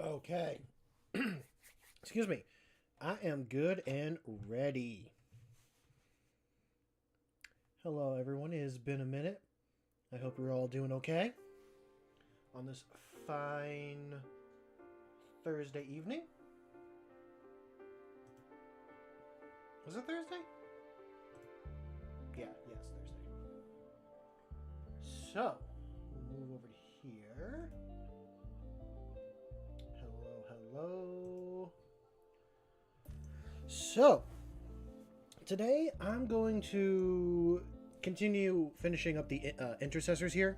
Okay. Excuse me. I am good and ready. Hello, everyone. It has been a minute. I hope you're all doing okay on this fine Thursday evening. Was it Thursday? Yes, Thursday. So, we'll move over to here. Hello. So, today I'm going to continue finishing up the intercessors here,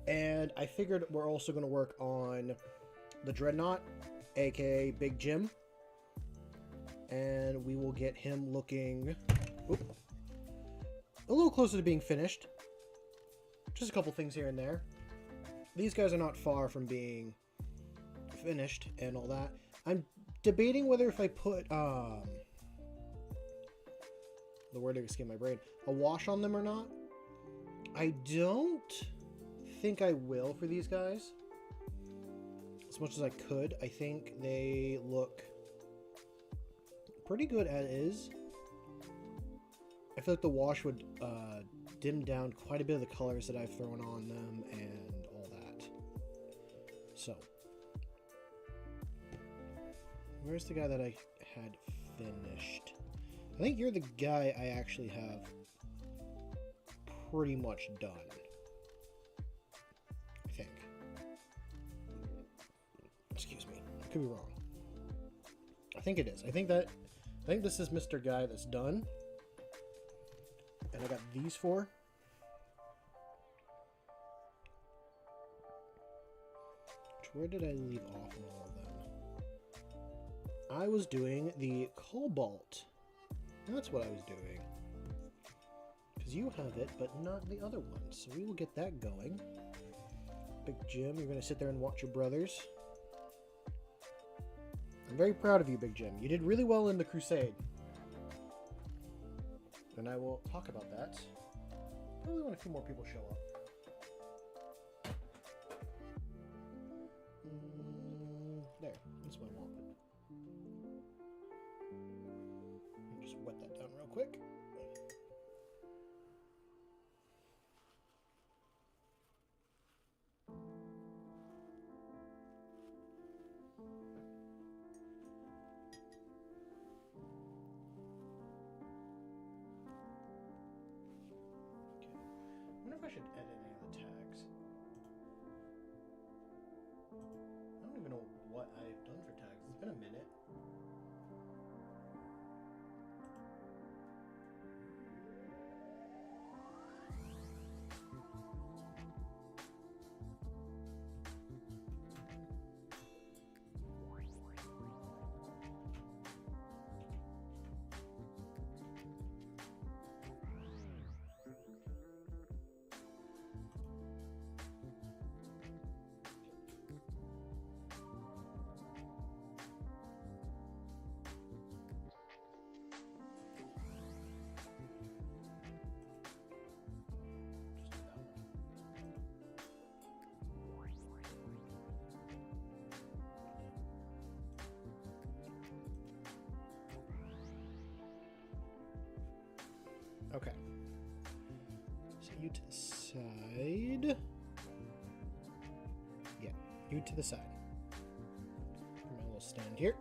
and I figured we're also going to work on the Dreadnought, aka Big Jim, and we will get him looking a little closer to being finished. Just a couple things here and there. These guys are not far from being finished and all that. I'm debating whether if I put the word escaped my brain, a wash on them or not. I don't think I will for these guys. As much as I could, I think they look pretty good as is. I feel like the wash would dim down quite a bit of the colors that I've thrown on them and all that. So, where's the guy that I had finished? I think you're the guy I actually have pretty much done. I think. Excuse me. I could be wrong. I think it is. I think this is Mr. Guy that's done. And I got these four. Where did I leave off on all of them? I was doing the Cobalt. That's what I was doing. Because you have it, but not the other ones. So we will get that going. Big Jim, you're going to sit there and watch your brothers. I'm very proud of you, Big Jim. You did really well in the Crusade. And I will talk about that probably when a few more people show up. There, that's what I want. Let me just wet that down real quick. I wonder if I should edit any of the tags. I don't even know what I've done for tags. It's been a minute. Okay. So you to the side. Yeah, you to the side. My little stand here.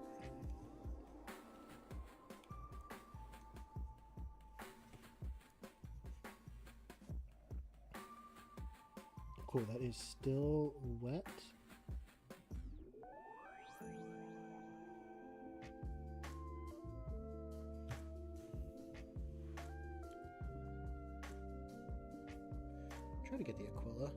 Cool, that is still wet. Try to get the Aquila.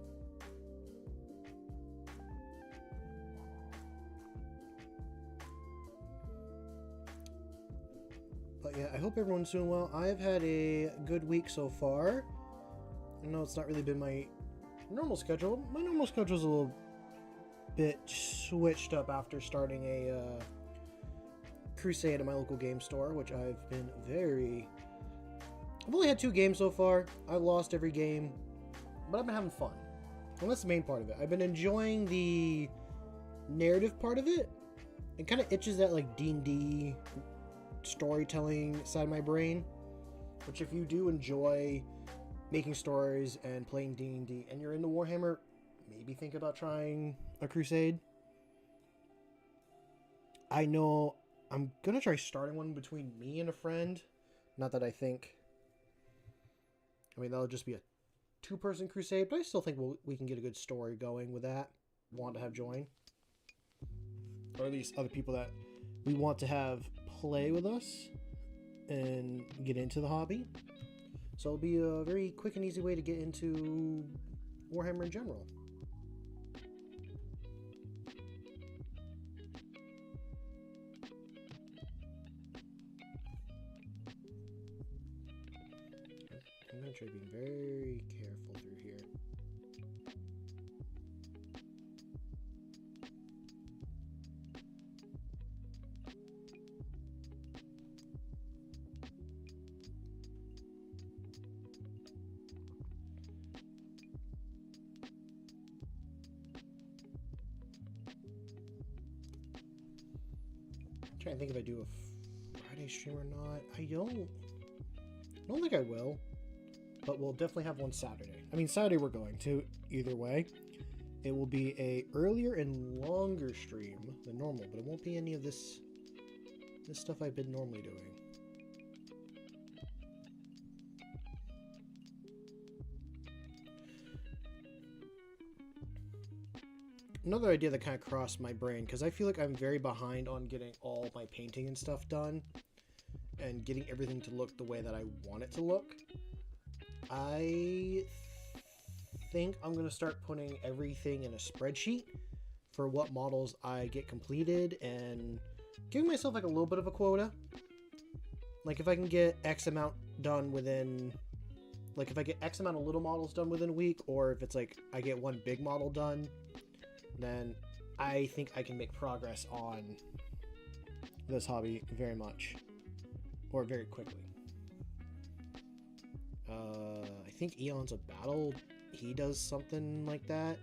But yeah, I hope everyone's doing well. I've had a good week so far. I know it's not really been my normal schedule. My normal schedule is a little bit switched up after starting a crusade at my local game store, which I've been I've only had 2 games so far. I've lost every game, but I've been having fun. And that's the main part of it. I've been enjoying the narrative part of it, it kind of itches that like D&D storytelling side of my brain, which if you do enjoy making stories and playing D&D and you're into Warhammer, maybe think about trying a crusade. I know I'm gonna try starting one between me and a friend. Not that I think, I mean, that'll just be a 2-person crusade, but I still think we can get a good story going with that. Want to have join, or at least other people that we want to have play with us and get into the hobby. So it'll be a very quick and easy way to get into Warhammer in general. I'm going to try being very careful through here. I'm trying to think if I do a Friday stream or not. I don't think I will. But we'll definitely have one Saturday. I mean, Saturday we're going to, either way. It will be a earlier and longer stream than normal, but it won't be any of this stuff I've been normally doing. Another idea that kind of crossed my brain, because I feel like I'm very behind on getting all my painting and stuff done, and getting everything to look the way that I want it to look. I think I'm going to start putting everything in a spreadsheet for what models I get completed and giving myself like a little bit of a quota. Like if I can get X amount done within, like if I get X amount of little models done within a week, or if it's like I get one big model done, then I think I can make progress on this hobby very much, or very quickly. I think Eons of Battle, he does something like that,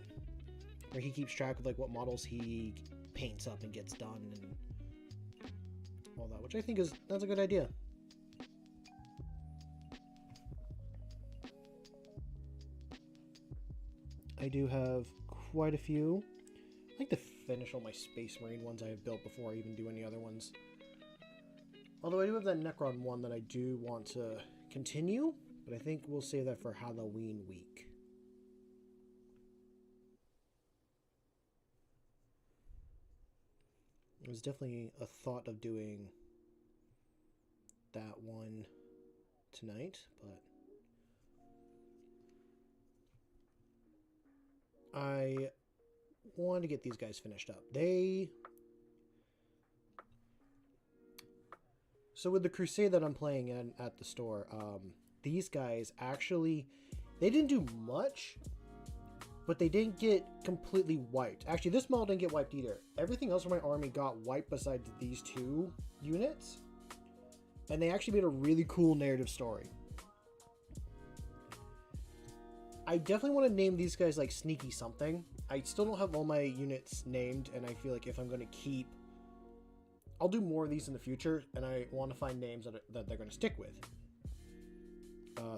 where he keeps track of like what models he paints up and gets done and all that, which I think that's a good idea. I do have quite a few. I like to finish all my Space Marine ones I have built before I even do any other ones. Although I do have that Necron one that I do want to continue, but I think we'll save that for Halloween week. It was definitely a thought of doing that one tonight, but I want to get these guys finished up. So with the Crusade that I'm playing in at the store, these guys actually, they didn't do much, but they didn't get completely wiped. Actually, this model didn't get wiped either. Everything else from my army got wiped besides these 2 units, and they actually made a really cool narrative story. I definitely want to name these guys like Sneaky something. I still don't have all my units named, and I feel like if I'm going to keep, I'll do more of these in the future, and I want to find names that they're going to stick with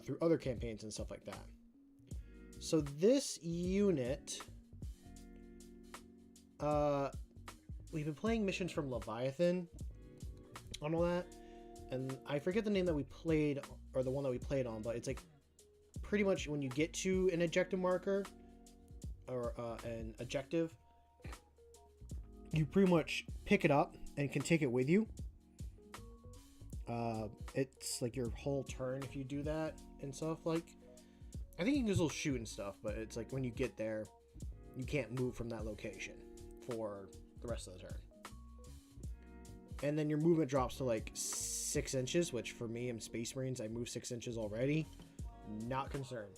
through other campaigns and stuff like that. So this unit, we've been playing missions from Leviathan on all that, and I forget the name that we played, or the one that we played on, but it's like pretty much when you get to an objective marker, or an objective, you pretty much pick it up and can take it with you. It's like your whole turn if you do that and stuff. Like, I think you can still shoot and stuff, but it's like when you get there, you can't move from that location for the rest of the turn. And then your movement drops to like 6 inches, which for me, in Space Marines, I move 6 inches already. Not concerned.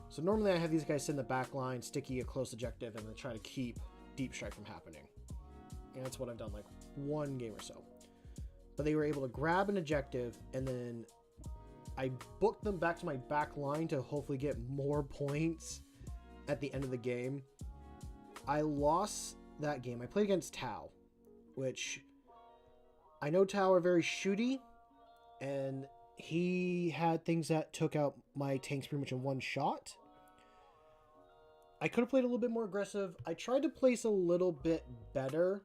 So normally I have these guys sit in the back line, sticky a close objective, and then try to keep deep strike from happening. And that's what I've done like 1 game or so. But they were able to grab an objective, and then I booked them back to my back line to hopefully get more points at the end of the game. I lost that game. I played against Tau, which I know Tau are very shooty, and he had things that took out my tanks pretty much in one shot. I could have played a little bit more aggressive. I tried to place a little bit better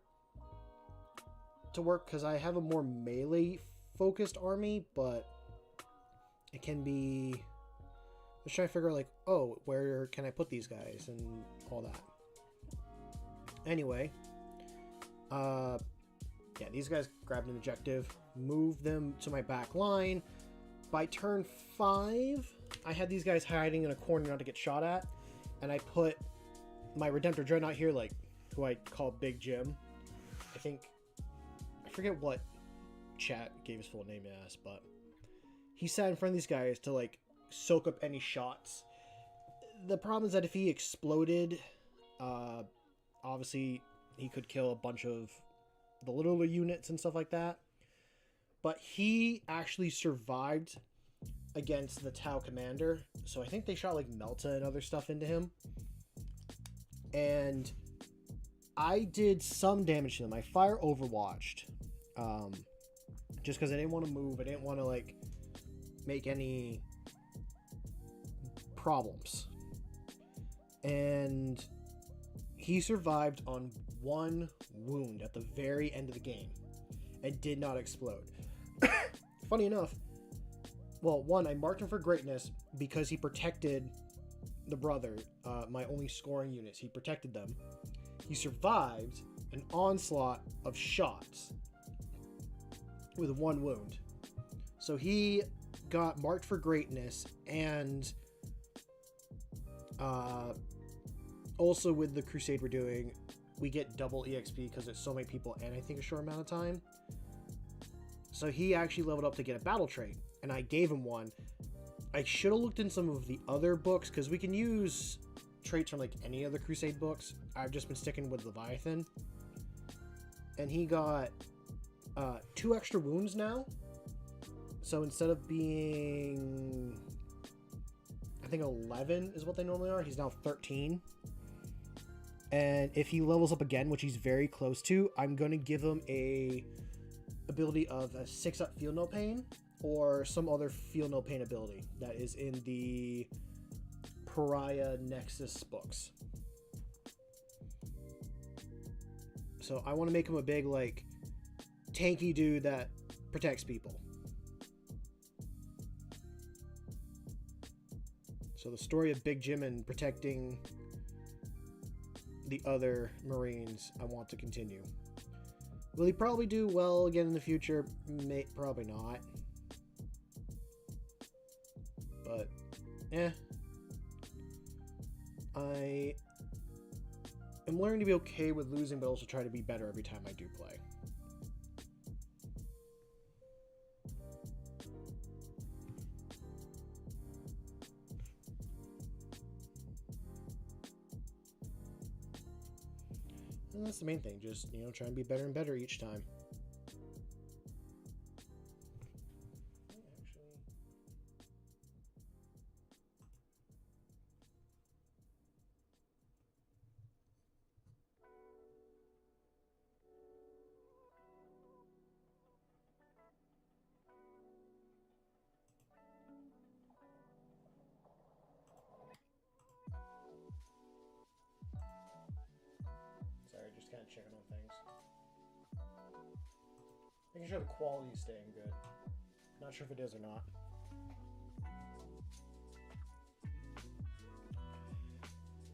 to work because I have a more melee focused army, but it can be... Let's try to figure out, like, oh, where can I put these guys and all that. Anyway, yeah, these guys grabbed an objective, moved them to my back line. By turn 5, I had these guys hiding in a corner not to get shot at, and I put my Redemptor Dreadnought here, like, who I call Big Jim. I forget what chat gave his full name as, but he sat in front of these guys to, like, soak up any shots. The problem is that if he exploded, obviously he could kill a bunch of the littler units and stuff like that. But he actually survived against the Tau commander, so I think they shot like Melta and other stuff into him. And I did some damage to them. I fire overwatched, just because I didn't want to move. I didn't want to like make any problems. And he survived on 1 wound at the very end of the game and did not explode. Funny enough, well, one, I marked him for greatness because he protected the brother, my only scoring units. He protected them. He survived an onslaught of shots with 1 wound. So he got marked for greatness, and also with the crusade we're doing, we get double EXP because it's so many people and I think a short amount of time. So he actually leveled up to get a battle trait, and I gave him one. I should have looked in some of the other books because we can use traits from like any of the crusade books. I've just been sticking with Leviathan, and he got 2 extra wounds now. So instead of being, I think 11 is what they normally are, he's now 13. And if he levels up again, which he's very close to, I'm going to give him a ability of a 6-up Feel No Pain, or some other Feel No Pain ability that is in the Pariah Nexus books. So I want to make him a big, like, tanky dude that protects people. So the story of Big Jim and protecting the other Marines, I want to continue. Will he probably do well again in the future? Probably not. But, yeah. I am learning to be okay with losing, but also try to be better every time I do play. And that's the main thing, just, you know, try and be better and better each time. Just kind of checking on things. Making sure the quality is staying good. Not sure if it is or not.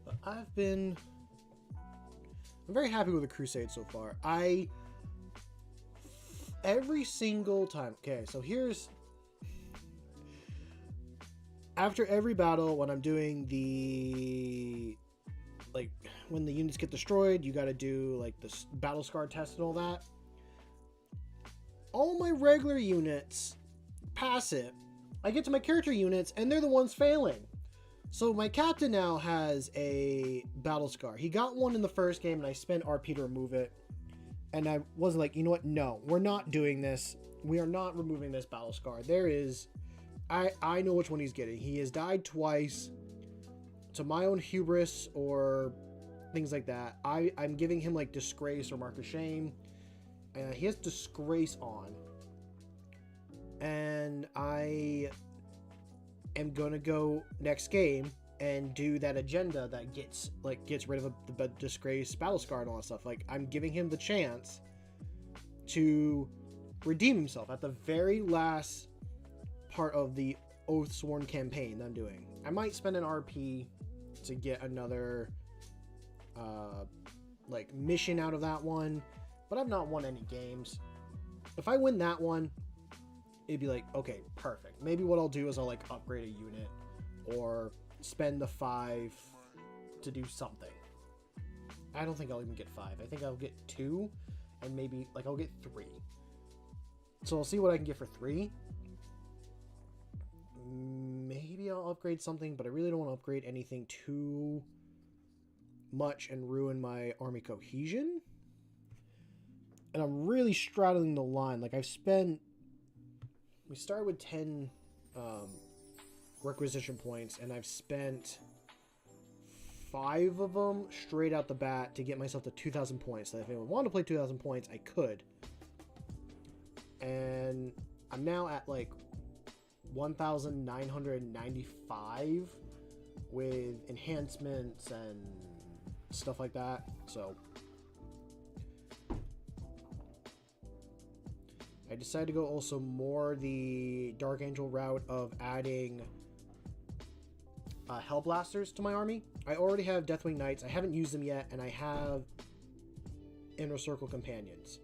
But I'm very happy with the Crusade so far. Every single time, okay, so here's, after every battle, when I'm doing the, like, when the units get destroyed, you got to do like the battle scar test and all that. All my regular units pass it. I get to my character units and they're the ones failing. So my captain now has a battle scar. He got one in the first game and I spent RP to remove it. And I wasn't like, you know what? No, we're not doing this. We are not removing this battle scar. There is, I know which one he's getting. He has died twice to my own hubris or things like that. I'm giving him like disgrace or mark of shame. He has Disgrace on. And I am gonna go next game and do that agenda that gets rid of the Disgrace, Battle Scar, and all that stuff. Like, I'm giving him the chance to redeem himself at the very last part of the Oathsworn campaign that I'm doing. I might spend an RP to get another mission out of that one, but I've not won any games. If I win that one, it'd be like, okay, perfect. Maybe what I'll do is I'll like upgrade a unit or spend the 5 to do something. I don't think I'll even get 5. I think I'll get 2, and maybe like I'll get 3. So I'll see what I can get for 3. Maybe I'll upgrade something, but I really don't want to upgrade anything too much and ruin my army cohesion. And I'm really straddling the line. Like, we started with 10 requisition points, and I've spent 5 of them straight out the bat to get myself to 2,000 points. So if I wanted to play 2,000 points, I could. And I'm now at like 1,995 with enhancements and stuff like that. So I decided to go also more the Dark Angel route of adding Hellblasters to my army. I already have Deathwing Knights. I haven't used them yet, and I have Inner Circle Companions.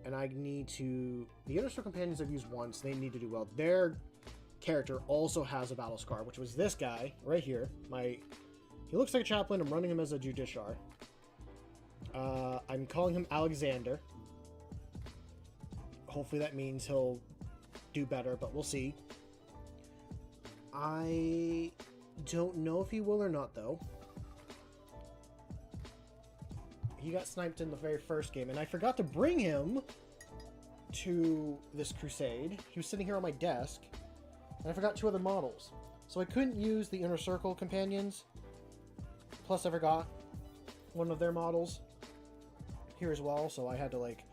And I need to... The Inner Circle Companions I've used once. They need to do well. Their character also has a Battle Scar, which was this guy right here. He looks like a chaplain. I'm running him as a Judiciar. I'm calling him Alexander. Hopefully that means he'll do better, but we'll see. I don't know if he will or not, though. He got sniped in the very first game, and I forgot to bring him to this crusade. He was sitting here on my desk, and I forgot 2 other models. So I couldn't use the Inner Circle Companions. Plus, I forgot one of their models here as well, so I had to, like,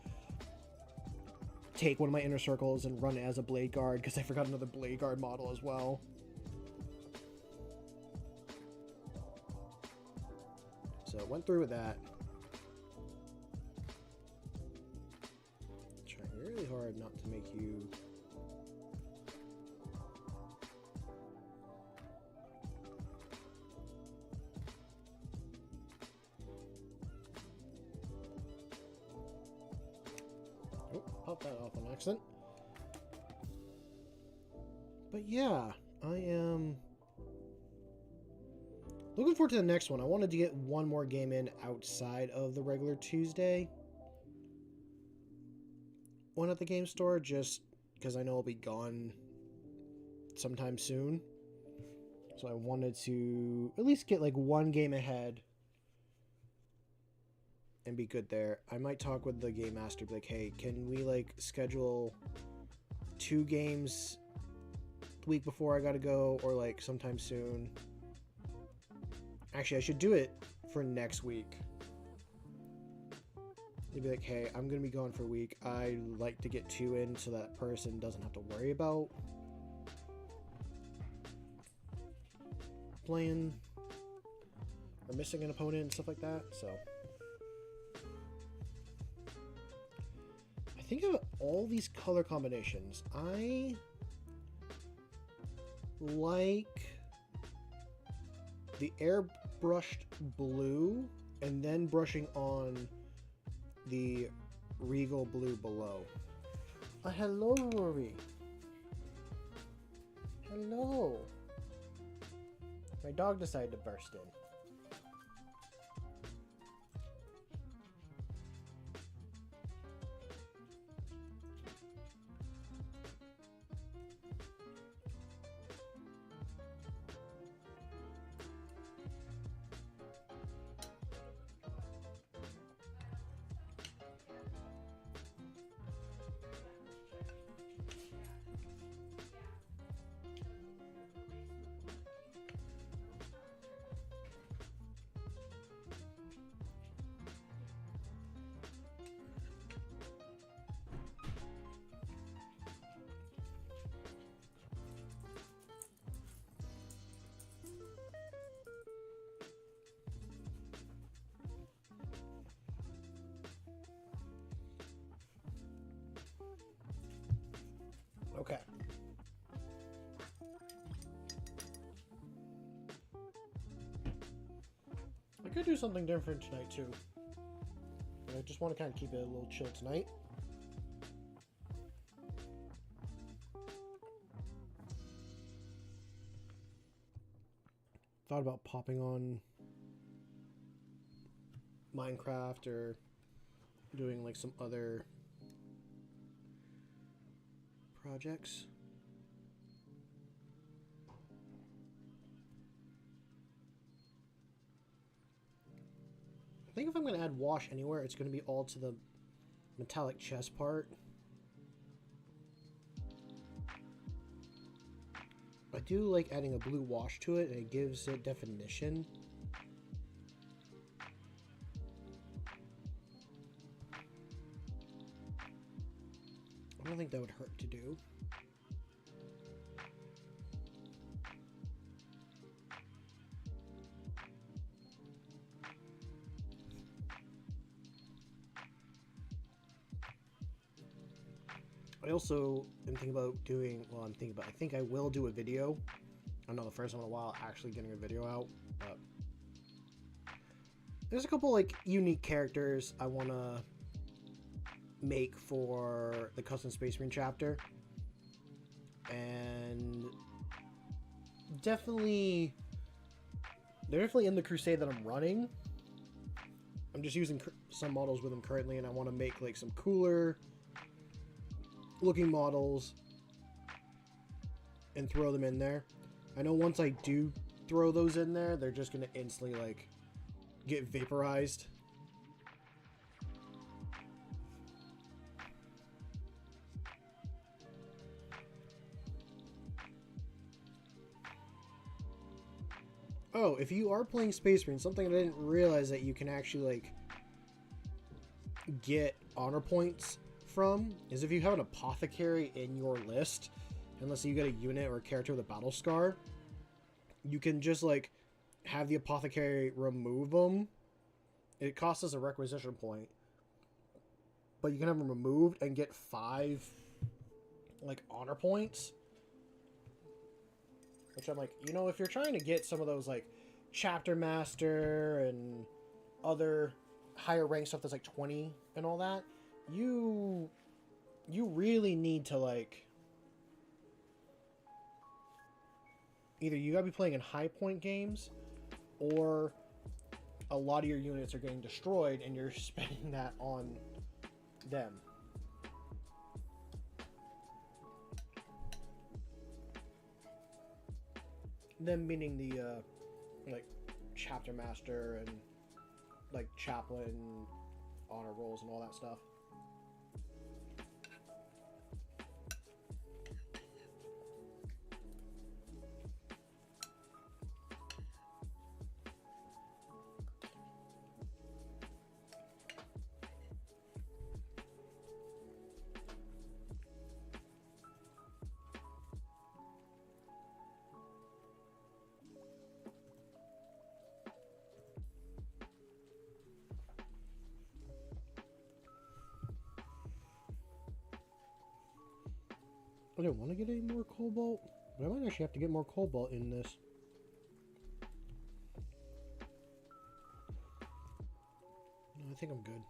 take one of my Inner Circles and run it as a Blade Guard, because I forgot another Blade Guard model as well. So, went through with that. Trying really hard not to make you... Oh, popped that off on accident. But yeah, I am looking forward to the next one. I wanted to get one more game in outside of the regular Tuesday one at the game store, just because I know I'll be gone sometime soon. So I wanted to at least get like one game ahead and be good there. I might talk with the game master, be like, hey, can we like schedule 2 games the week before I gotta go, or like sometime soon. Actually, I should do it for next week. They'd be like, hey, I'm gonna be gone for a week. I like to get 2 in so that person doesn't have to worry about playing or missing an opponent and stuff like that. So I think of all these color combinations, I like the airbrushed blue and then brushing on the regal blue below. Hello, Rory. Hello. My dog decided to burst in. Okay. I could do something different tonight too. I just want to kind of keep it a little chill tonight. Thought about popping on Minecraft or doing like some other projects. I think if I'm going to add wash anywhere, it's going to be all to the metallic chest part. I do like adding a blue wash to it, and it gives it definition. I don't think that would hurt to do. I also am thinking about doing, well, I think I will do a video. I know the first time in a while actually getting a video out, but there's a couple like unique characters I want to make for the custom Space Marine chapter, and they're definitely in the crusade that I'm running. I'm just using some models with them currently, and I want to make like some cooler looking models and throw them in there. I know once I do throw those in there, they're just going to instantly like get vaporized. Oh, if you are playing Space Marine, something I didn't realize that you can actually like get honor points from is if you have an apothecary in your list, unless you get a unit or a character with a battle scar, you can just like have the apothecary remove them. It costs us a requisition point, but you can have them removed and get 5 like honor points. Which I'm like, you know, if you're trying to get some of those like chapter master and other higher rank stuff that's like 20 and all that, you really need to like either you gotta be playing in high point games, or a lot of your units are getting destroyed and you're spending that on them. Them meaning the like chapter master and like chaplain honor rolls and all that stuff. I don't want to get any more cobalt, but I might actually have to get more cobalt in this. No, I think I'm good.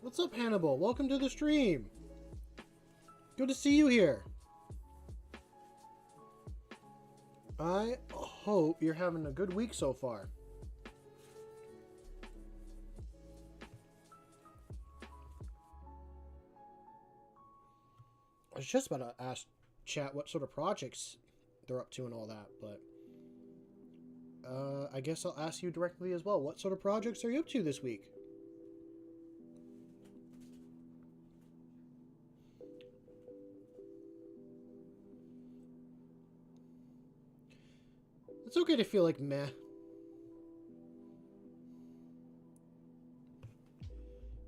What's up, Hannibal? Welcome to the stream. Good to see you here. I hope you're having a good week so far. I was just about to ask chat what sort of projects they're up to and all that, but I guess I'll ask you directly as well. What sort of projects are you up to this week? It's okay to feel like meh.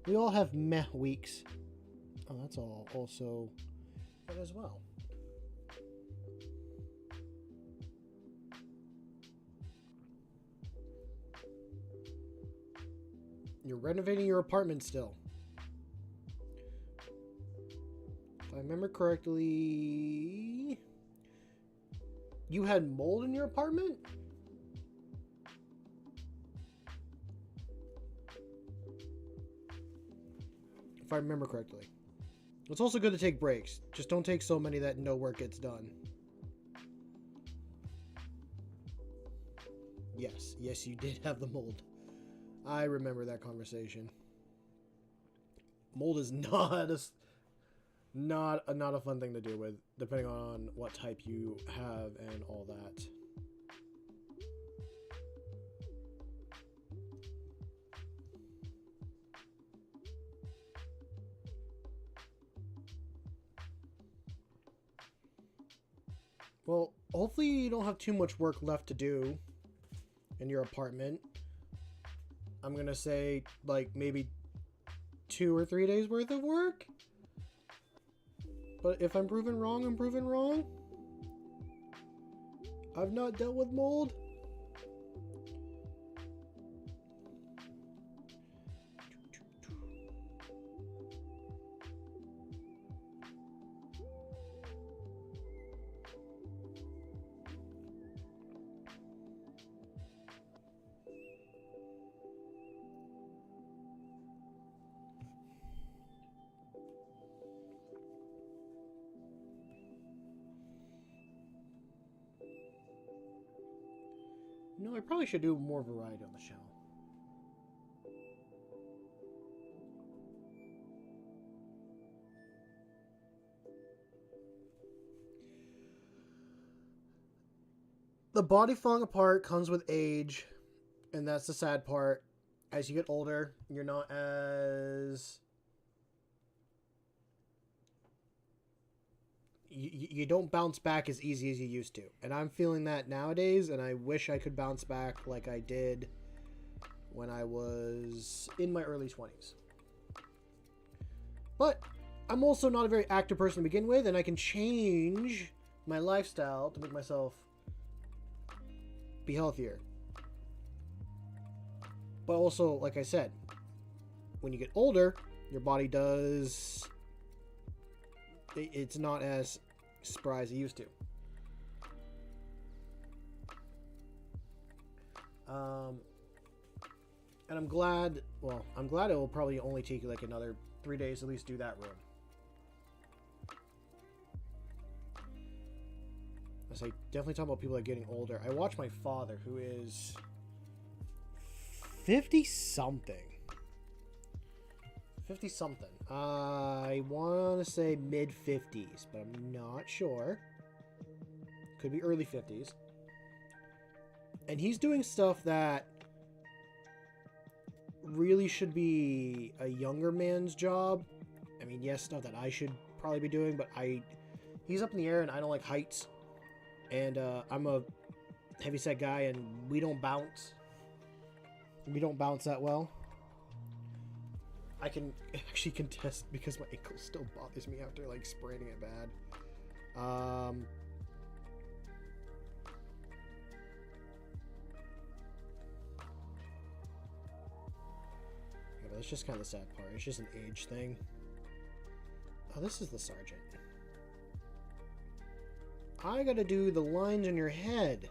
We all have meh weeks. Oh, that's all also good as well. You're renovating your apartment still. If I remember correctly, you had mold in your apartment? If I remember correctly. It's also good to take breaks. Just don't take so many that no work gets done. Yes, you did have the mold. I remember that conversation. Mold is not a fun thing to deal with, depending on what type you have and all that. Well, hopefully you don't have too much work left to do in your apartment. I'm gonna say, like, maybe 2 or 3 days worth of work. But if I'm proven wrong, I'm proven wrong. I've not dealt with mold. No, I probably should do more variety on the channel. The body falling apart comes with age, and that's the sad part. As you get older, you're not as... You don't bounce back as easy as you used to. And I'm feeling that nowadays, and I wish I could bounce back like I did when I was in my early 20s. But I'm also not a very active person to begin with, and I can change my lifestyle to make myself be healthier. But also, like I said, when you get older, your body does... It's not as spry as it used to. And I'm glad, well, I'm glad it will probably only take you like another 3 days to at least do that room. I say, definitely talk about people that are getting older. I watch my father, who is 50-something. 50-something. I want to say mid-50s, but I'm not sure. Could be early 50s. And he's doing stuff that really should be a younger man's job. I mean, yes, stuff that I should probably be doing, but he's up in the air and I don't like heights. And I'm a heavyset guy and we don't bounce. We don't bounce that well. I can actually contest because my ankle still bothers me after like spraining it bad. Yeah, but that's just kind of the sad part. It's just an age thing. Oh, this is the sergeant. I gotta do the lines in your head.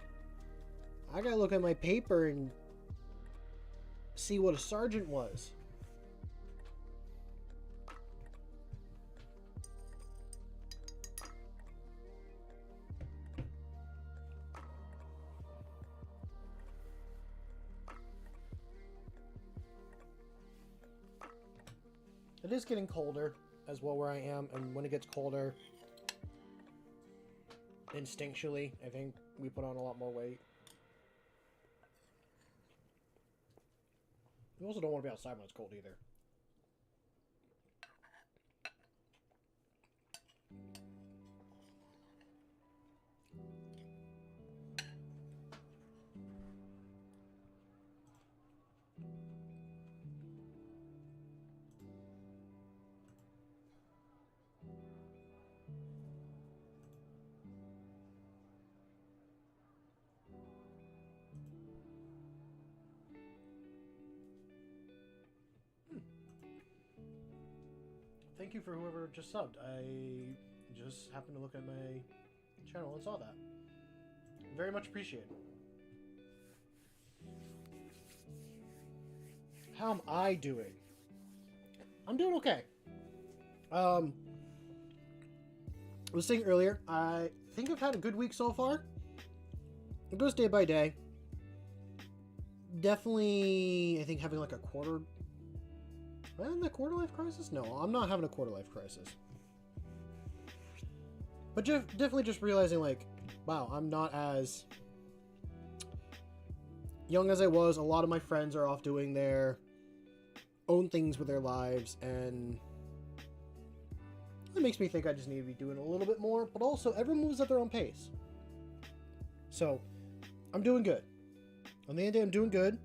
I gotta look at my paper and see what a sergeant was. It is getting colder as well where I am, and when it gets colder, instinctually, I think we put on a lot more weight. You also don't want to be outside when it's cold either. thank you for whoever just subbed. I just happened to look at my channel and saw that. Very much appreciated. How am I doing? I'm doing okay. I was saying earlier, I think I've had a good week so far. It goes day by day. Definitely, I think having like a quarter... Am I in the quarter life crisis? No, I'm not having a quarter life crisis. But definitely just realizing like, wow, I'm not as young as I was. A lot of my friends are off doing their own things with their lives, and it makes me think I just need to be doing a little bit more, but also everyone moves at their own pace. So, I'm doing good. On the end of the day, I'm doing good.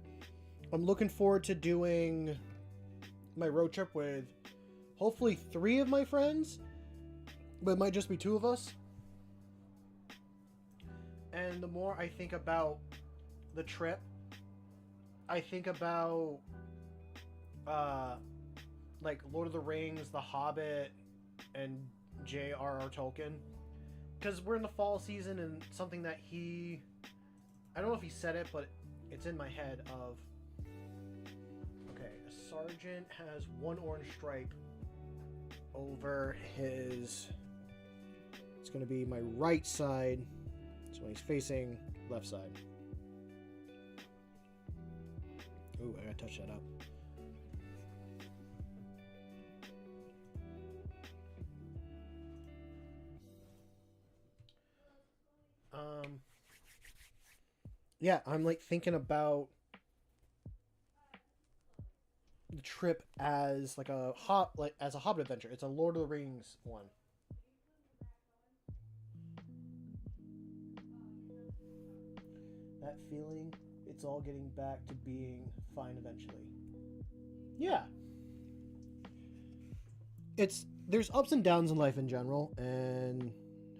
I'm looking forward to doing my road trip with hopefully 3 of my friends, but it might just be 2 of us. And the more I think about the trip, I think about like Lord of the Rings, The Hobbit, and J.R.R. Tolkien, because we're in the fall season, and something that I don't know if he said it, but it's in my head of, okay, a sergeant has 1 orange stripe over his, it's going to be my right side, so when he's facing left side. Ooh, I gotta touch that up. Yeah, I'm like thinking about the trip as like a as a Hobbit adventure. It's a Lord of the Rings one. That feeling, it's all getting back to being fine eventually. Yeah. There's ups and downs in life in general, and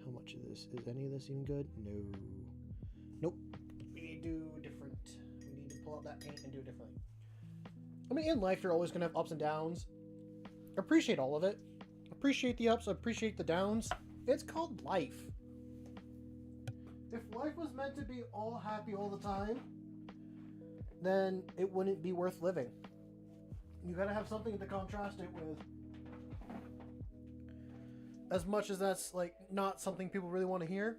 how much of this is any of this even good? No. Nope. We need to do different. We need to pull out that paint and do it differently. I mean, in life, you're always going to have ups and downs. Appreciate all of it. Appreciate the ups, appreciate the downs. It's called life. If life was meant to be all happy all the time, then it wouldn't be worth living. You gotta have something to contrast it with. As much as that's like not something people really want to hear,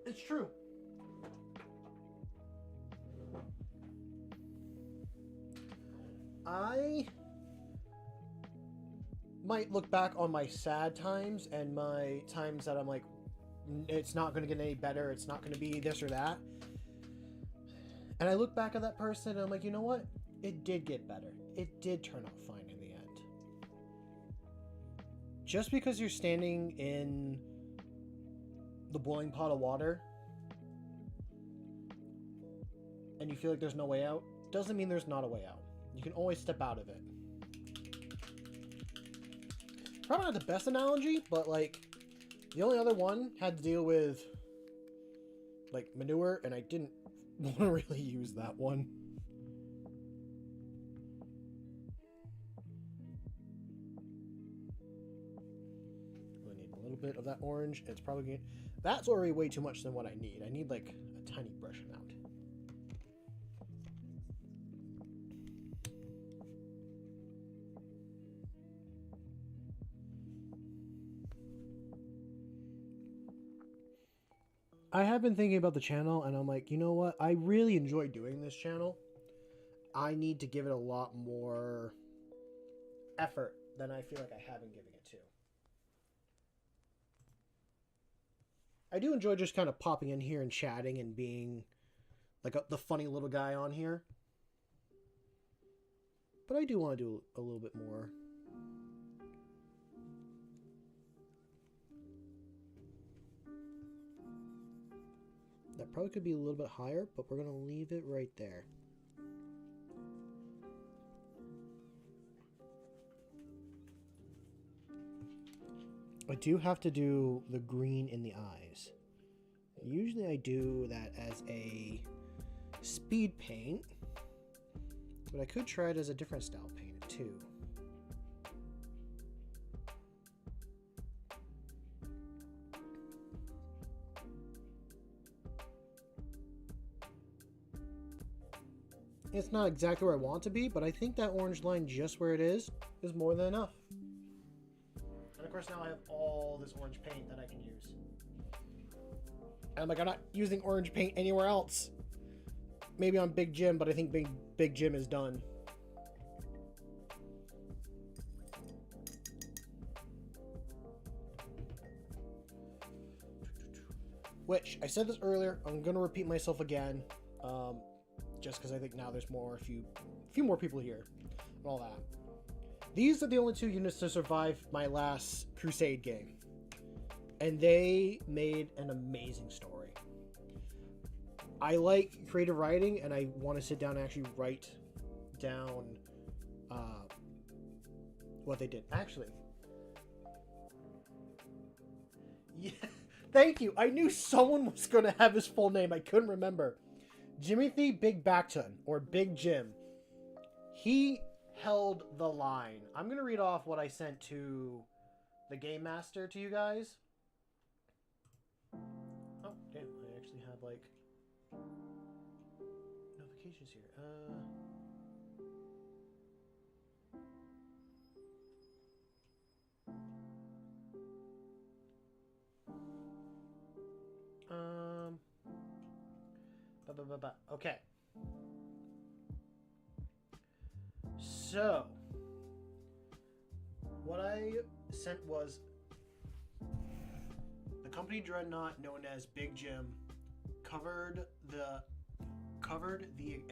it's true. I might look back on my sad times and my times that I'm like, it's not going to get any better, it's not going to be this or that. And I look back at that person and I'm like, you know what? It did get better. It did turn out fine in the end. Just because you're standing in the boiling pot of water and you feel like there's no way out, doesn't mean there's not a way out. You can always step out of it. Probably not the best analogy, but like the only other one had to deal with like manure, and I didn't want to really use that one. I need a little bit of that orange. It's probably gonna... That's already way too much than what I need. I need like a tiny brush amount. I have been thinking about the channel, and I'm like, you know what? I really enjoy doing this channel. I need to give it a lot more effort than I feel like I have been giving it to. I do enjoy just kind of popping in here and chatting and being like the funny little guy on here. But I do want to do a little bit more. That probably could be a little bit higher, but we're going to leave it right there. I do have to do the green in the eyes. Usually I do that as a speed paint, but I could try it as a different style paint too. It's not exactly where I want to be, but I think that orange line just where it is more than enough. And of course now I have all this orange paint that I can use. And I'm like, I'm not using orange paint anywhere else. Maybe on Big Jim, but I think Big Jim is done. Which, I said this earlier, I'm going to repeat myself again. Just because I think now there's a few more people here. And all that. These are the only 2 units to survive my last Crusade game. And they made an amazing story. I like creative writing, and I want to sit down and actually write down what they did. Actually, yeah, thank you. I knew someone was going to have his full name. I couldn't remember. Jimothy Big Backton, or Big Jim. He held the line. I'm going to read off what I sent to the Game Master to you guys. Oh, damn. I actually have, like, notifications here. Okay. So, what I sent was the company Dreadnought, known as Big Jim, covered the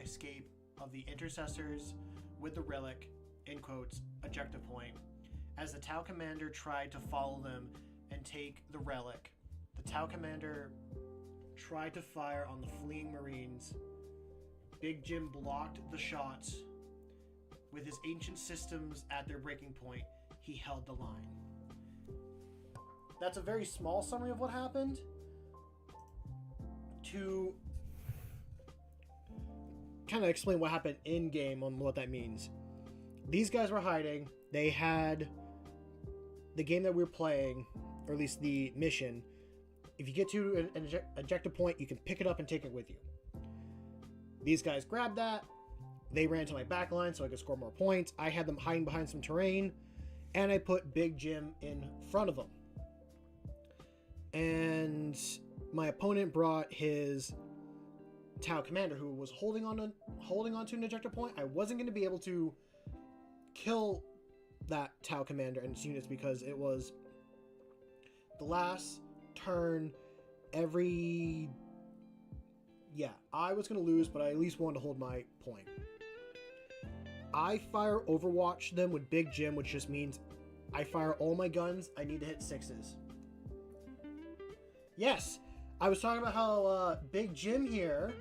escape of the intercessors with the relic, in quotes, ejecta point, as the Tau commander tried to follow them and take the relic. The Tau commander tried to fire on the fleeing Marines. Big Jim blocked the shots. With his ancient systems at their breaking point, he held the line. That's a very small summary of what happened. To kind of explain what happened in game on what that means. These guys were hiding. They had the game that we were playing, or at least the mission. If you get to an ejecta point, you can pick it up and take it with you. These guys grabbed that. They ran to my back line so I could score more points. I had them hiding behind some terrain, and I put Big Jim in front of them. And my opponent brought his Tau commander, who was holding on to an ejector point. I wasn't going to be able to kill that Tau commander and its units because it was the last turn every... Yeah, I was going to lose, but I at least wanted to hold my point. I fire Overwatch them with Big Jim, which just means I fire all my guns. I need to hit 6s. Yes, I was talking about how Big Jim here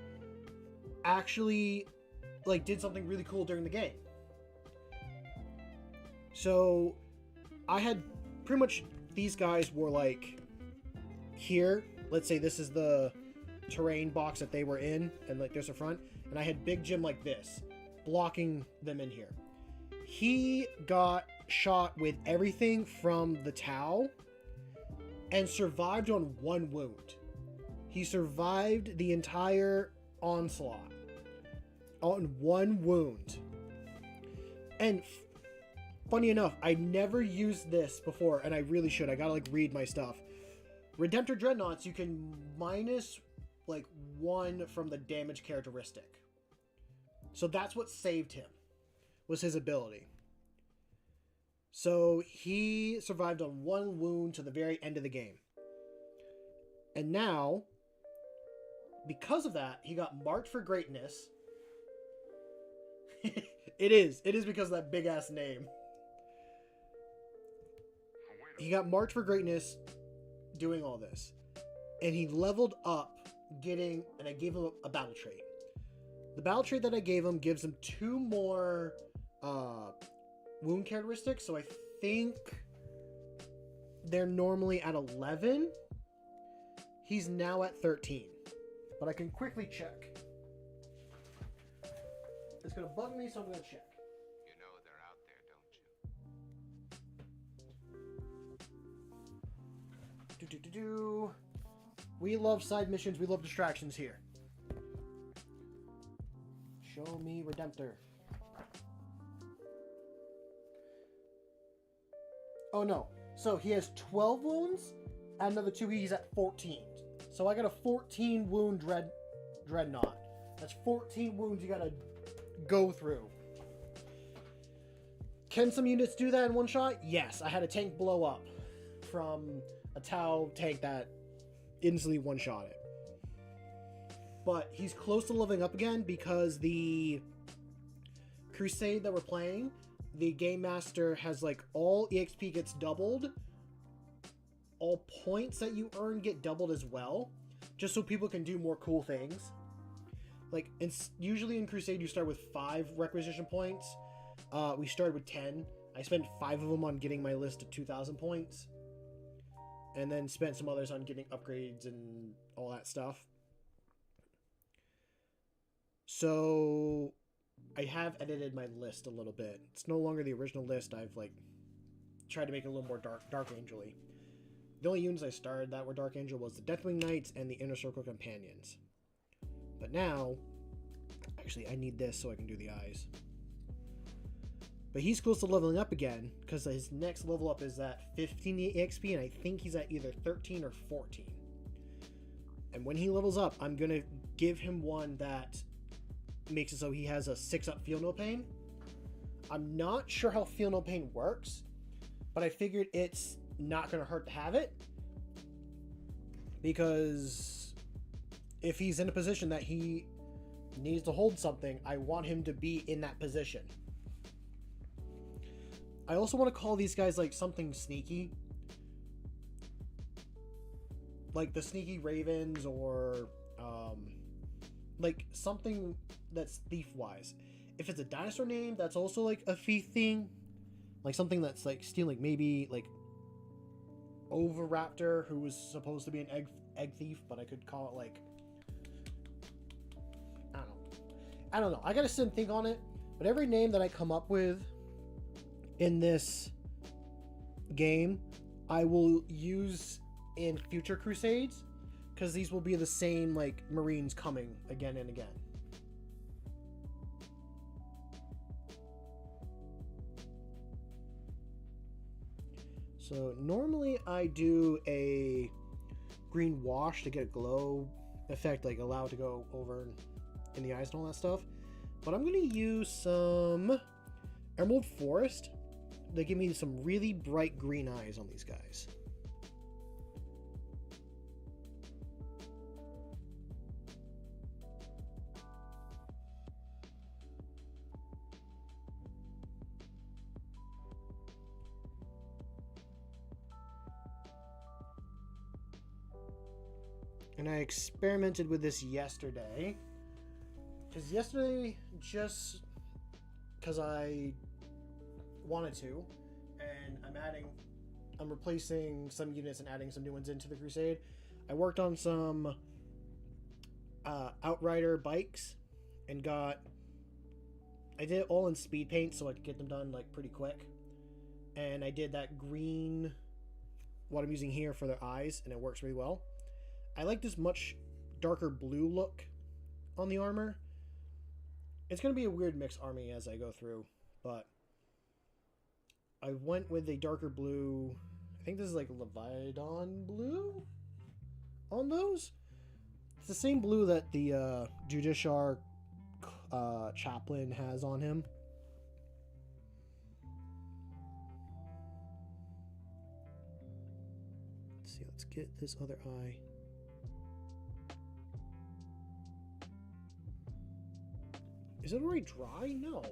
actually did something really cool during the game. So I had pretty much, these guys were like here. Let's say this is the terrain box that they were in, and like there's a front, and I had Big Jim like this, blocking them in here. He got shot with everything from the Tau and survived on 1 wound. He survived the entire onslaught on 1 wound. And funny enough, I never used this before, and I really should. I gotta read my stuff. Redemptor Dreadnoughts, you can minus 1 from the damage characteristic. So that's what saved him, was his ability. So he survived on 1 wound to the very end of the game. And now, because of that, he got marked for greatness. It is because of that big ass name. He got marked for greatness doing all this. And he leveled up and I gave him a battle trait. The battle trait that I gave him gives him 2 more wound characteristics. So I think they're normally at 11. He's now at 13. But I can quickly check. It's going to bug me, so I'm going to check. You know they're out there, don't you? We love side missions. We love distractions here. Show me Redemptor. Oh no. So he has 12 wounds. Add another 2, he's at 14. So I got a 14 wound dreadnought. That's 14 wounds you gotta go through. Can some units do that in one shot? Yes. I had a tank blow up from a Tau tank that instantly one-shot it. But he's close to leveling up again because the Crusade that we're playing, the Game Master has like all EXP gets doubled. All points that you earn get doubled as well. Just so people can do more cool things. Like, usually in Crusade you start with 5 requisition points. We started with 10. I spent 5 of them on getting my list of 2,000 points. And then spent some others on getting upgrades and all that stuff. So I have edited my list a little bit. It's no longer the original list. I've like tried to make it a little more Dark Angel-y. The only units I started that were Dark Angel was the Deathwing Knights and the Inner Circle Companions. But now, actually I need this so I can do the eyes. But he's close to leveling up again because his next level up is at 15 EXP and I think he's at either 13 or 14. And when he levels up, I'm going to give him one that makes it so he has a 6-up Feel No Pain. I'm not sure how Feel No Pain works, but I figured it's not going to hurt to have it. Because if he's in a position that he needs to hold something, I want him to be in that position. I also want to call these guys like something sneaky. Like the Sneaky Ravens or like something that's thief-wise. If it's a dinosaur name, that's also like a thief thing. Like something that's like stealing, like maybe like Oviraptor, who was supposed to be an egg thief, but I could call it like, I don't know. I gotta sit and think on it. But every name that I come up with in this game, I will use in future Crusades, because these will be the same like Marines coming again and again. So normally I do a green wash to get a glow effect, like allow it to go over in the eyes and all that stuff. But I'm going to use some Emerald Forest. They give me some really bright green eyes on these guys. And I experimented with this yesterday. Because yesterday, just because I wanted to, and I'm replacing some units and adding some new ones into the Crusade. I worked on some Outrider bikes and I did it all in speed paint so I could get them done like pretty quick. And I did that green, what I'm using here for their eyes, and it works really well. I like this much darker blue look on the armor. It's going to be a weird mixed army as I go through, but I went with a darker blue. I think this is like Leviathan blue on those. It's the same blue that the Judiciar chaplain has on him. Let's see, let's get this other eye. Is it already dry? No.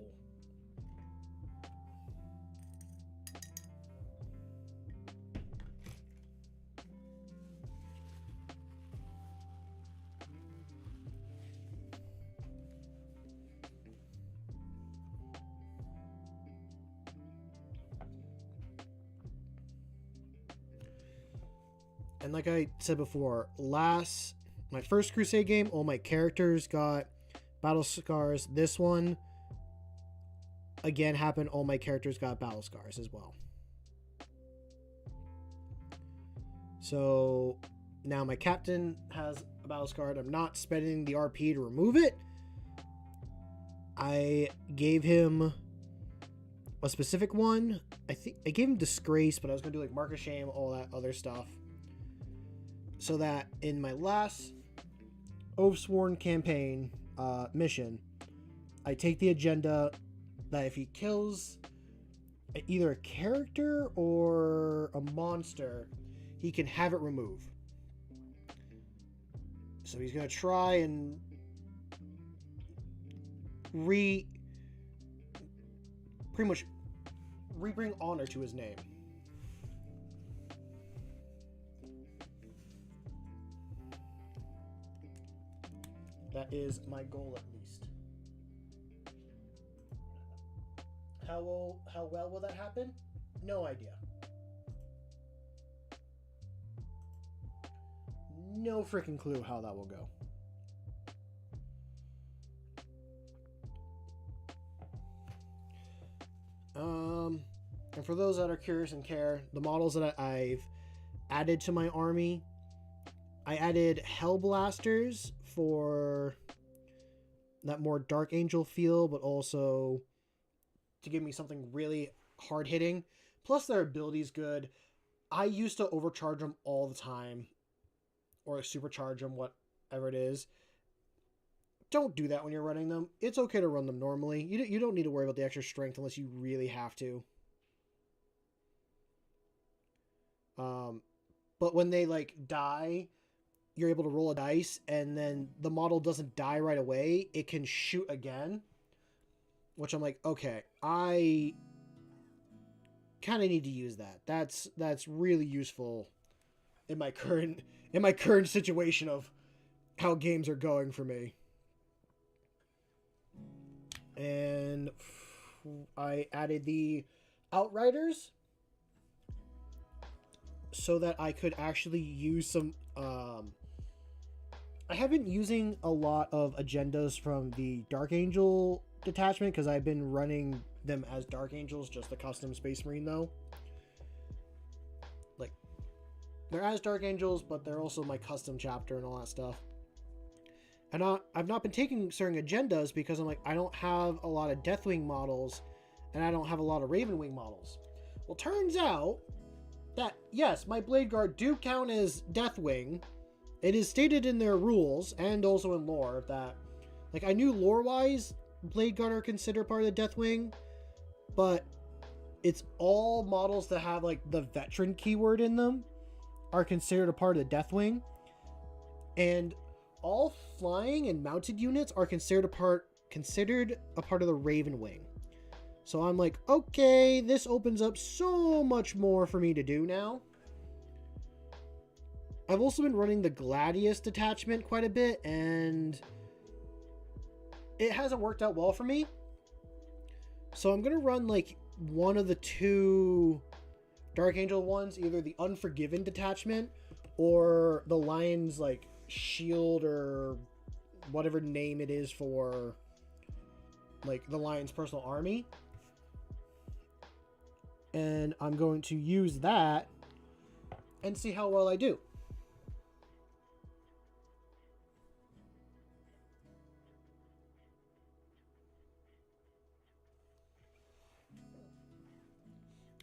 And like I said before, my first Crusade game, all my characters got battle scars. This one again happened, all my characters got battle scars as well. So now my captain has a battle scar. I'm not spending the RP to remove it. I gave him a specific one. I think I gave him Disgrace, but I was going to do like Mark of Shame, all that other stuff. So that in my last Oathsworn campaign mission, I take the agenda that if he kills either a character or a monster, he can have it removed. So he's going to try and pretty much rebring honor to his name. That is my goal, at least. How well will that happen? No idea. No freaking clue how that will go. And for those that are curious and care, the models that I've added to my army, I added Hellblasters for that more Dark Angel feel, but also to give me something really hard hitting. Plus their ability's good. I used to overcharge them all the time, or supercharge them, whatever it is. Don't do that when you're running them. It's okay to run them normally. You don't need to worry about the extra strength unless you really have to. But when they like die, you're able to roll a dice, and then the model doesn't die right away. It can shoot again, which I'm like, okay, I kind of need to use that. That's really useful in my current situation of how games are going for me. And I added the Outriders so that I could actually use some I have been using a lot of agendas from the Dark Angel detachment because I've been running them as Dark Angels, just the custom Space Marine though. Like, they're as Dark Angels, but they're also my custom chapter and all that stuff. And I've not been taking certain agendas because I'm like, I don't have a lot of Deathwing models and I don't have a lot of Ravenwing models. Well, turns out that, yes, my Blade Guard do count as Deathwing. It is stated in their rules and also in lore that, like, I knew lore-wise Blade Guard are considered part of the Deathwing, but it's all models that have, like, the veteran keyword in them are considered a part of the Deathwing. And all flying and mounted units are considered a part of the Raven Wing. So I'm like, okay, this opens up so much more for me to do now. I've also been running the Gladius detachment quite a bit, and it hasn't worked out well for me. So I'm gonna run like one of the two Dark Angel ones, either the Unforgiven detachment or the Lion's like shield or whatever name it is for like the Lion's personal army. And I'm going to use that and see how well I do.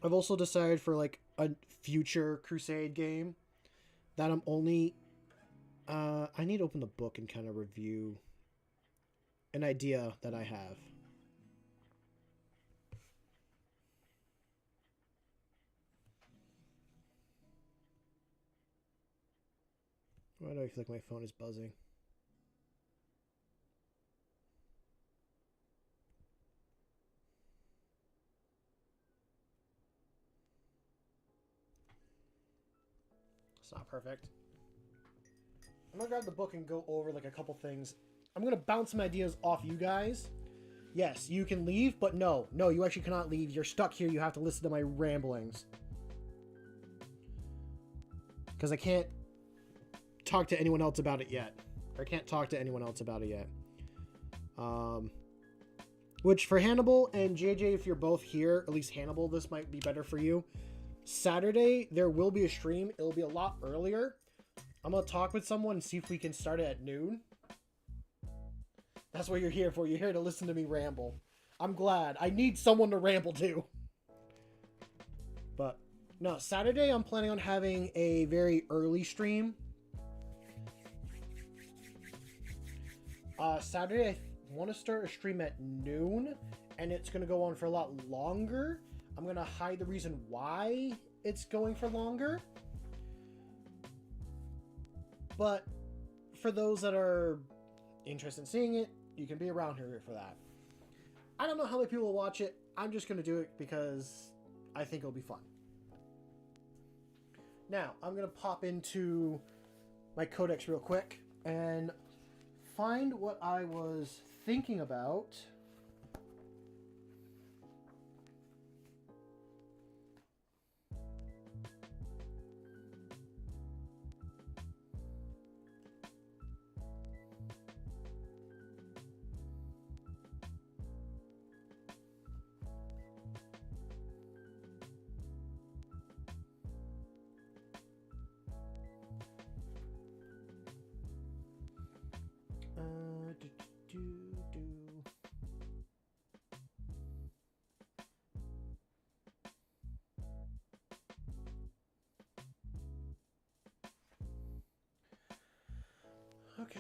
I've also decided for like a future Crusade game that I'm only I need to open the book and kind of review an idea that I have. Why do I feel like my phone is buzzing? It's not perfect. I'm gonna grab the book and go over like a couple things. I'm gonna bounce some ideas off you guys. Yes, you can leave, but no, you actually cannot leave. You're stuck here. You have to listen to my ramblings. Because I can't talk to anyone else about it yet. I can't talk to anyone else about it yet. Which for Hannibal and JJ, if you're both here, at least Hannibal, this might be better for you. Saturday, there will be a stream. It'll be a lot earlier. I'm going to talk with someone and see if we can start it at noon. That's what you're here for. You're here to listen to me ramble. I'm glad. I need someone to ramble to. But, no, Saturday I'm planning on having a very early stream. Saturday I want to start a stream at noon, and it's going to go on for a lot longer. I'm going to hide the reason why it's going for longer. But for those that are interested in seeing it, you can be around here for that. I don't know how many people will watch it. I'm just going to do it because I think it'll be fun. Now, I'm going to pop into my codex real quick and find what I was thinking about. Okay.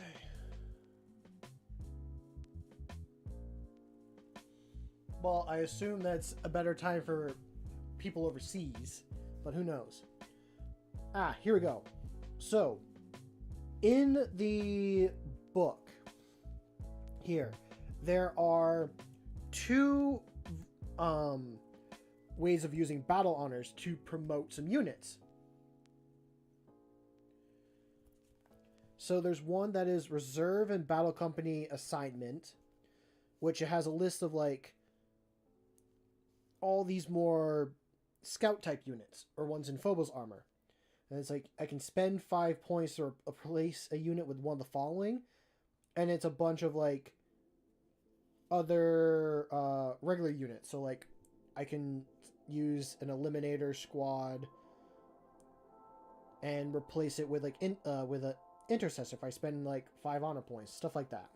Well, I assume that's a better time for people overseas, but who knows? Ah, here we go. So, in the book, here, there are two ways of using battle honors to promote some units. So there's one that is reserve and battle company assignment, which has a list of like all these more scout type units or ones in Phobos armor. And it's like I can spend 5 points to replace a unit with one of the following, and it's a bunch of like other regular units. So like I can use an eliminator squad and replace it with like with a intercessor if I spend like 5 honor points, stuff like that.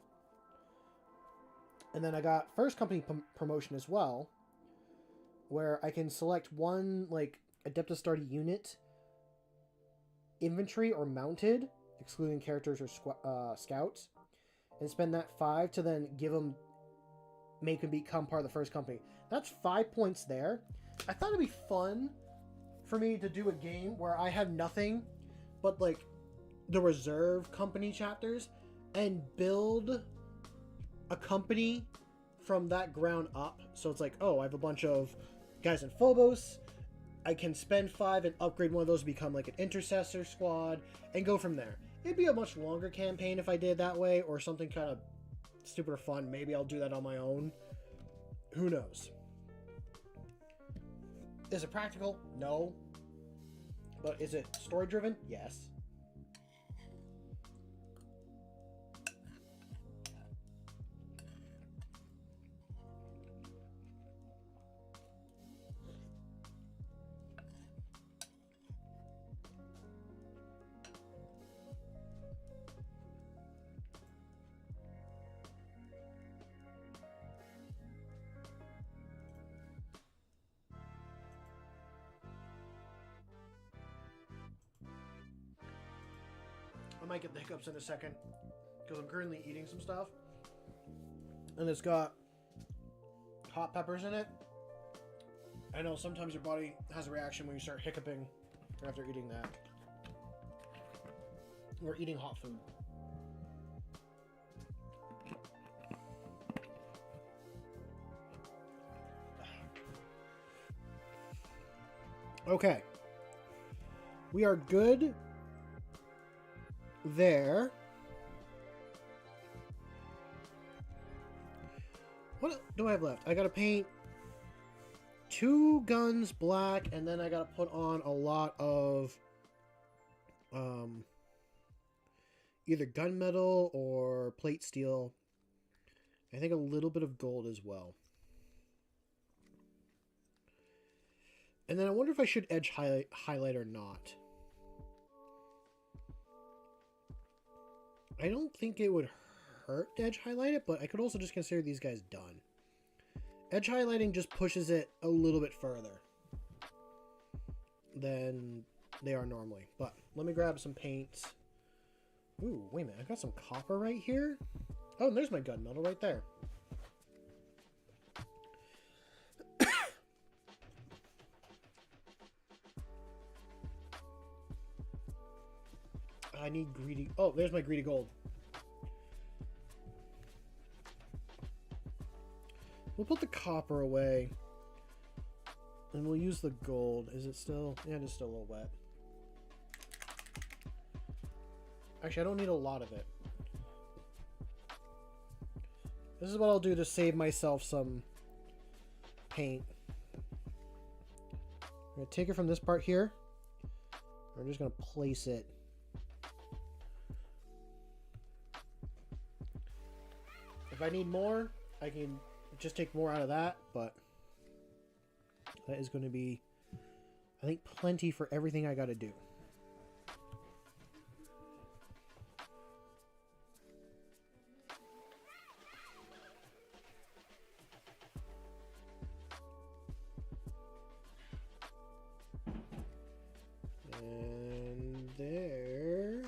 And then I got first company promotion as well, where I can select one like Adeptus Astartes unit, infantry or mounted, excluding characters or scouts, and spend that 5 to then make them become part of the first company. That's 5 points there. I thought it'd be fun for me to do a game where I have nothing but like the reserve company chapters and build a company from that ground up. So it's like, oh, I have a bunch of guys in Phobos. I can spend 5 and upgrade one of those to become like an intercessor squad and go from there. It'd be a much longer campaign if I did it that way, or something kind of stupid or fun. Maybe I'll do that on my own. Who knows? Is it practical? No. But is it story driven? Yes. I might get the hiccups in a second because I'm currently eating some stuff, and it's got hot peppers in it. I know sometimes your body has a reaction when you start hiccuping after eating that. Or eating hot food. Okay. We are good there. What do I have left? I gotta paint 2 guns black, and then I gotta put on a lot of either gunmetal or plate steel. I think a little bit of gold as well. And then I wonder if I should edge highlight or not. I don't think it would hurt to edge highlight it, but I could also just consider these guys done. Edge highlighting just pushes it a little bit further than they are normally. But let me grab some paints. Ooh, wait a minute. I've got some copper right here. Oh, and there's my gunmetal right there. I need greedy... Oh, there's my greedy gold. We'll put the copper away. And we'll use the gold. Is it still... Yeah, it is still a little wet. Actually, I don't need a lot of it. This is what I'll do to save myself some paint. I'm going to take it from this part here. We're just going to place it. If I need more, I can just take more out of that, but that is going to be, I think, plenty for everything I got to do. And there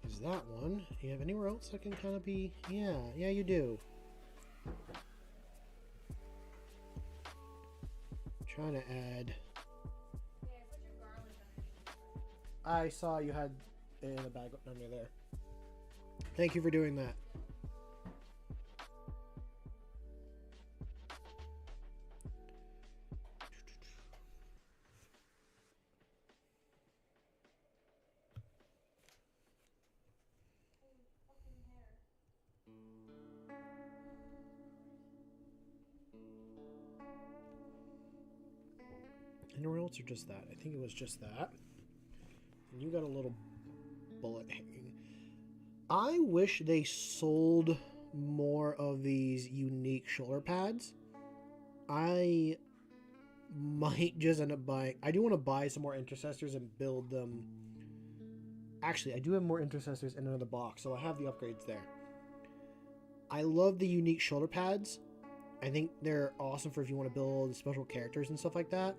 is that one. Do you have anywhere else that can kind of be... Yeah, you do. Trying to add... I saw you had in a bag under there. Thank you for doing that. Anywhere else or just that? I think it was just that. And you got a little bullet hanging. I wish they sold more of these unique shoulder pads. I might just end up buying... I do want to buy some more intercessors and build them. Actually, I do have more intercessors in another box, so I have the upgrades there. I love the unique shoulder pads. I think they're awesome for if you want to build special characters and stuff like that.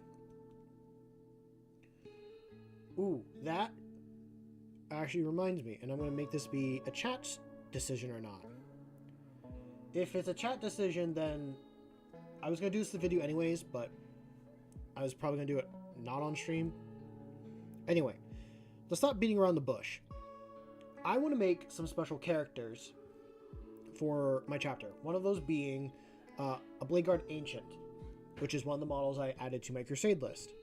Ooh, that actually reminds me, and I'm going to make this be a chat decision or not. If it's a chat decision, then I was going to do this in the video anyways, but I was probably going to do it not on stream. Anyway, let's stop beating around the bush. I want to make some special characters for my chapter. One of those being a Blade Guard Ancient, which is one of the models I added to my Crusade list.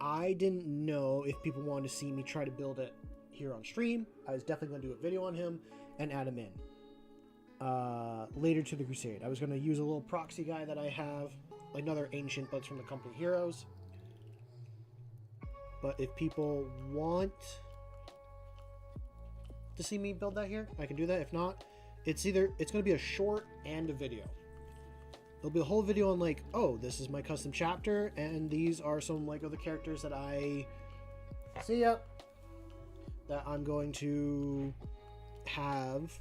I didn't know if people wanted to see me try to build it here on stream. I was definitely going to do a video on him and add him in later to the Crusade. I was going to use a little proxy guy that I have, like another Ancient, but it's from the Company Heroes. But if people want to see me build that here, I can do that. If not, it's going to be a short and a video. There'll be a whole video on like, oh, this is my custom chapter, and these are some like other characters that I see that I'm going to have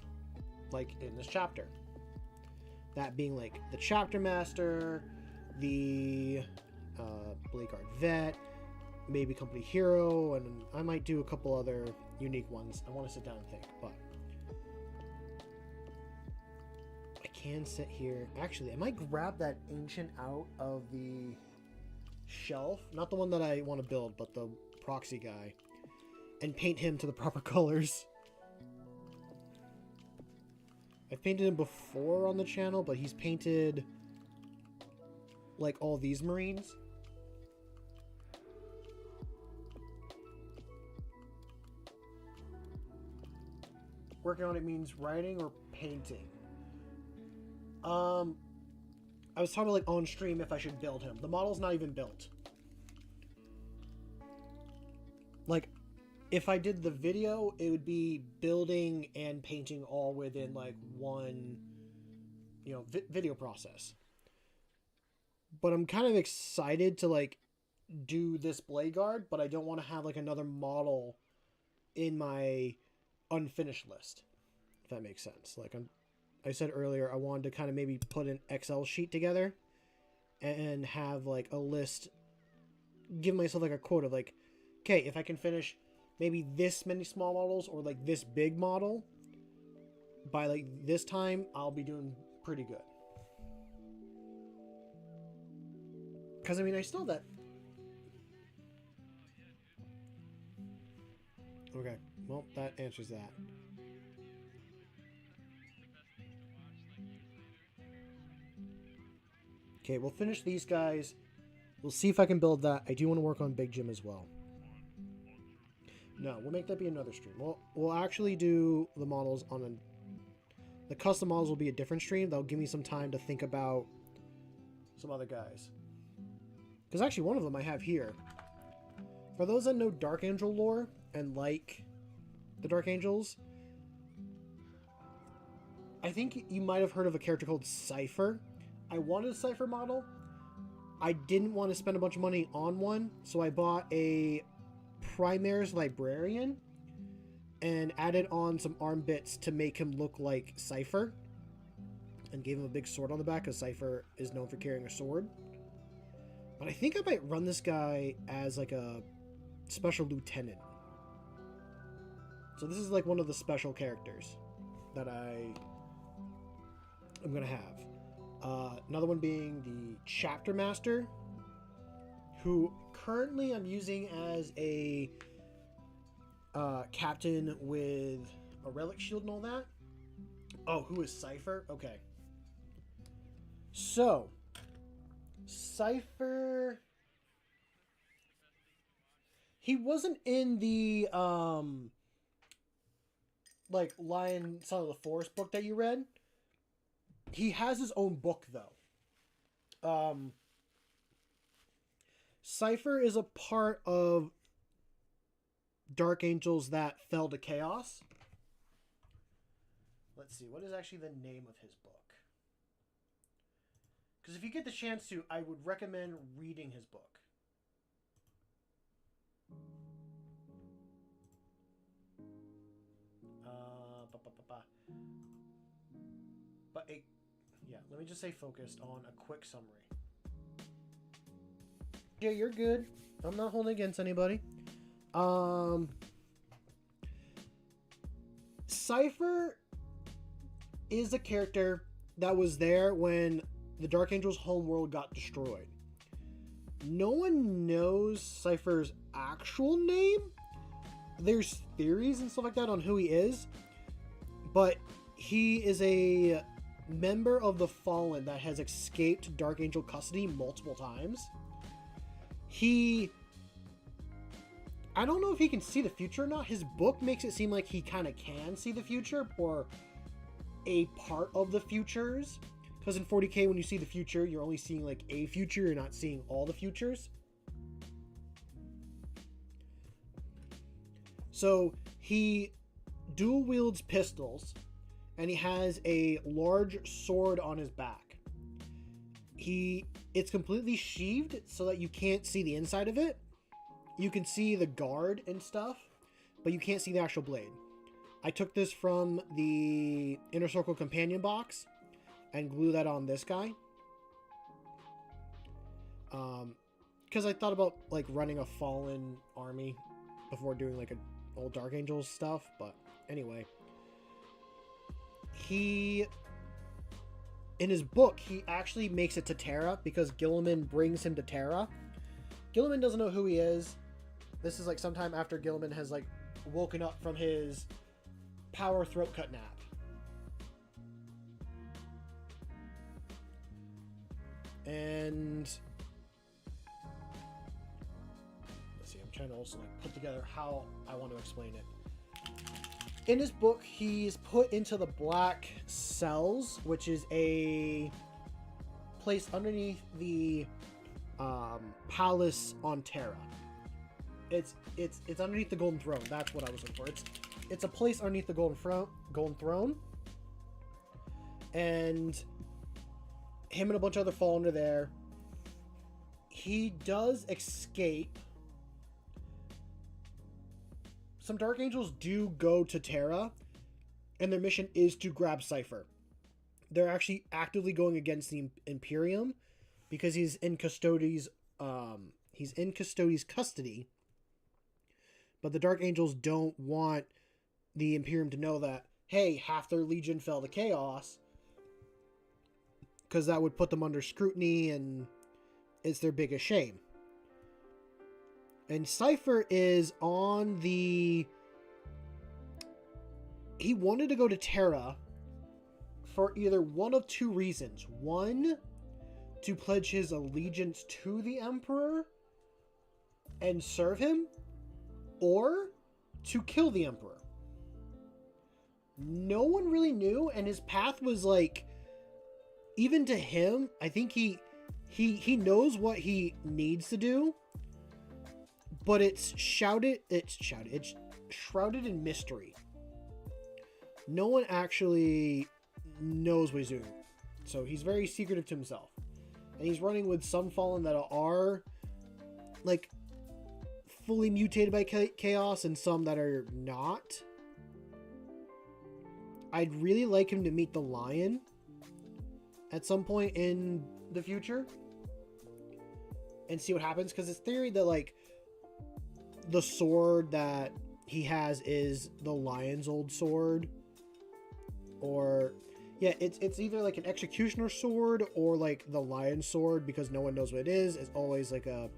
like in this chapter. That being like the chapter master, the Blade Guard vet, maybe Company Hero, and I might do a couple other unique ones. I want to sit down and think, but I can sit here. Actually, I might grab that Ancient out of the shelf, not the one that I want to build, but the proxy guy, and paint him to the proper colors. I've painted him before on the channel, but he's painted like all these Marines. Working on it means writing or painting. I was talking like on stream if I should build him. The model's not even built. Like, if I did the video, it would be building and painting all within like one, video process. But I'm kind of excited to like do this blade guard, but I don't want to have like another model in my unfinished list, if that makes sense. Like I said earlier, I wanted to kind of maybe put an Excel sheet together and have like a list, give myself like a quota of like, okay, if I can finish maybe this many small models or like this big model by like this time, I'll be doing pretty good. Because I mean, I still have that. Okay, well, that answers that. Okay, we'll finish these guys. We'll see if I can build that. I do want to work on Big Jim as well. No, we'll make that be another stream. We'll actually do the models on a... The custom models will be a different stream. That'll give me some time to think about some other guys. Because actually one of them I have here. For those that know Dark Angel lore and like the Dark Angels, I think you might have heard of a character called Cypher. I wanted a Cypher model. I didn't want to spend a bunch of money on one, so I bought a Primaris Librarian and added on some arm bits to make him look like Cypher, and gave him a big sword on the back because Cypher is known for carrying a sword. But I think I might run this guy as like a special lieutenant. So this is like one of the special characters that I'm gonna have. Another one being the Chapter Master, who currently I'm using as a captain with a relic shield and all that. Oh, who is Cypher? Okay. So, Cypher... He wasn't in the, like, Lion Son of the Forest book that you read. He has his own book, though. Cypher is a part of Dark Angels that fell to chaos. Let's see, what is actually the name of his book? Because if you get the chance to, I would recommend reading his book. Yeah, let me just say focused on a quick summary. Yeah, you're good. I'm not holding against anybody. Cypher is a character that was there when the Dark Angels' homeworld got destroyed. No one knows Cypher's actual name. There's theories and stuff like that on who he is, but he is a member of the Fallen that has escaped Dark Angel custody multiple times. I don't know if he can see the future or not. His book makes it seem like he kind of can see the future, or a part of the futures. Because in 40k, when you see the future, you're only seeing like a future, you're not seeing all the futures. So he dual wields pistols, and he has a large sword on his back. It's completely sheathed so that you can't see the inside of it. You can see the guard and stuff, but you can't see the actual blade. I took this from the Inner Circle companion box and glue that on this guy. Because I thought about like running a Fallen army before doing like an old Dark Angels stuff, but anyway. In his book, he actually makes it to Terra because Gilliman brings him to Terra. Gilliman doesn't know who he is. This is like sometime after Gilliman has like woken up from his power throat cut nap. And let's see, I'm trying to also like put together how I want to explain it. In his book, he's put into the Black Cells, which is a place underneath the palace on Terra. It's underneath the Golden Throne. That's what I was looking for. It's a place underneath the Golden Throne, and him and a bunch of other Fallen are there. he does escape. Some Dark Angels do go to Terra, and their mission is to grab Cypher. They're actually actively going against the Imperium because he's in Custodes' custody. But the Dark Angels don't want the Imperium to know that, hey, half their Legion fell to Chaos, because that would put them under scrutiny, and it's their biggest shame. And Cypher is on the... He wanted to go to Terra for either one of two reasons. One, to pledge his allegiance to the Emperor and serve him, or to kill the Emperor. No one really knew, and his path was like, even to him, I think he knows what he needs to do, but it's shrouded in mystery. No one actually knows what he's doing. So he's very secretive to himself. And he's running with some Fallen that are like fully mutated by chaos and some that are not. I'd really like him to meet the Lion at some point in the future and see what happens, because it's theory that like the sword that he has is the Lion's old sword, or yeah, it's either like an executioner sword or like the Lion's sword, because no one knows what it is. It's always like a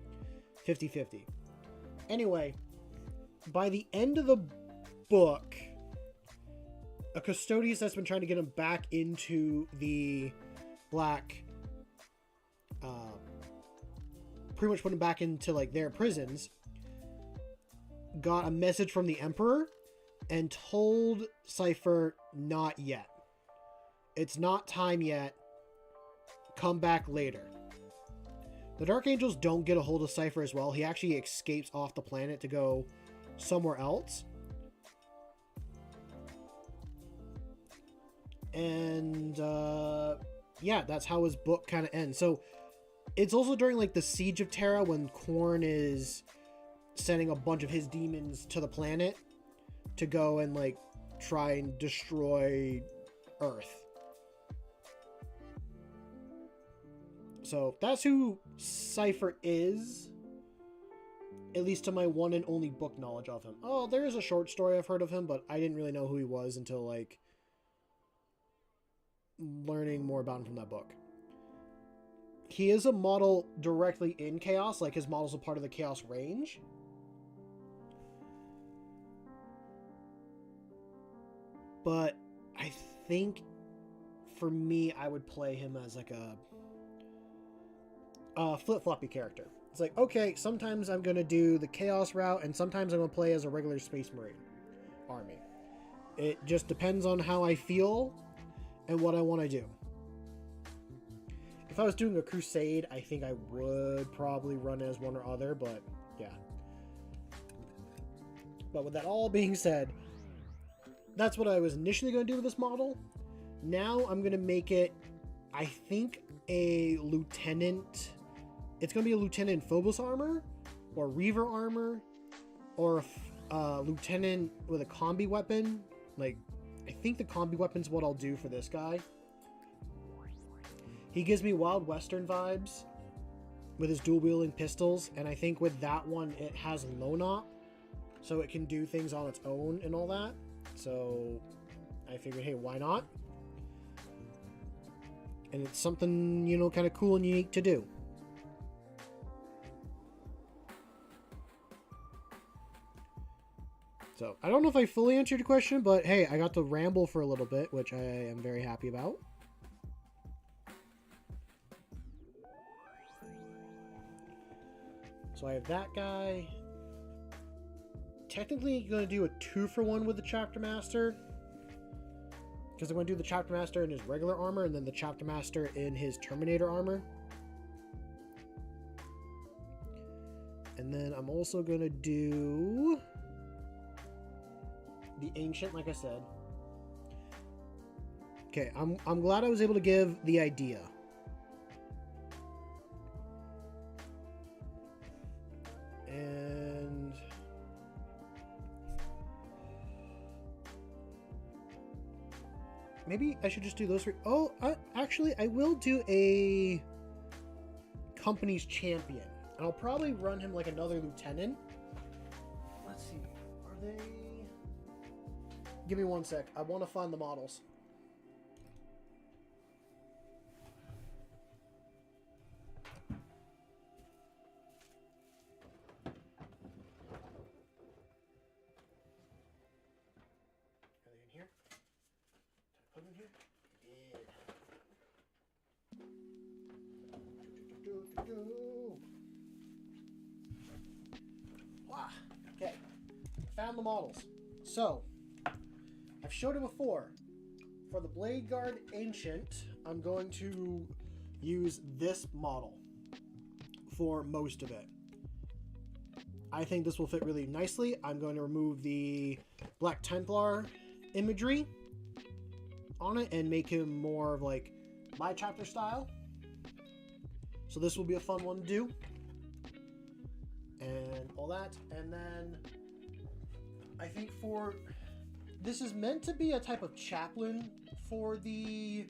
50-50. Anyway, by the end of the book, a Custodes that's been trying to get him back into the Black, pretty much put him back into like their prisons, got a message from the Emperor and told Cypher, not yet. It's not time yet. Come back later. The Dark Angels don't get a hold of Cypher as well. He actually escapes off the planet to go somewhere else. And yeah, that's how his book kind of ends. So it's also during like the Siege of Terra when Khorne is sending a bunch of his demons to the planet to go and like try and destroy Earth. So that's who Cypher is, at least to my one and only book knowledge of him. Oh, there is a short story I've heard of him, but I didn't really know who he was until like learning more about him from that book. He is a model directly in Chaos, like his model's a part of the Chaos range. But I think for me, I would play him as like a flip-floppy character. It's like, okay, sometimes I'm going to do the Chaos route, and sometimes I'm going to play as a regular Space Marine army. It just depends on how I feel and what I want to do. If I was doing a Crusade, I think I would probably run as one or other, but yeah. But with that all being said, that's what I was initially going to do with this model. Now I'm going to make it, I think, a lieutenant. It's going to be a lieutenant in Phobos armor, or Reaver armor, or a lieutenant with a combi weapon. Like, I think the combi weapon's what I'll do for this guy. He gives me Wild Western vibes with his dual-wielding pistols, and I think with that one, it has low-knot, so it can do things on its own and all that. So I figured, hey, why not? And it's something, you know, kind of cool and unique to do. So I don't know if I fully answered your question, but hey, I got to ramble for a little bit, which I am very happy about. So I have that guy. Technically going to do a 2-for-1 with the Chapter Master, because I'm going to do the Chapter Master in his regular armor and then the Chapter Master in his Terminator armor. And then I'm also going to do the Ancient, like I said. Okay, I'm glad I was able to give the idea. maybe I should just do those three. Oh, actually, I will do a company's champion. And I'll probably run him like another lieutenant. Let's see. Are they... Give me one sec. I want to find the models. Are they in here? Did I put them in here? I did. Wow. Okay. Found the models. So, I've showed it before. For the Blade Guard Ancient, I'm going to use this model for most of it. I think this will fit really nicely. I'm going to remove the Black Templar imagery on it and make him more of like my chapter style. So this will be a fun one to do. And all that. And then I think for... This is meant to be a type of chaplain for the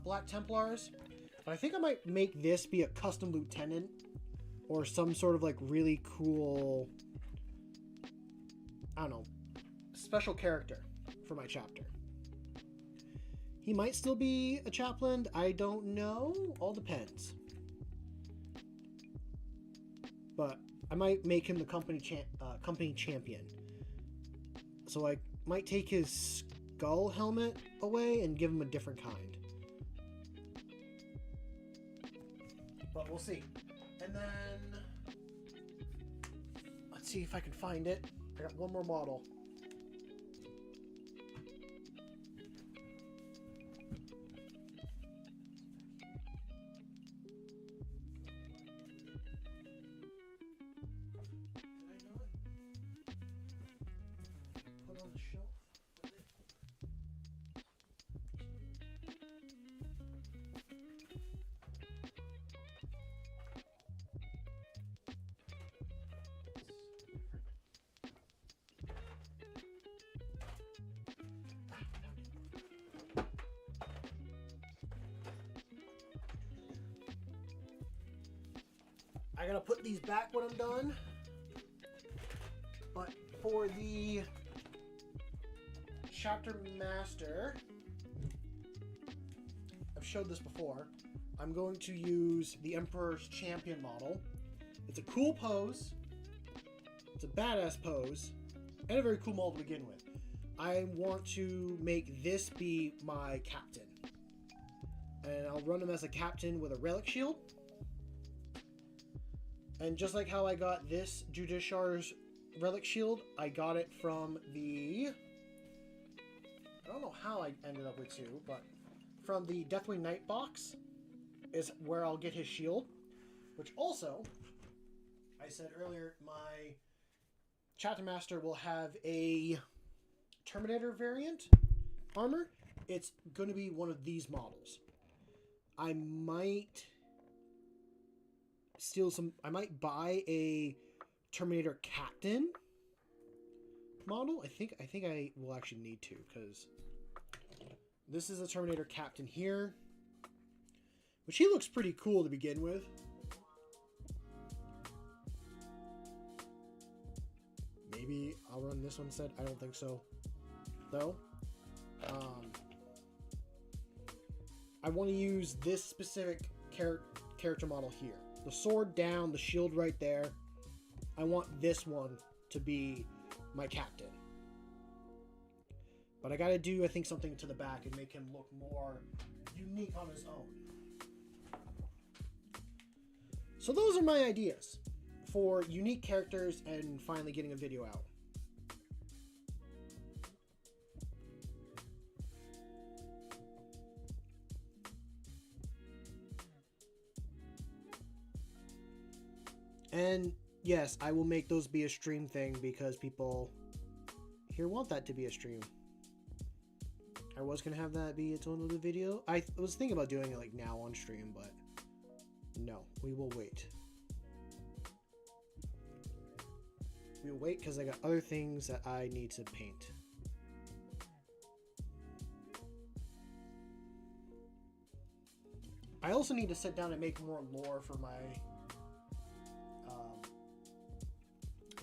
Black Templars. But I think I might make this be a custom lieutenant. Or some sort of like really cool... I don't know. Special character for my chapter. He might still be a chaplain. I don't know. All depends. But I might make him the company champion. So I might take his skull helmet away and give him a different kind. But we'll see. And then let's see if I can find it. I got one more model. I gotta put these back when I'm done. But for the chapter master, I've showed this before. I'm going to use the Emperor's Champion model. It's a cool pose. It's a badass pose. And a very cool model to begin with. I want to make this be my captain. And I'll run him as a captain with a relic shield. And just like how I got this Judiciar's relic shield, I got it from the... I don't know how I ended up with two, but from the Deathwing Knight box is where I'll get his shield. Which also, I said earlier, my chapter master will have a Terminator variant armor. It's going to be one of these models. I might steal some... I might buy a Terminator Captain model. I think I will actually need to, because this is a Terminator Captain here, which he looks pretty cool to begin with. Maybe I'll run this one instead. I don't think so, though. I want to use this specific character model here. The sword down, the shield right there. I want this one to be my captain. But I gotta do, I think, something to the back and make him look more unique on his own. So those are my ideas for unique characters and finally getting a video out. And yes, I will make those be a stream thing because people here want that to be a stream. I was going to have that be its own little video. I was thinking about doing it like now on stream, but no, we will wait. We will wait because I got other things that I need to paint. I also need to sit down and make more lore for my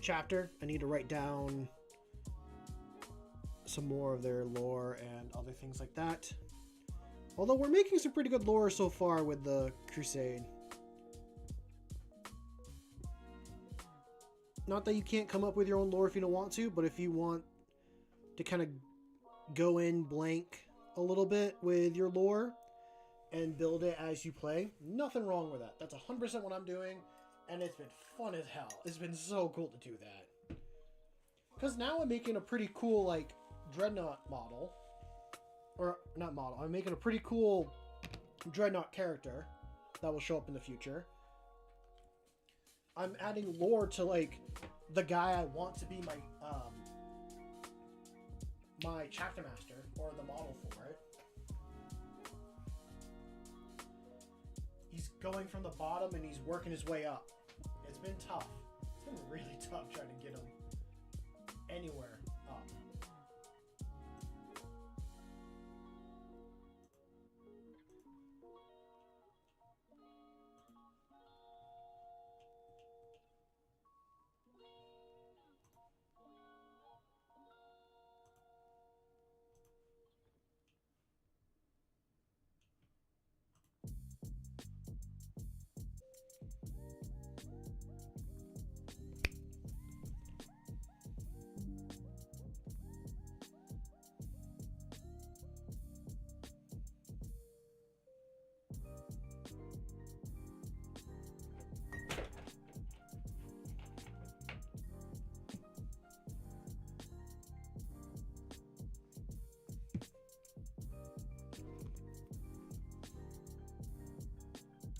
chapter. I need to write down some more of their lore and other things like that. Although we're making some pretty good lore so far with the Crusade. Not that you can't come up with your own lore if you don't want to, but if you want to kind of go in blank a little bit with your lore and build it as you play, nothing wrong with that. That's 100% what I'm doing, and it's been fun as hell. It's been so cool to do that. Because now I'm making a pretty cool, like, Dreadnought model. Or, not model. I'm making a pretty cool Dreadnought character that will show up in the future. I'm adding lore to, like, the guy I want to be my, my chapter master, or the model for it. He's going from the bottom and he's working his way up. It's been tough. It's been really tough trying to get him anywhere up.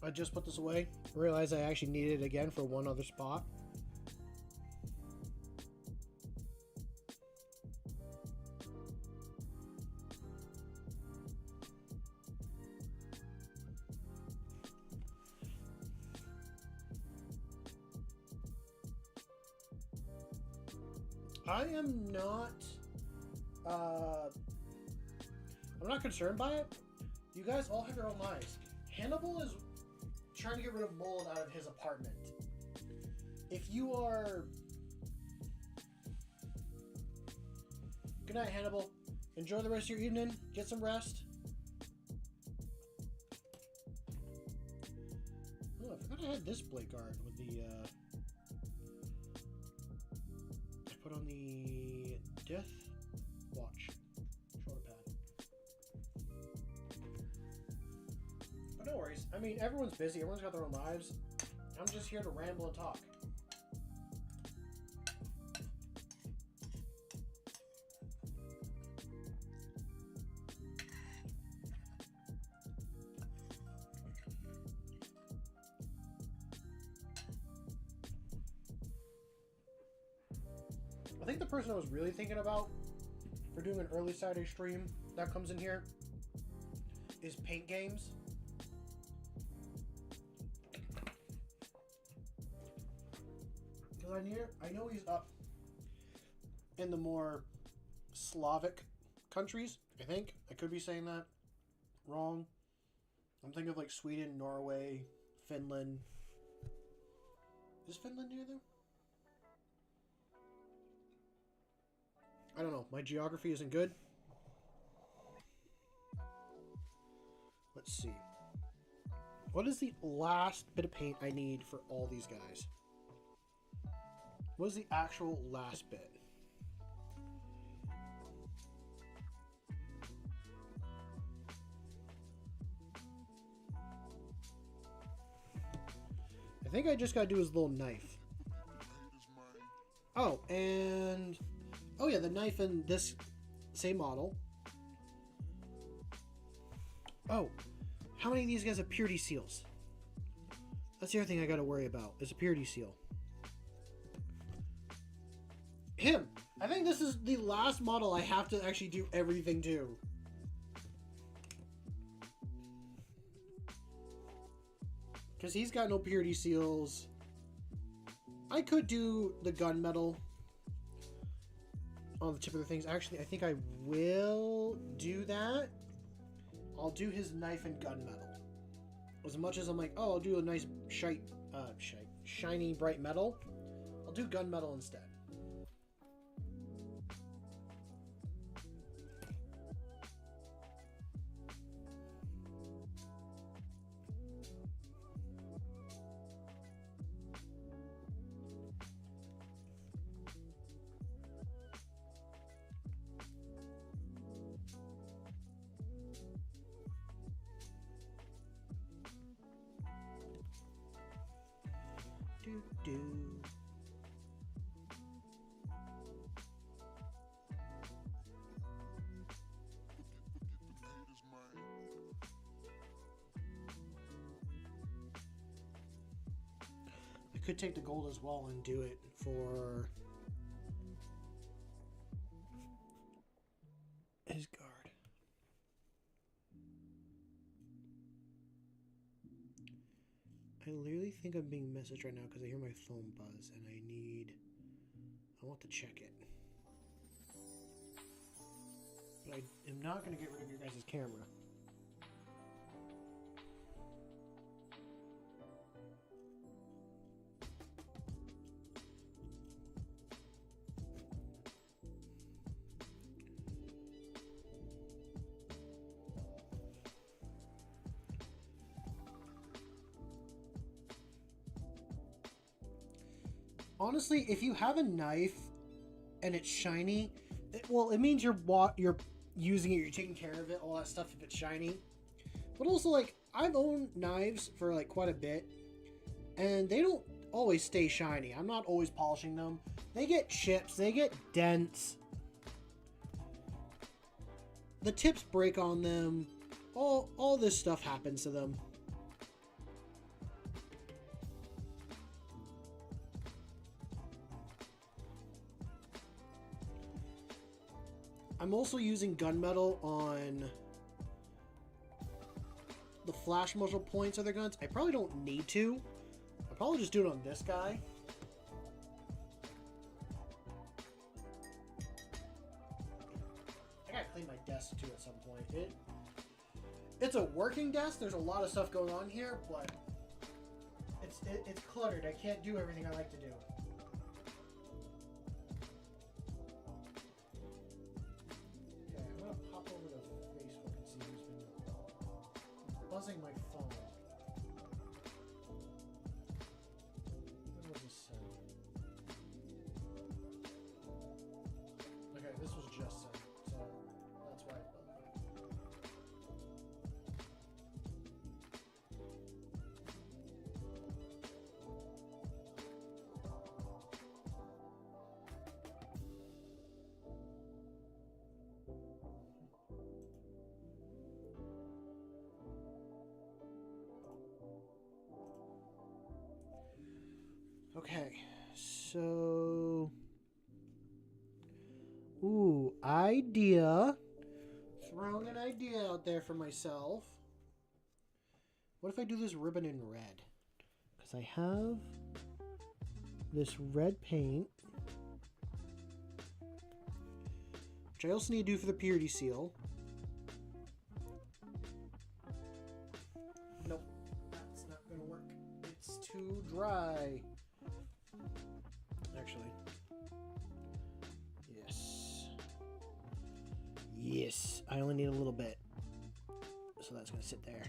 I just put this away. Realized I actually needed it again for one other spot. I am not I'm not concerned by it. You guys all have your own lives. Hannibal is trying to get rid of mold out of his apartment. If you are... Good night, Hannibal. Enjoy the rest of your evening. Get some rest. Oh, I forgot I had this blade guard with the, I put on the Death Watch shoulder pad. But no worries. I mean, everyone's busy. Everyone's got their own lives. I'm just here to ramble and talk. I think the person I was really thinking about for doing an early Saturday stream that comes in here is Paint Games. Because I know he's up in the more Slavic countries, I think. I could be saying that wrong. I'm thinking of like Sweden, Norway, Finland. Is Finland near there? I don't know. My geography isn't good. Let's see. What is the last bit of paint I need for all these guys? What is the actual last bit? I think I just gotta do his little knife. Oh, and... Oh yeah, the knife in this same model. Oh, how many of these guys have purity seals? That's the other thing I gotta worry about, is a purity seal. Him! I think this is the last model I have to actually do everything to. Because he's got no purity seals. I could do the gunmetal on the tip of the things. Actually, I think I will do that. I'll do his knife and gunmetal. as much as I'm like, oh, I'll do a nice shiny bright metal, I'll do gunmetal instead. Do. I could take the gold as well and do it for his guard. I literally think I'm being messaged right now because I hear my phone buzz and I want to check it. But I am not going to get rid of your guys' camera. Honestly, if you have a knife and it's shiny, it means you're using it, you're taking care of it, all that stuff if it's shiny. But also, like, I've owned knives for, like, quite a bit, and they don't always stay shiny. I'm not always polishing them. They get chips, they get dents. The tips break on them. All this stuff happens to them. I'm also using gunmetal on the flash muzzle points of their guns. I probably don't need to. I'll probably just do it on this guy. I gotta clean my desk too at some point. It's a working desk. There's a lot of stuff going on here, but it's cluttered. I can't do everything I like to do. Buzzing my phone. When was this sent? Okay, this was just sent, so that's why it buzzed. Okay, so... Ooh, idea. Throwing an idea out there for myself. What if I do this ribbon in red? Because I have this red paint, which I also need to do for the purity seal. Nope, that's not going to work. It's too dry. Actually, yes, I only need a little bit, so that's gonna sit there.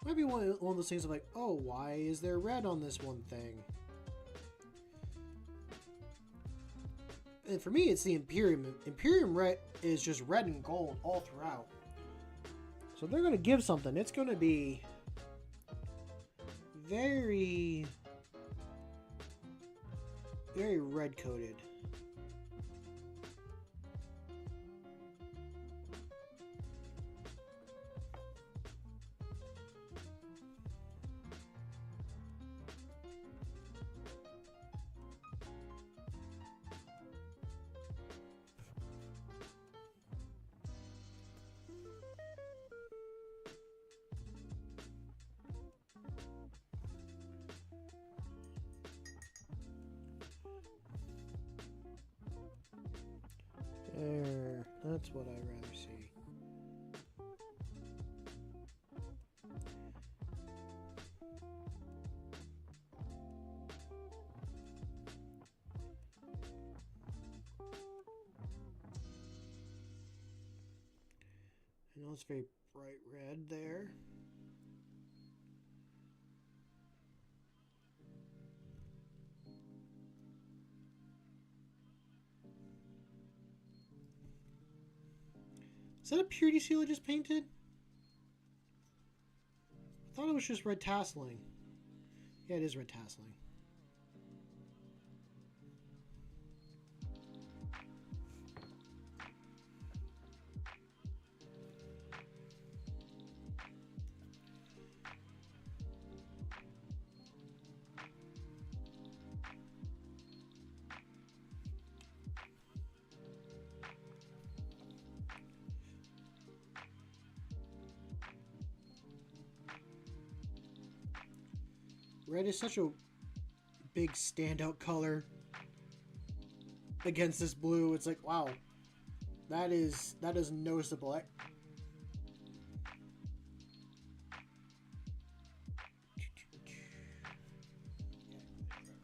Might be one of those things of like, oh, why is there red on this one thing? And for me, it's the Imperium. Imperium red is just red and gold all throughout. So they're going to give something. It's going to be very, very red coated. That's what I'd rather see. I know it's very bright red there. Is that a purity seal I just painted? I thought it was just red tasseling. Yeah, it is red tasseling. Red is such a big standout color against this blue. It's like, wow, that is noticeable.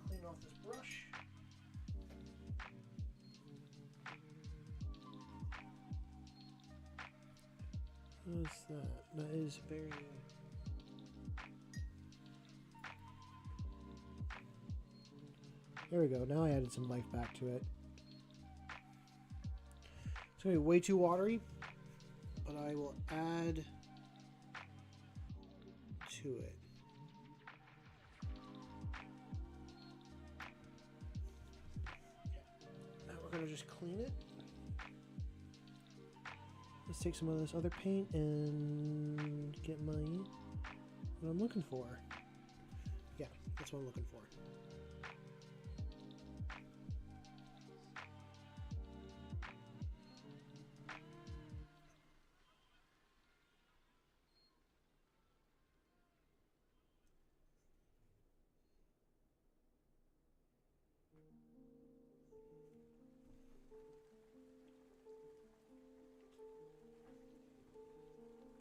Clean off this brush. What's that? That is very... There we go. Now I added some life back to it. It's going to be way too watery, but I will add to it. Now we're going to just clean it. Let's take some of this other paint and get what I'm looking for. Yeah, that's what I'm looking for.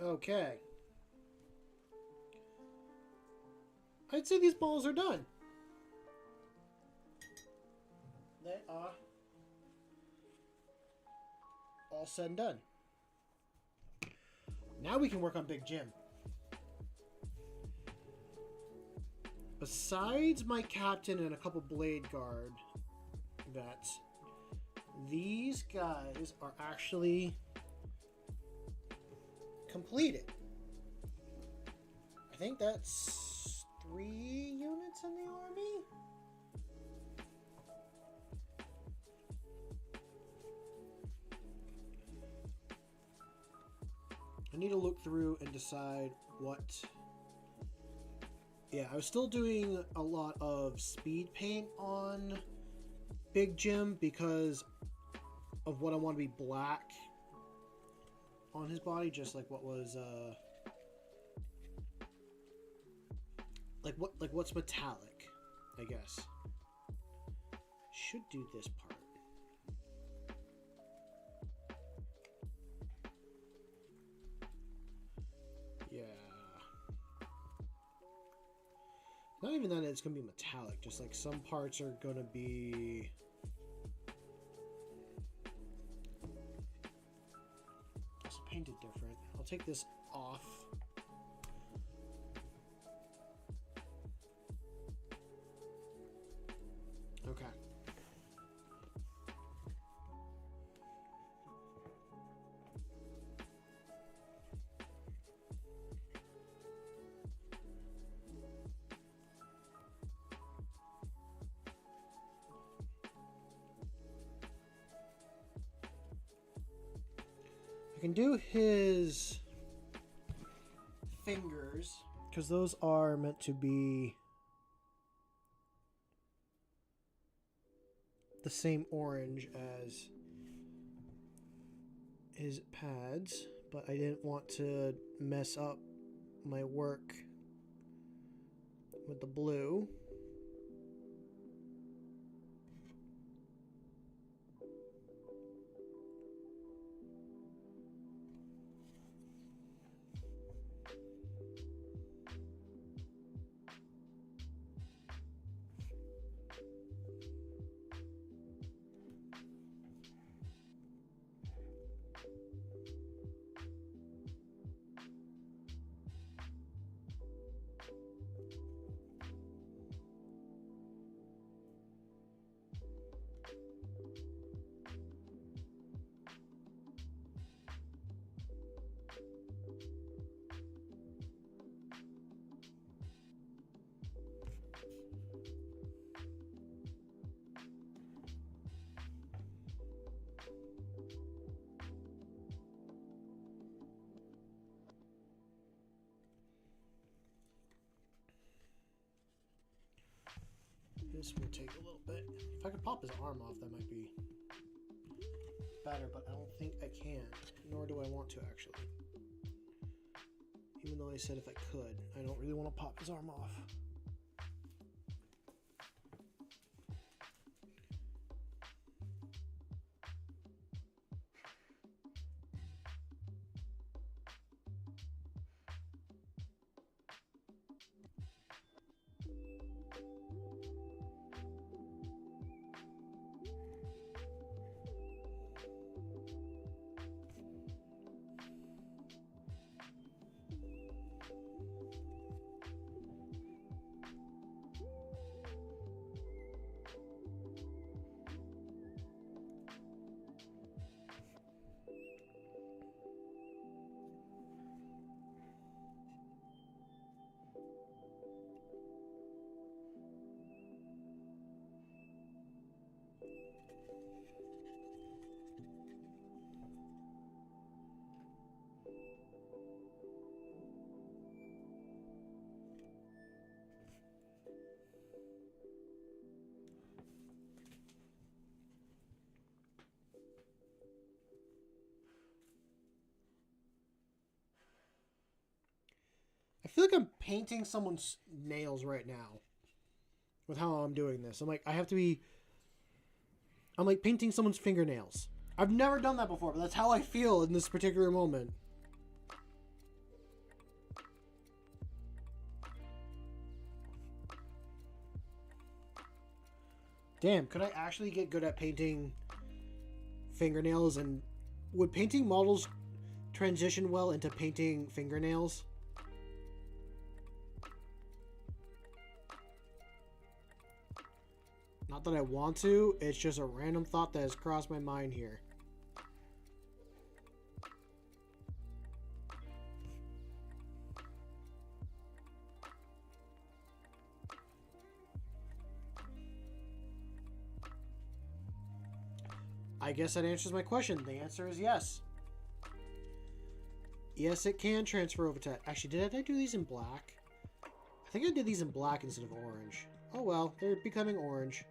Okay. I'd say these balls are done. They are all said and done. Now we can work on Big Jim. Besides my captain and a couple blade guard vets, these guys are actually completed. I think that's 3 units in the army. I need to look through and decide what... Yeah, I was still doing a lot of speed paint on Big Jim because of what I want to be black on his body, just like what was what's metallic, I guess. Should do this part. Yeah. Not even that it's gonna be metallic, just like some parts are gonna be painted different. I'll take this off. Okay. I can do his fingers because those are meant to be the same orange as his pads, but I didn't want to mess up my work with the blue. This will take a little bit. If I could pop his arm off, that might be better, but I don't think I can, nor do I want to, actually. Even though I said if I could, I don't really want to pop his arm off. I feel like I'm painting someone's nails right now with how I'm doing this. I'm like painting someone's fingernails. I've never done that before, but that's how I feel in this particular moment. Damn, could I actually get good at painting fingernails? And would painting models transition well into painting fingernails? Not that I want to, it's just a random thought that has crossed my mind here. I guess that answers my question. The answer is yes. Yes, it can transfer over to... Actually, did I do these in black? I think I did these in black instead of orange. Oh well, they're becoming orange.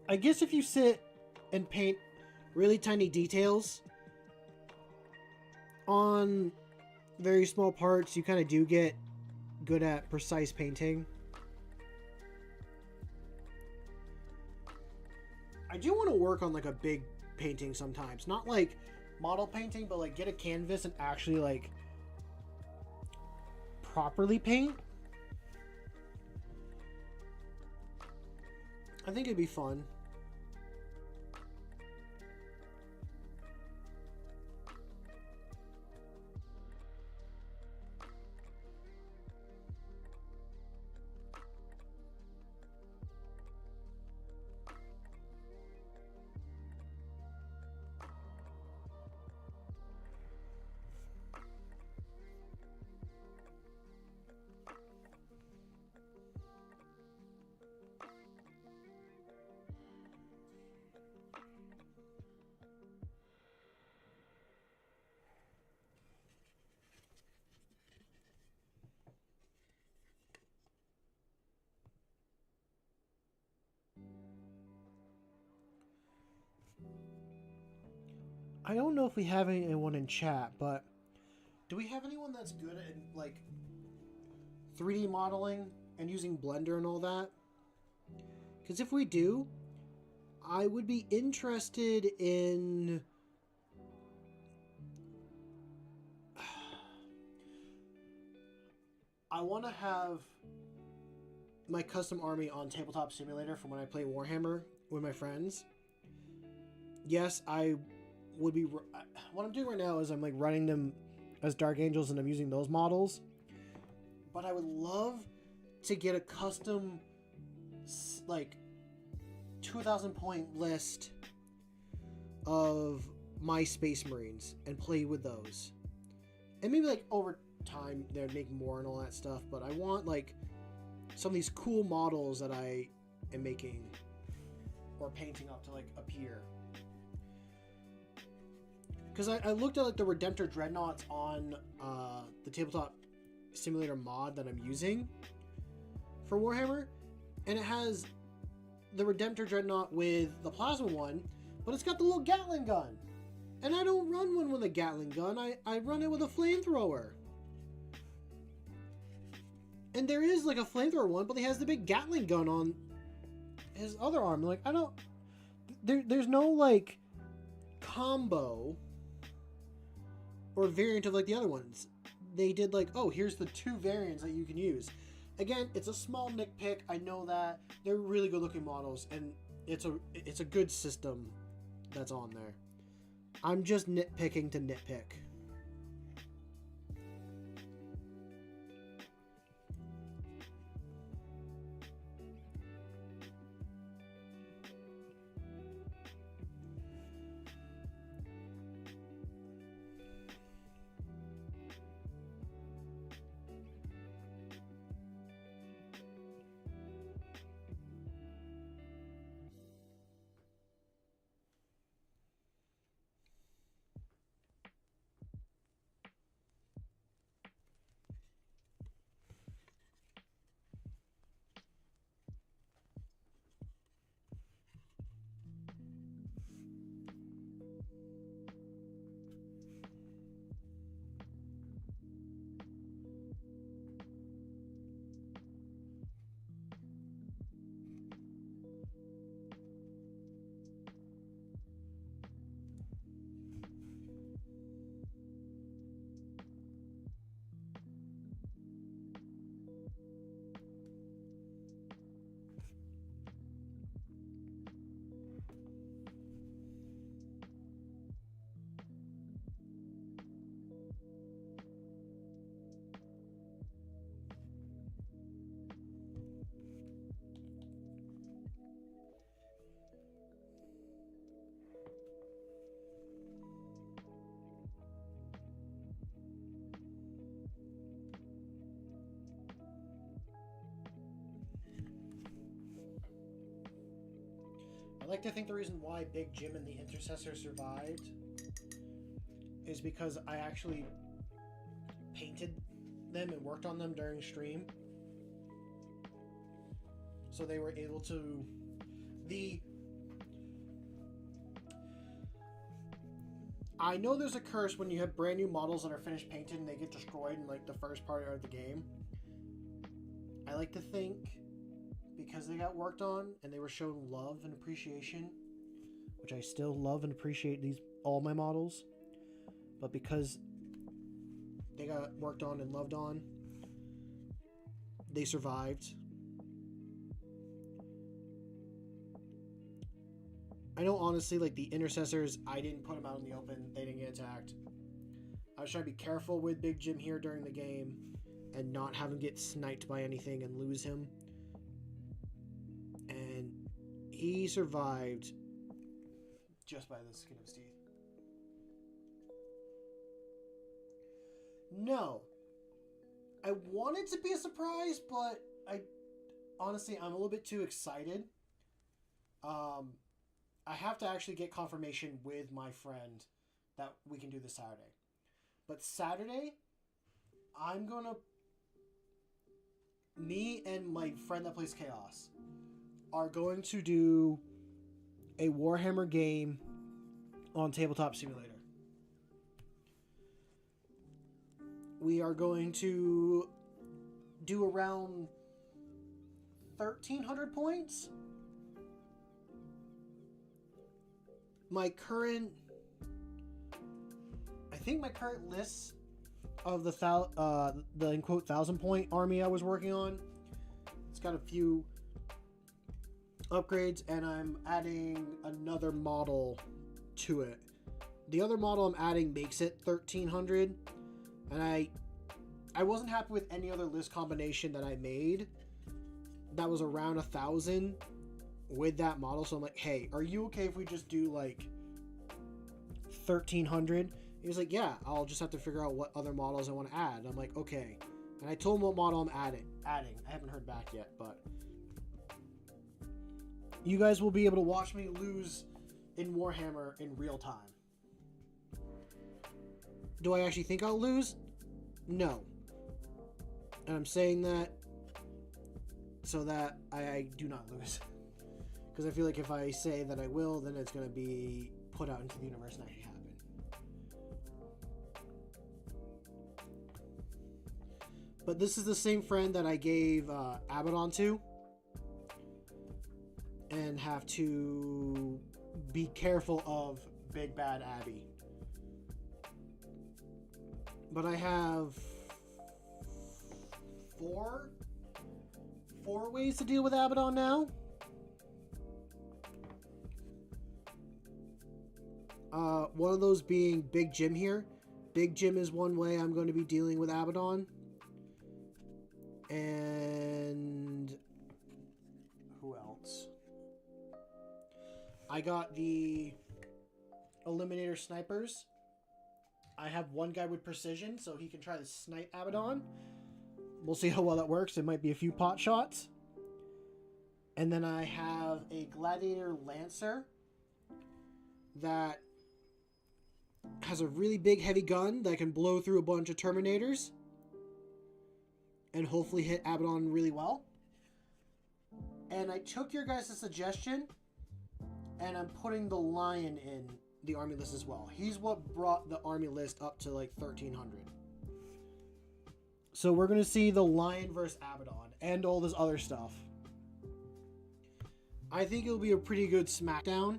I guess if you sit and paint really tiny details on very small parts, you kind of do get good at precise painting. I do want to work on like a big painting sometimes. Not like model painting, but like get a canvas and actually like properly paint. I think it'd be fun. I don't know if we have anyone in chat, but do we have anyone that's good at like 3D modeling and using Blender and all that? Because if we do, I would be interested in... I want to have my custom army on Tabletop Simulator for when I play Warhammer with my friends. Yes, I would be... What I'm doing right now is I'm like running them as Dark Angels and I'm using those models. But I would love to get a custom like 2,000 point list of my Space Marines and play with those. And maybe like over time they'd make more and all that stuff, but I want like some of these cool models that I am making or painting up to like appear. Because I looked at like the Redemptor Dreadnoughts on the tabletop simulator mod that I'm using for Warhammer, and it has the Redemptor Dreadnought with the plasma one, but it's got the little Gatling gun. And I don't run one with a Gatling gun, I run it with a flamethrower. And there is like a flamethrower one, but he has the big Gatling gun on his other arm. Like, I don't... There's no like combo or variant of like the other ones. They did like, oh, here's the 2 variants that you can use. Again, it's a small nitpick. I know that. They're really good looking models, and it's a good system that's on there. I'm just nitpicking to nitpick. I like to think the reason why Big Jim and the Intercessor survived is because I actually painted them and worked on them during stream. So they were able to... I know there's a curse when you have brand new models that are finished painted and they get destroyed in like the first part of the game. I like to think because they got worked on and they were shown love and appreciation, which I still love and appreciate all my models, but because they got worked on and loved on, they survived. I know honestly, like the Intercessors, I didn't put them out in the open. They didn't get attacked. I was trying to be careful with Big Jim here during the game and not have him get sniped by anything and lose him. And he survived just by the skin of his teeth. No. I want it to be a surprise, but honestly, I'm a little bit too excited. I have to actually get confirmation with my friend that we can do this Saturday. But Saturday, me and my friend that plays Chaos are going to do a Warhammer game on Tabletop Simulator. We are going to do around 1,300 points. I think my current list of the in quote 1,000 point army I was working on, it's got a few upgrades, and I'm adding another model to it. The other model I'm adding makes it 1,300, and I wasn't happy with any other list combination that I made that was around 1,000 with that model. So I'm like, hey, are you okay if we just do like 1,300? He was like, yeah, I'll just have to figure out what other models I want to add. I'm like, okay. And I told him what model I'm adding. I haven't heard back yet, but you guys will be able to watch me lose in Warhammer in real time. Do I actually think I'll lose? No. And I'm saying that so that I do not lose. Because I feel like if I say that I will, then it's going to be put out into the universe and actually happen. But this is the same friend that I gave Abaddon to. And have to be careful of Big Bad Abby. But I have four ways to deal with Abaddon now. One of those being Big Jim here. Big Jim is one way I'm going to be dealing with Abaddon. And who else? I got the Eliminator Snipers. I have one guy with precision, so he can try to snipe Abaddon. We'll see how well that works. It might be a few pot shots. And then I have a Gladiator Lancer that has a really big heavy gun that can blow through a bunch of Terminators and hopefully hit Abaddon really well. And I took your guys' suggestion, and I'm putting the Lion in the army list as well. He's what brought the army list up to like 1,300. So we're going to see the Lion versus Abaddon and all this other stuff. I think it'll be a pretty good smackdown.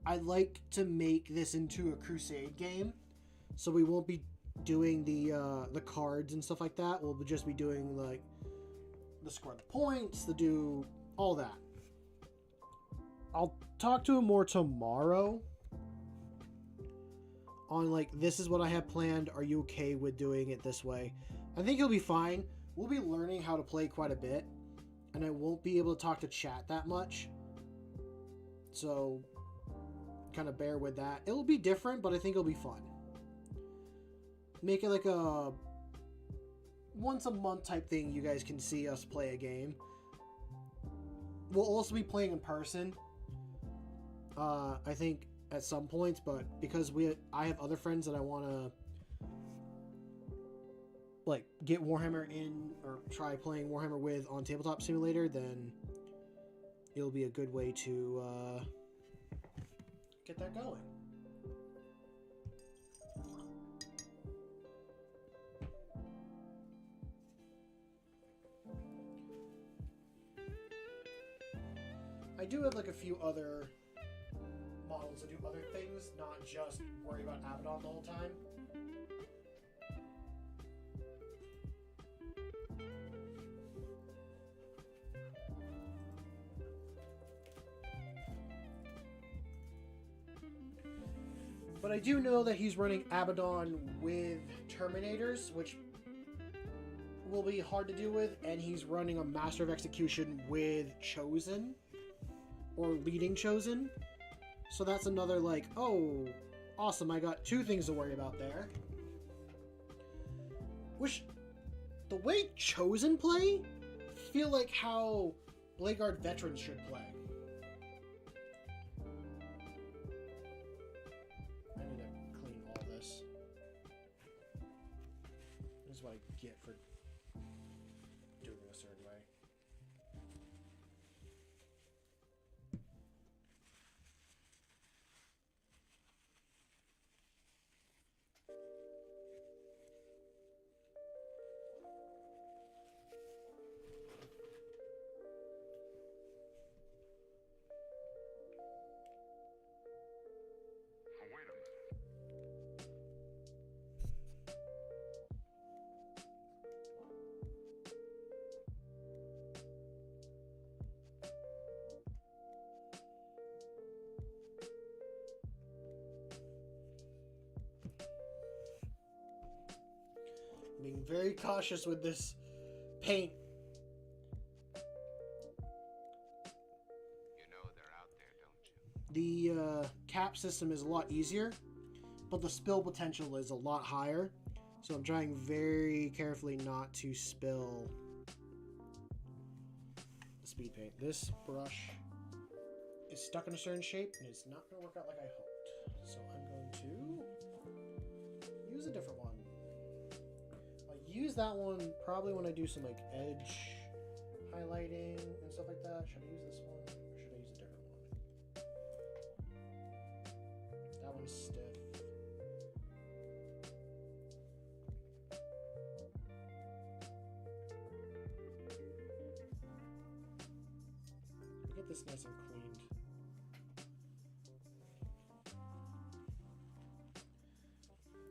I'd like to make this into a Crusade game, so we won't be doing the cards and stuff like that. We'll just be doing like the score the points, the do all that. I'll talk to him more tomorrow on like, this is what I have planned. Are you okay with doing it this way? I think he'll be fine. We'll be learning how to play quite a bit, and I won't be able to talk to chat that much. So kind of bear with that. It'll be different, but I think it'll be fun. Make it like a once a month type thing. You guys can see us play a game. We'll also be playing in person. I think at some points, but because I have other friends that I want to like get Warhammer in or try playing Warhammer with on Tabletop Simulator, then it'll be a good way to get that going. I do have like a few other models to do other things, not just worry about Abaddon the whole time. But I do know that he's running Abaddon with Terminators, which will be hard to deal with, and he's running a Master of Execution with Chosen, or leading Chosen. So that's another like, oh, awesome, I got two things to worry about there. Which, the way Chosen play, feel like how Blade Guard veterans should play. I need to clean all this. This is what I get for doing it a certain way. Being very cautious with this paint. You know they're out there, don't you? The cap system is a lot easier, but the spill potential is a lot higher. So I'm trying very carefully not to spill speed paint. This brush is stuck in a certain shape and it's not going to work out like I hoped. So I'm going to use a different one. I'll use that one probably when I do some like edge highlighting and stuff like that. Should I use this one or should I use a different one? That one's stiff. Get this nice and cleaned.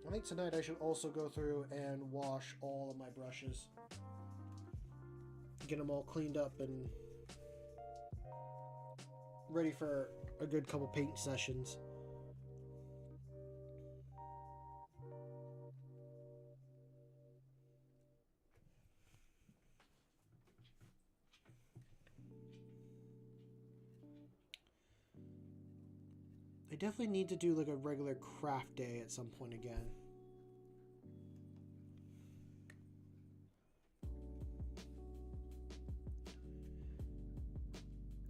I think tonight I should also go through and wash all of my brushes. Get them all cleaned up and ready for a good couple paint sessions. I definitely need to do like a regular craft day at some point again.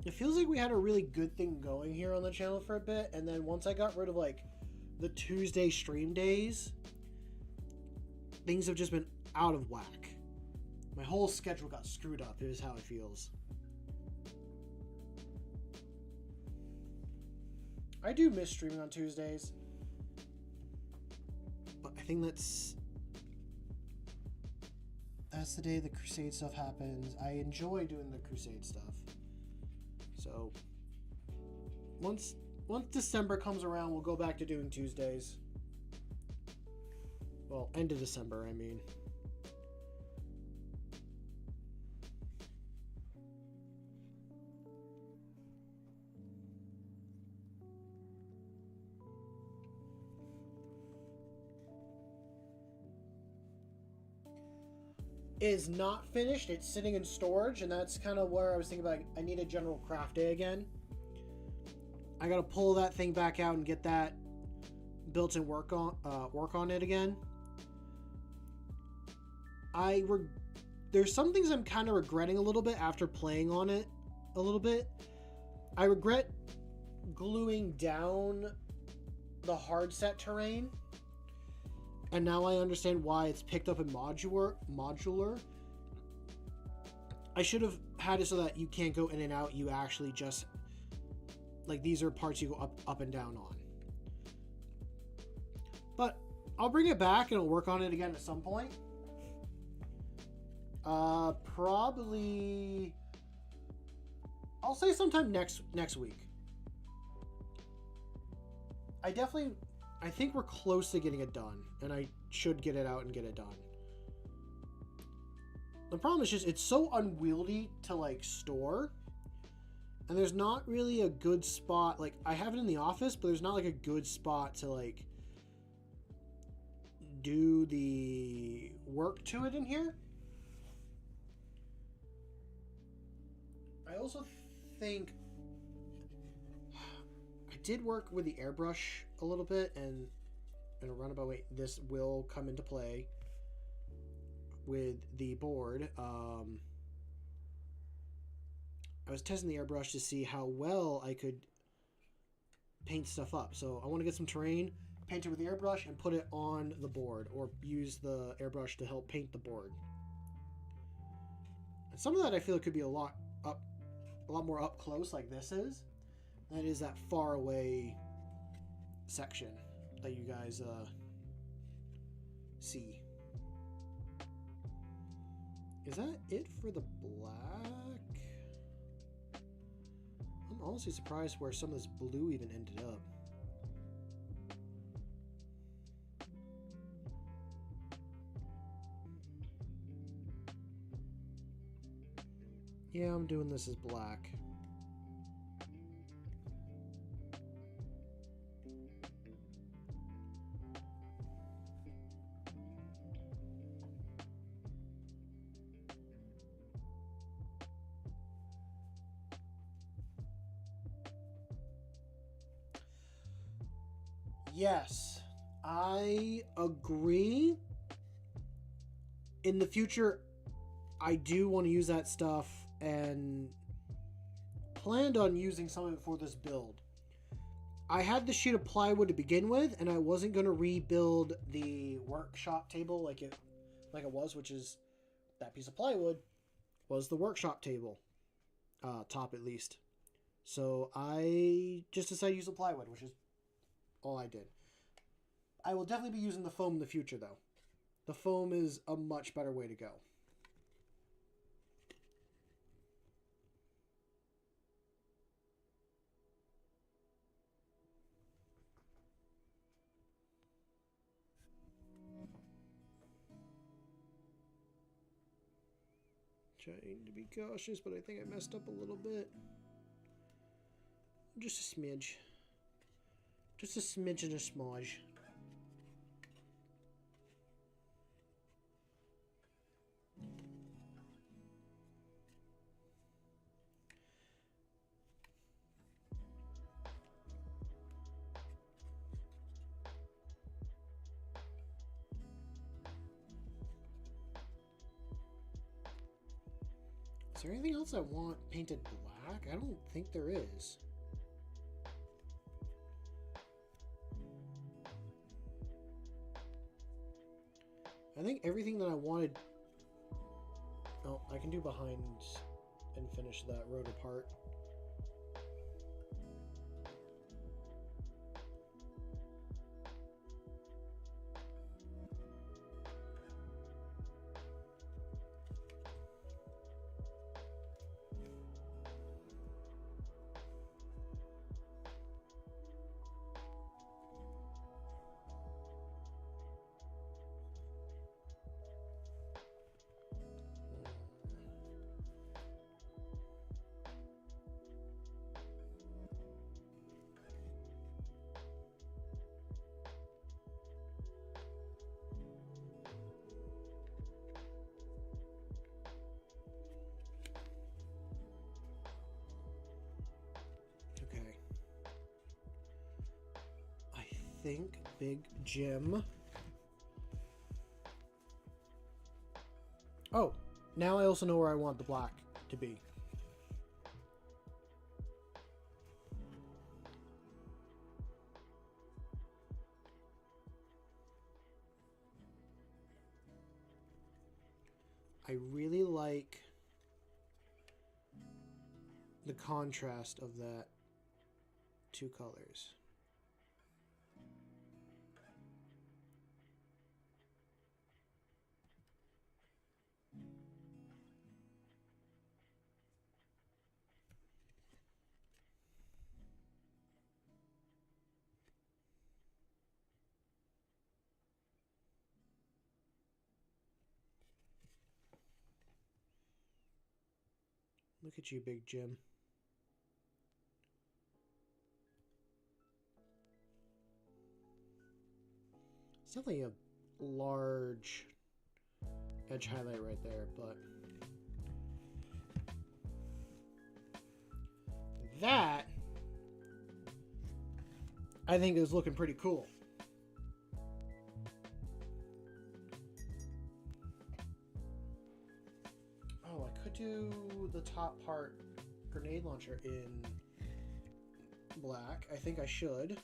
It feels like we had a really good thing going here on the channel for a bit, and then once I got rid of like the Tuesday stream days, things have just been out of whack. My whole schedule got screwed up, is how it feels. I do miss streaming on Tuesdays, but I think that's the day the Crusade stuff happens. I enjoy doing the Crusade stuff. So once December comes around, we'll go back to doing Tuesdays. Well, end of December, I mean. Is not finished. It's sitting in storage, and that's kind of where I was thinking about. I need a general craft day again. I gotta pull that thing back out and get that built and work on it again. There's some things I'm kind of regretting a little bit after playing on it a little bit. I regret gluing down the hard set terrain. And now I understand why it's picked up in modular. I should have had it so that you can't go in and out. You actually just, like, these are parts you go up and down on. But I'll bring it back and I'll work on it again at some point. Probably, I'll say sometime next week. I think we're close to getting it done, and I should get it out and get it done. The problem is just it's so unwieldy to like store, and there's not really a good spot. Like, I have it in the office, but there's not like a good spot to like do the work to it in here. I also think I did work with the airbrush a little bit, and in a roundabout way, this will come into play with the board. I was testing the airbrush to see how well I could paint stuff up. So I want to get some terrain, paint it with the airbrush, and put it on the board, or use the airbrush to help paint the board. And some of that I feel it could be a lot more up close, like this is. That is that far away section that you guys see. Is that it for the black? I'm honestly surprised where some of this blue even ended up. Yeah, I'm doing this as black. Yes, I agree. In the future, I do want to use that stuff and planned on using some of it for this build. I had the sheet of plywood to begin with, and I wasn't going to rebuild the workshop table like it was, which is that piece of plywood was the workshop table, top at least. So I just decided to use the plywood, which is all I did. I will definitely be using the foam in the future, though. The foam is a much better way to go. Trying to be cautious, but I think I messed up a little bit. Just a smidge. Just a smidge and a smudge. Is there anything else I want painted black? I don't think there is. I think everything that I wanted... Oh, I can do behind and finish that road apart. Think Big Jim. Oh, now I also know where I want the black to be. I really like the contrast of that two colors. Look at you, Big Jim. It's definitely a large edge highlight right there, but that I think is looking pretty cool. Oh, I could do the top part grenade launcher in black. I think I should,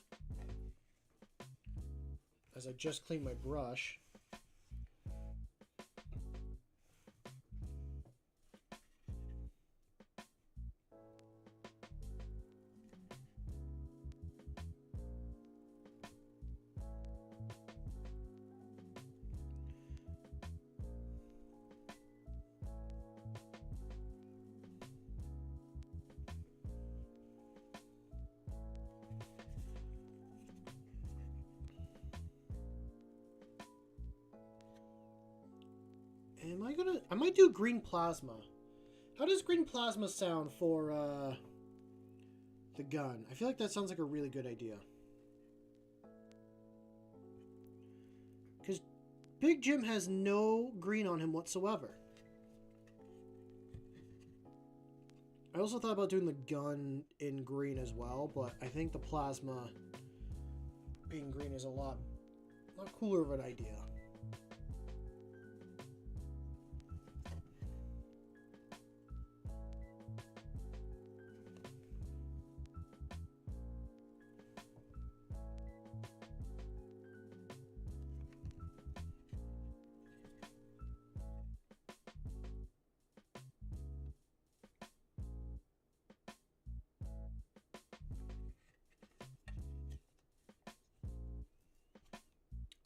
as I just cleaned my brush. I might do green plasma. How does green plasma sound for the gun? I feel like that sounds like a really good idea. Because Big Jim has no green on him whatsoever. I also thought about doing the gun in green as well, but I think the plasma being green is a lot cooler of an idea.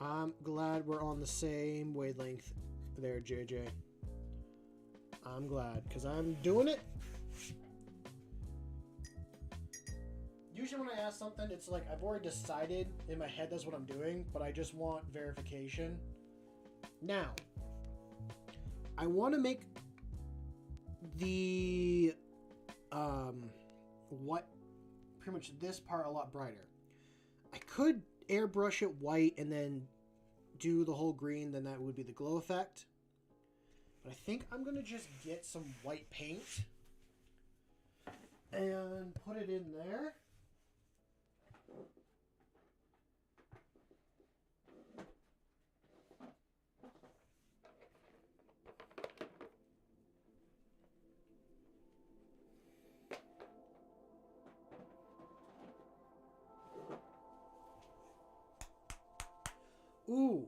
I'm glad we're on the same wavelength there, JJ. I'm glad, because I'm doing it. Usually when I ask something, it's like I've already decided in my head that's what I'm doing, but I just want verification. Now, I want to make the pretty much this part a lot brighter. I could airbrush it white and then do the whole green, then that would be the glow effect. But I think I'm gonna just get some white paint and put it in there. Ooh,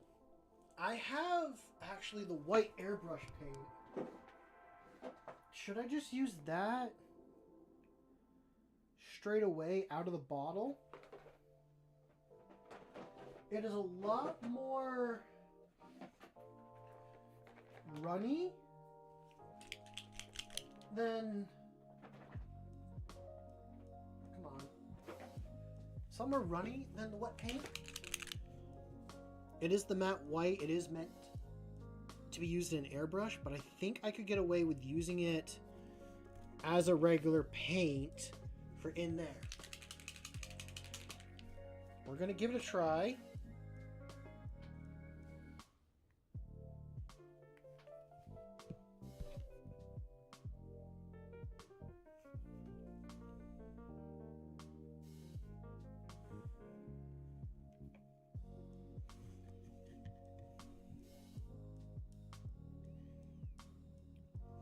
I have actually the white airbrush paint. Should I just use that straight away out of the bottle? It is a lot more runny than... Come on. Some more runny than the wet paint. It is the matte white. It is meant to be used in airbrush, but I think I could get away with using it as a regular paint for in there. We're gonna give it a try.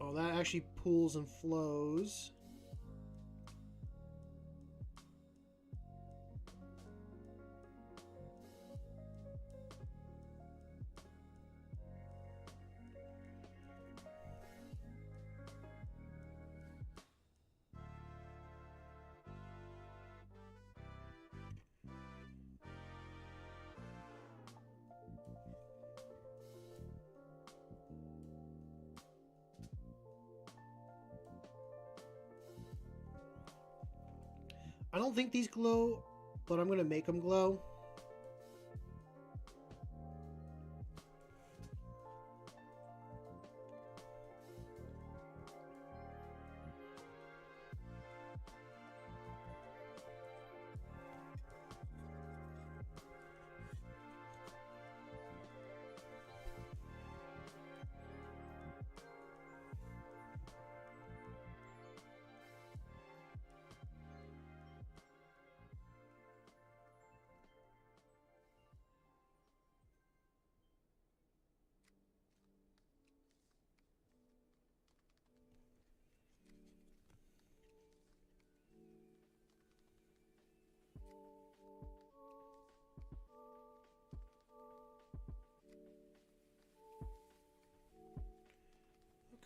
Oh, that actually pools and flows. I don't think these glow, but I'm going to make them glow.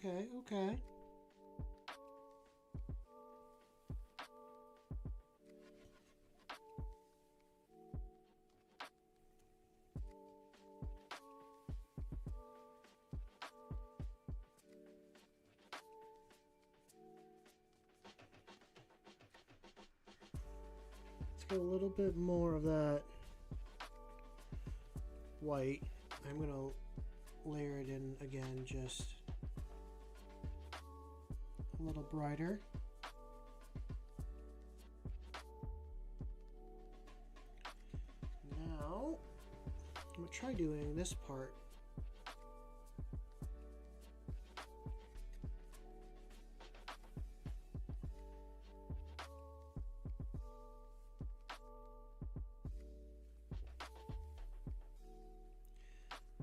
Okay, okay. Let's get a little bit more of that white. I'm going to layer it in again, just a little brighter. Now, I'm going to try doing this part.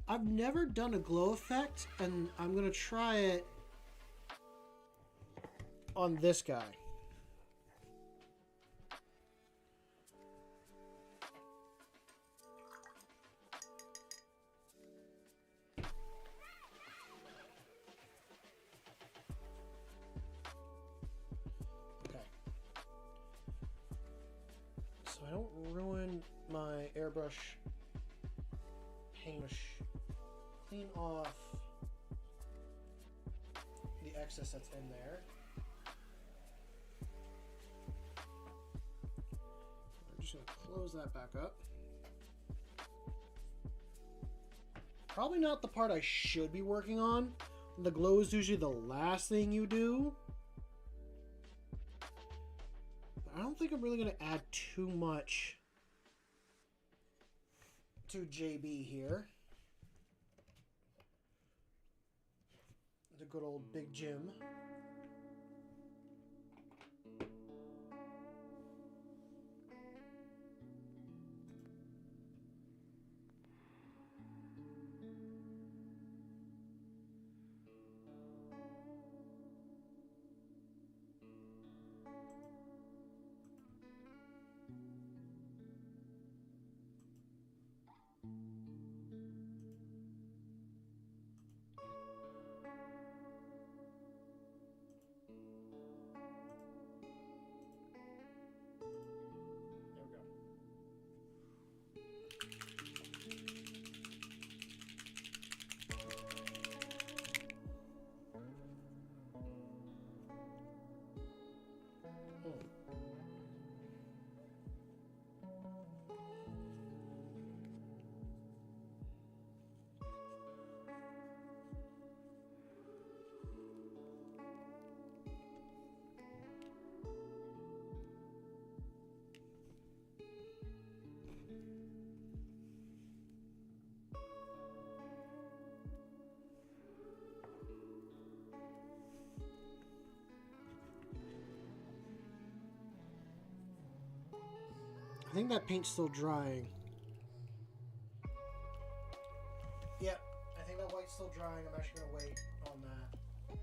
I've never done a glow effect, and I'm going to try it on this guy. Okay. So I don't ruin my airbrush clean off the excess that's in there. I'm just going to close that back up. Probably not the part I should be working on. The glow is usually the last thing you do. But I don't think I'm really going to add too much to JB here. The good old Big Jim. I think that paint's still drying. Yep, I think that white's still drying. I'm actually going to wait on that.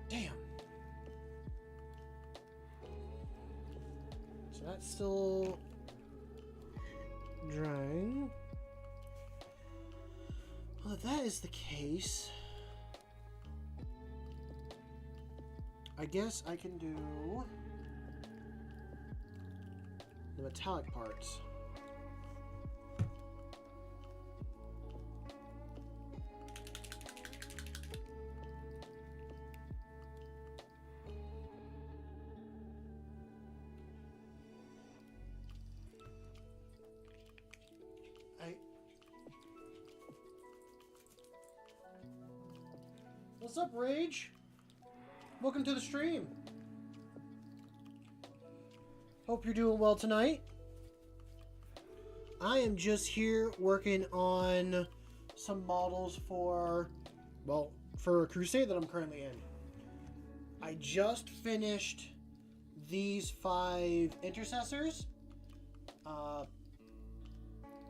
Damn. So that's still drying. Well, if that is the case, I guess I can do the metallic parts. What's up, Rage? Welcome to the stream. Hope you're doing well tonight. I am just here working on some models for a crusade that I'm currently in. I just finished these 5 intercessors.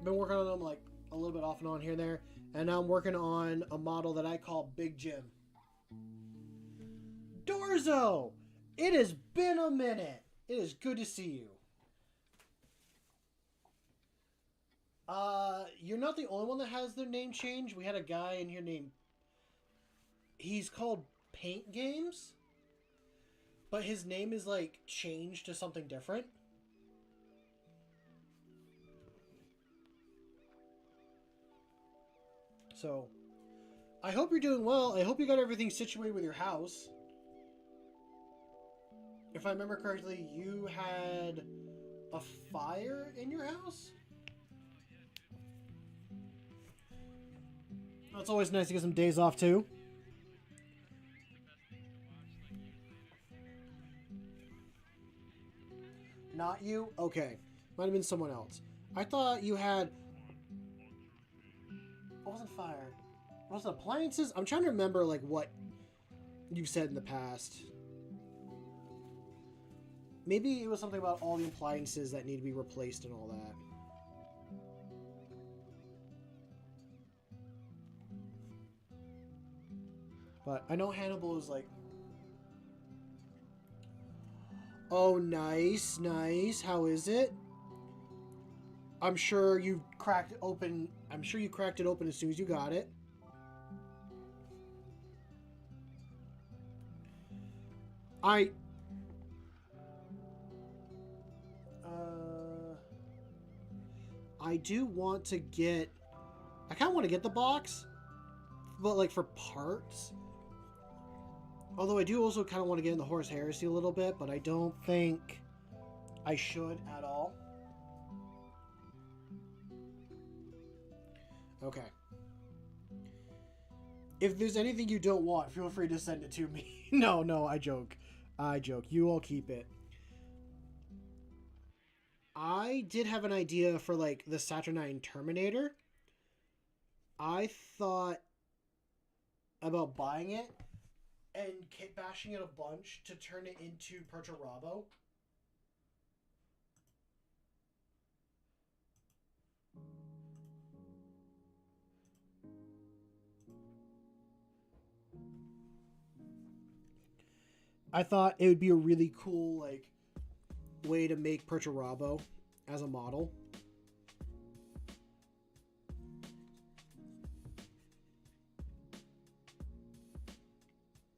Been working on them like a little bit off and on here and there. And now I'm working on a model that I call Big Jim. Dorzo! It has been a minute. It is good to see you. You're not the only one that has their name changed. We had a guy in here named... He's called Paint Games. But his name is, like, changed to something different. So, I hope you're doing well. I hope you got everything situated with your house. If I remember correctly, you had a fire in your house? It's always nice to get some days off, too. Not you? Okay. Might have been someone else. I thought you had... It wasn't fire. Was it appliances? I'm trying to remember, like, what you've said in the past. Maybe it was something about all the appliances that need to be replaced and all that. But I know Hannibal is like... Oh, nice, nice. How is it? I'm sure you cracked it open. I'm sure you cracked it open as soon as you got it. I do want to get... I kind of want to get the box, but like for parts. Although I do also kind of want to get in the Horus Heresy a little bit, but I don't think I should at all. Okay. If there's anything you don't want, feel free to send it to me. No, I joke. I joke. You all keep it. I did have an idea for like the Saturnine Terminator. I thought about buying it and kit bashing it a bunch to turn it into Perturabo. I thought it would be a really cool like way to make Perturabo as a model.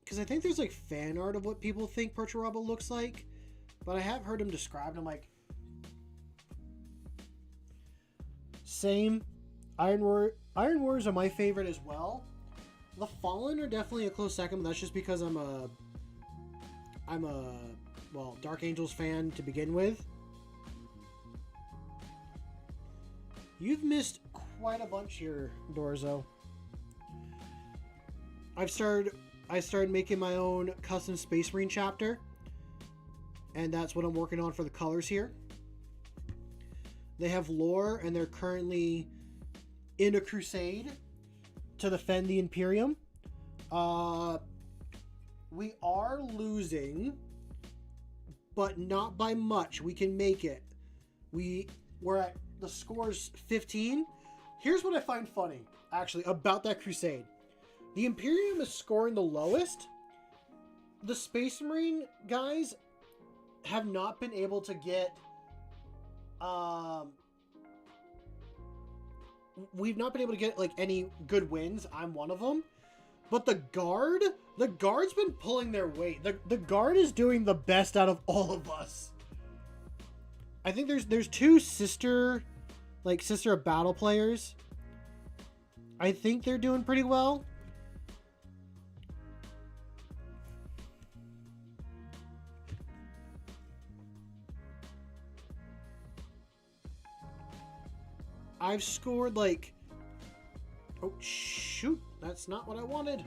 Because I think there's like fan art of what people think Perturabo looks like, but I have heard him described and I'm like, same. Iron Warriors are my favorite as well. The Fallen are definitely a close second, but that's just because I'm a well, Dark Angels fan to begin with. You've missed quite a bunch here, Dorzo. I started making my own custom Space Marine chapter, and that's what I'm working on for the colors here. They have lore, and they're currently in a crusade to defend the Imperium. We are losing, but not by much. We can make it. We're at the score's 15. Here's what I find funny, actually, about that crusade. The Imperium is scoring the lowest. The Space Marine guys have not been able to get... we've not been able to get, like, any good wins. I'm one of them. But the Guard's been pulling their weight. The Guard is doing the best out of all of us. I think there's two sister of battle players. I think they're doing pretty well. I've scored like... Oh, shoot. That's not what I wanted.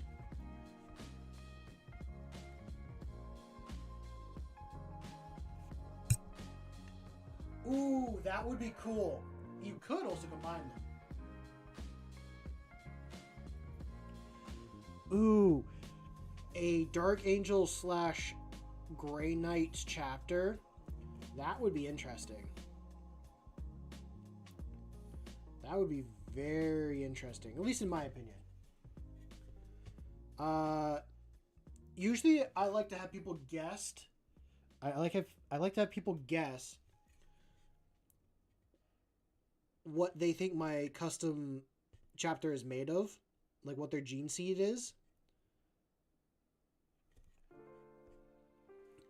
Ooh, that would be cool. You could also combine them. Ooh, a Dark Angel / Grey Knights chapter. That would be interesting. That would be very interesting, at least in my opinion. Usually I like to have people guess. I like to have people guess what they think my custom chapter is made of, like what their gene seed is.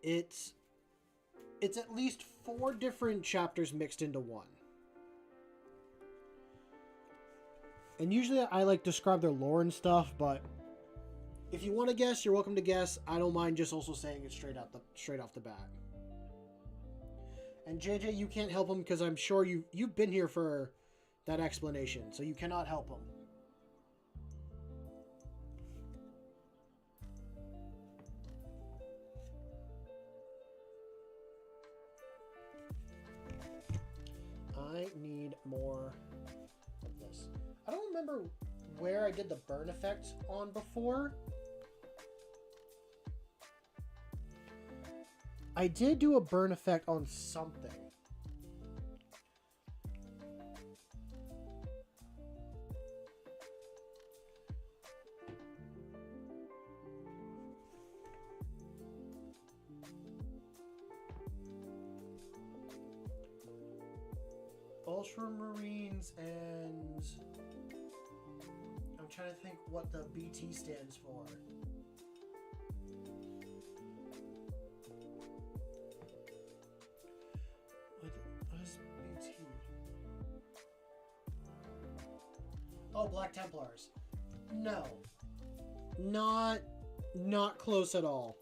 It's at least 4 different chapters mixed into one. And usually I like describe their lore and stuff, but if you want to guess, you're welcome to guess. I don't mind just also saying it straight off the bat. And JJ, you can't help him because I'm sure you've been here for that explanation, so you cannot help him. I need more of this. I don't remember where I did the burn effect on before. I did do a burn effect on something. Ultramarines and... I'm trying to think what the BT stands for. What is BT? Oh, Black Templars. No. Not close at all.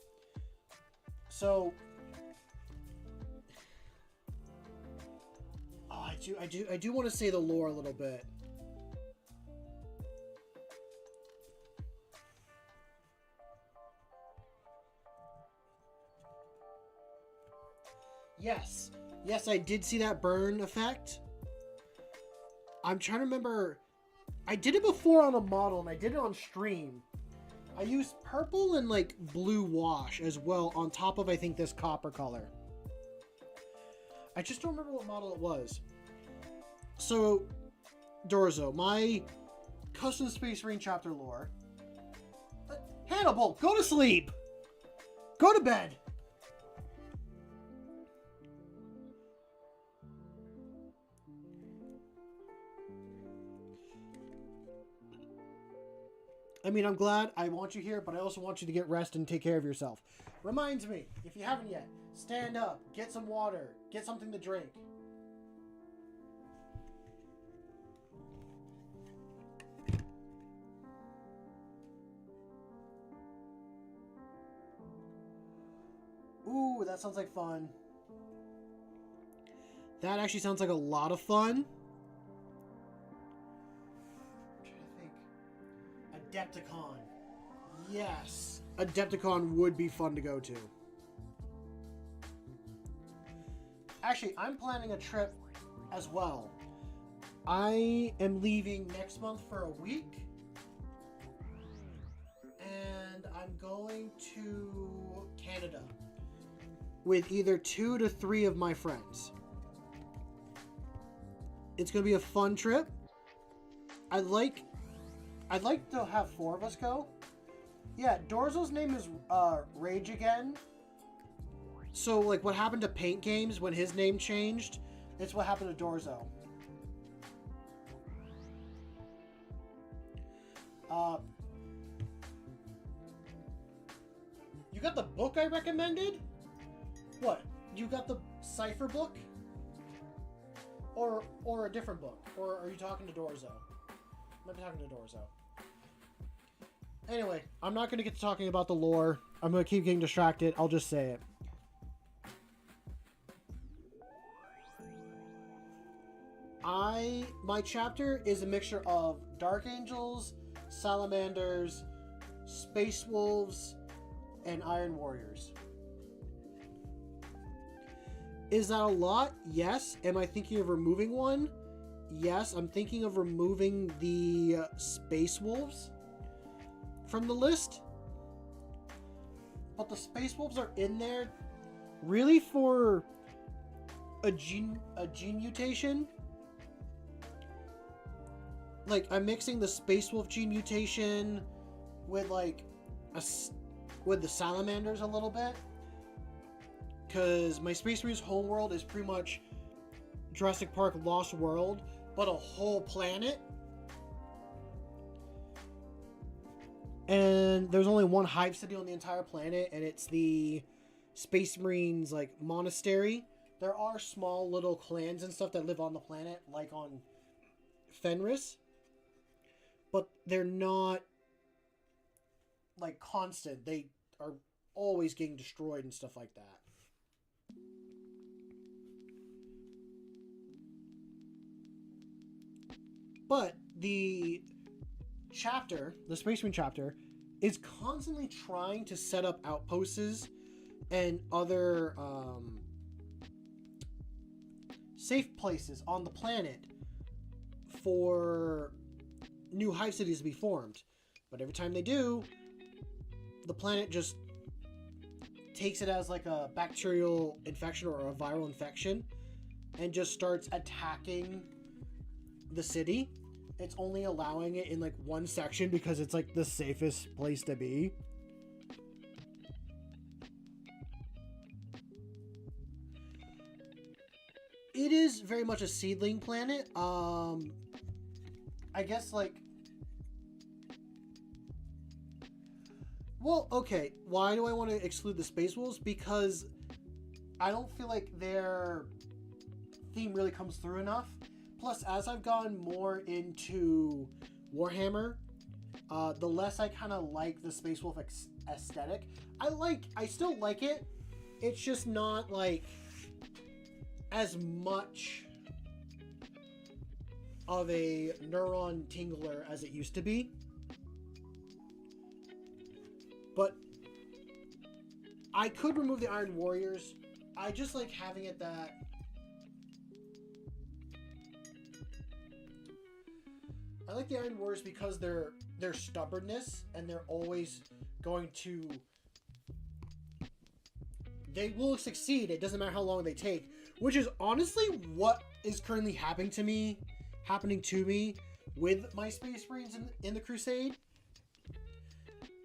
So, oh, I do want to say the lore a little bit. Yes, I did see that burn effect. I'm trying to remember. I did it before on a model, and I did it on stream. I used purple and like blue wash as well on top of, I think, this copper color. I just don't remember what model it was. So, Dorzo, my custom Space Marine chapter lore. Hannibal, go to sleep. Go to bed. I mean, I'm glad. I want you here, but I also want you to get rest and take care of yourself. Reminds me, if you haven't yet, stand up, get some water, get something to drink. Ooh, that sounds like fun. That actually sounds like a lot of fun. Adepticon. Yes. Adepticon would be fun to go to. Actually, I'm planning a trip as well. I am leaving next month for a week. And I'm going to Canada with either 2 to 3 of my friends. It's going to be a fun trip. I'd like to have 4 of us go. Yeah, Dorzo's name is Rage again. So, like, what happened to Paint Games when his name changed, it's what happened to Dorzo. You got the book I recommended? What? You got the Cipher book? Or a different book? Or are you talking to Dorzo? Might be talking to Dorzo. Anyway, I'm not going to get to talking about the lore. I'm going to keep getting distracted. I'll just say it. My chapter is a mixture of Dark Angels, Salamanders, Space Wolves, and Iron Warriors. Is that a lot? Yes. Am I thinking of removing one? Yes, I'm thinking of removing the Space Wolves from the list. But the Space Wolves are in there really for a gene mutation. Like, I'm mixing the Space Wolf gene mutation with like with the Salamanders a little bit. Because my Space Marine's homeworld is pretty much Jurassic Park Lost World, but a whole planet. And there's only one hive city on the entire planet, and it's the Space Marines, like, monastery. There are small little clans and stuff that live on the planet, like on Fenris. But they're not, like, constant. They are always getting destroyed and stuff like that. But the chapter, the Space Marine chapter, is constantly trying to set up outposts and other safe places on the planet for new hive cities to be formed. But every time they do, the planet just takes it as like a bacterial infection or a viral infection and just starts attacking the city. It's only allowing it in like one section because it's like the safest place to be. It is very much a seedling planet. I guess like, well, okay, why do I want to exclude the Space Wolves? Because I don't feel like their theme really comes through enough. Plus, as I've gone more into Warhammer, the less I kind of like the Space Wolf aesthetic. I still like it. It's just not like as much of a neuron tingler as it used to be. But I could remove the Iron Warriors. I just like having it that I like the Iron Warriors because their stubbornness, and they're always going to, they will succeed. It doesn't matter how long they take, which is honestly what is currently happening to me with my Space Marines in the Crusade.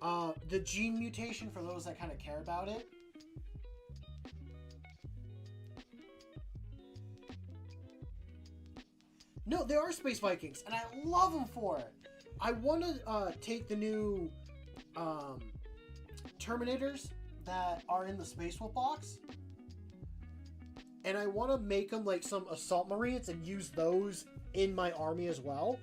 The gene mutation, for those that kind of care about it. No, they are Space Vikings, and I love them for it. I want to take the new Terminators that are in the Space Wolf box, and I want to make them like some Assault Marines and use those in my army as well.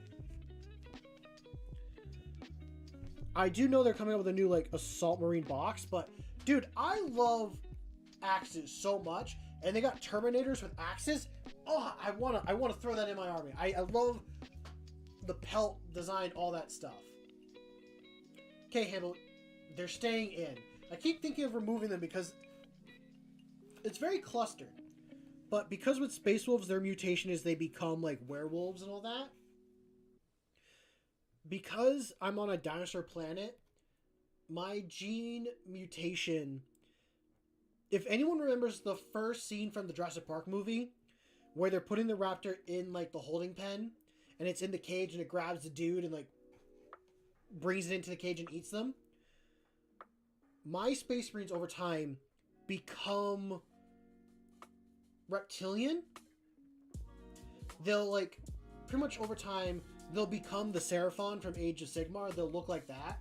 I do know they're coming up with a new like Assault Marine box, but dude, I love axes so much, and they got Terminators with axes. Oh, I wanna throw that in my army. I love the pelt design, all that stuff. Okay, Handle, they're staying in. I keep thinking of removing them because it's very clustered. But because with Space Wolves, their mutation is they become like werewolves and all that. Because I'm on a dinosaur planet, my gene mutation... If anyone remembers the first scene from the Jurassic Park movie, where they're putting the raptor in like the holding pen, and it's in the cage, and it grabs the dude and like brings it into the cage and eats them. My Space Marines over time become reptilian. They'll like, pretty much over time, they'll become the Seraphon from Age of Sigmar. They'll look like that.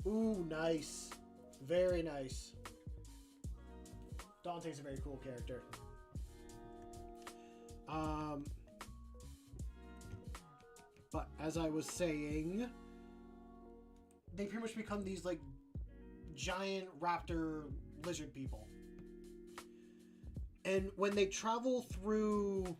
Ooh, nice. Very nice. Dante's a very cool character. But as I was saying, they pretty much become these like giant raptor lizard people. And when they travel through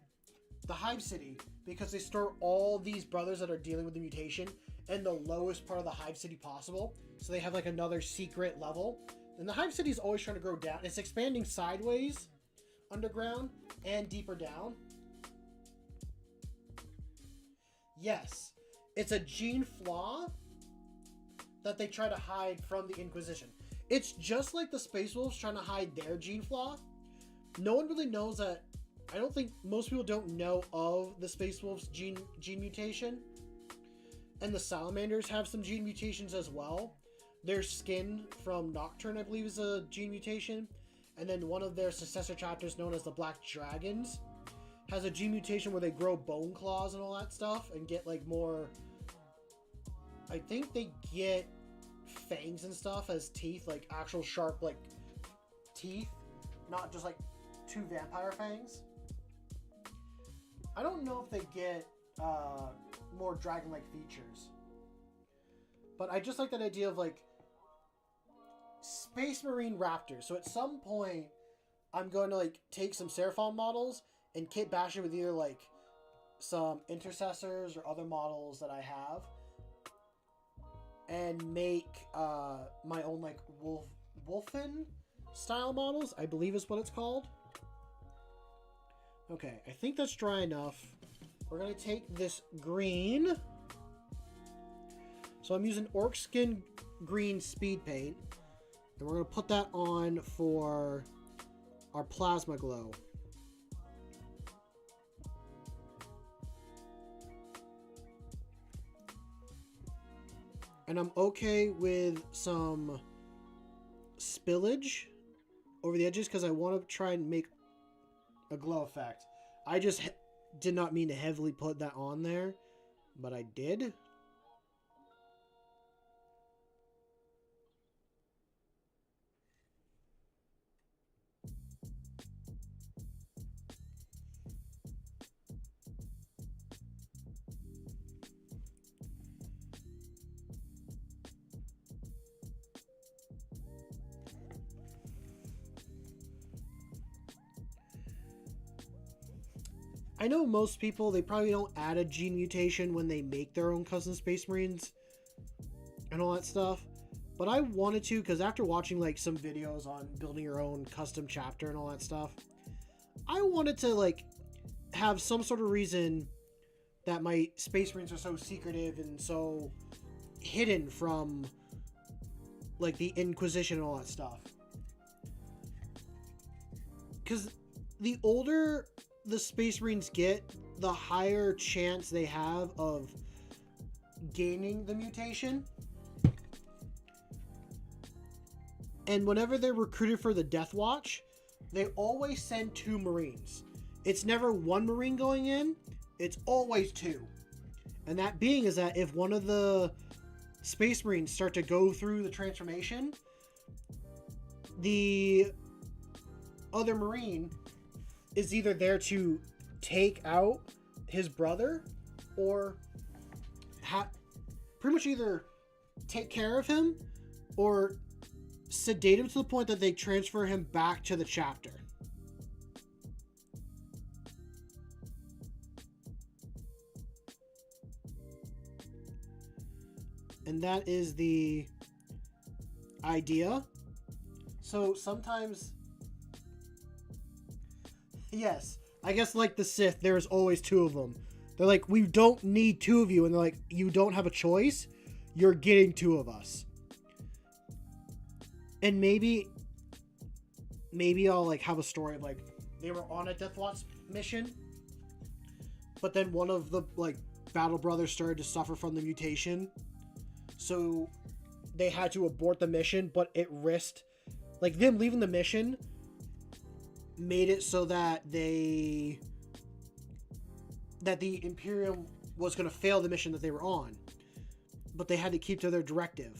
the Hive City, because they store all these brothers that are dealing with the mutation in the lowest part of the Hive City possible, so they have like another secret level. And the Hive City is always trying to grow down. It's expanding sideways, underground, and deeper down. Yes, it's a gene flaw that they try to hide from the Inquisition. It's just like the Space Wolves trying to hide their gene flaw. No one really knows that. I don't think most people don't know of the Space Wolves gene mutation. And the Salamanders have some gene mutations as well. Their skin from Nocturne, I believe, is a gene mutation. And then one of their successor chapters, known as the Black Dragons, has a gene mutation where they grow bone claws and all that stuff and get like more... I think they get fangs and stuff as teeth, like actual sharp like teeth, not just like two vampire fangs. I don't know if they get more dragon-like features, but I just like that idea of like Space Marine Raptors. So at some point, I'm going to like take some Seraphon models and kit bash it with either like some Intercessors or other models that I have, and make my own like Wolfen style models, I believe is what it's called. Okay, I think that's dry enough. We're going to take this green. So I'm using Orc Skin Green Speed Paint. And we're going to put that on for our Plasma Glow. And I'm okay with some spillage over the edges because I want to try and make a glow effect. I just did not mean to heavily put that on there, but I did. I know most people, they probably don't add a gene mutation when they make their own custom Space Marines and all that stuff. But I wanted to, because after watching like some videos on building your own custom chapter and all that stuff, I wanted to like have some sort of reason that my Space Marines are so secretive and so hidden from like the Inquisition and all that stuff. Because the older the Space Marines get, the higher chance they have of gaining the mutation. And whenever they're recruited for the Death Watch, they always send 2 Marines. It's never 1 Marine going in, it's always 2. And that being is that if one of the Space Marines start to go through the transformation, the other Marine is either there to take out his brother or pretty much either take care of him or sedate him to the point that they transfer him back to the chapter. And that is the idea. So sometimes, yes, I guess like the Sith, there's always 2 of them. They're like, we don't need 2 of you. And they're like, you don't have a choice. You're getting 2 of us. And maybe I'll like have a story of like, they were on a Death Watch mission, but then one of the like Battle Brothers started to suffer from the mutation. So they had to abort the mission, but it risked, like them leaving the mission made it so that the Imperium was going to fail the mission that they were on, but they had to keep to their directive.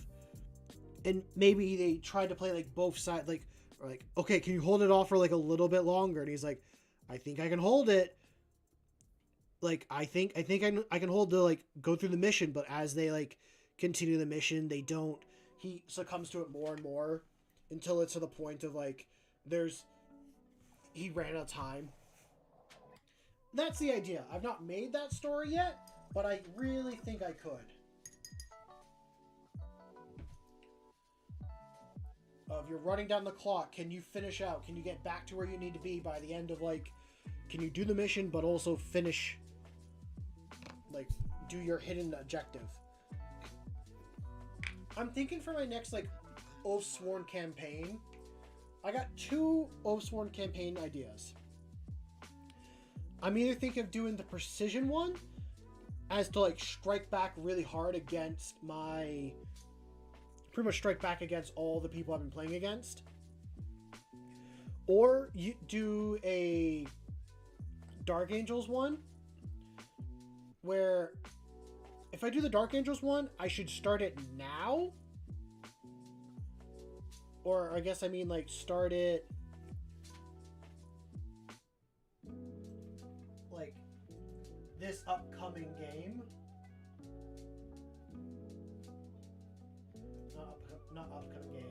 And maybe they tried to play like both sides, like, or like, okay, can you hold it off for like a little bit longer? And he's like, I think I can hold it. Like, I think I can hold the, like, go through the mission, but as they like continue the mission, he succumbs to it more and more until it's to the point of like, he ran out of time. That's the idea. I've not made that story yet, but I really think I could. If you're running down the clock, can you finish out? Can you get back to where you need to be by the end of like, can you do the mission but also finish, like, do your hidden objective? I'm thinking for my next like Oathsworn campaign, I got 2 Oathsworn campaign ideas. I'm either thinking of doing the precision one as to like strike back really hard against pretty much strike back against all the people I've been playing against. Or you do a Dark Angels one where if I do the Dark Angels one, I should start it now. Or I guess I mean like start it like this upcoming game. Not upcoming game.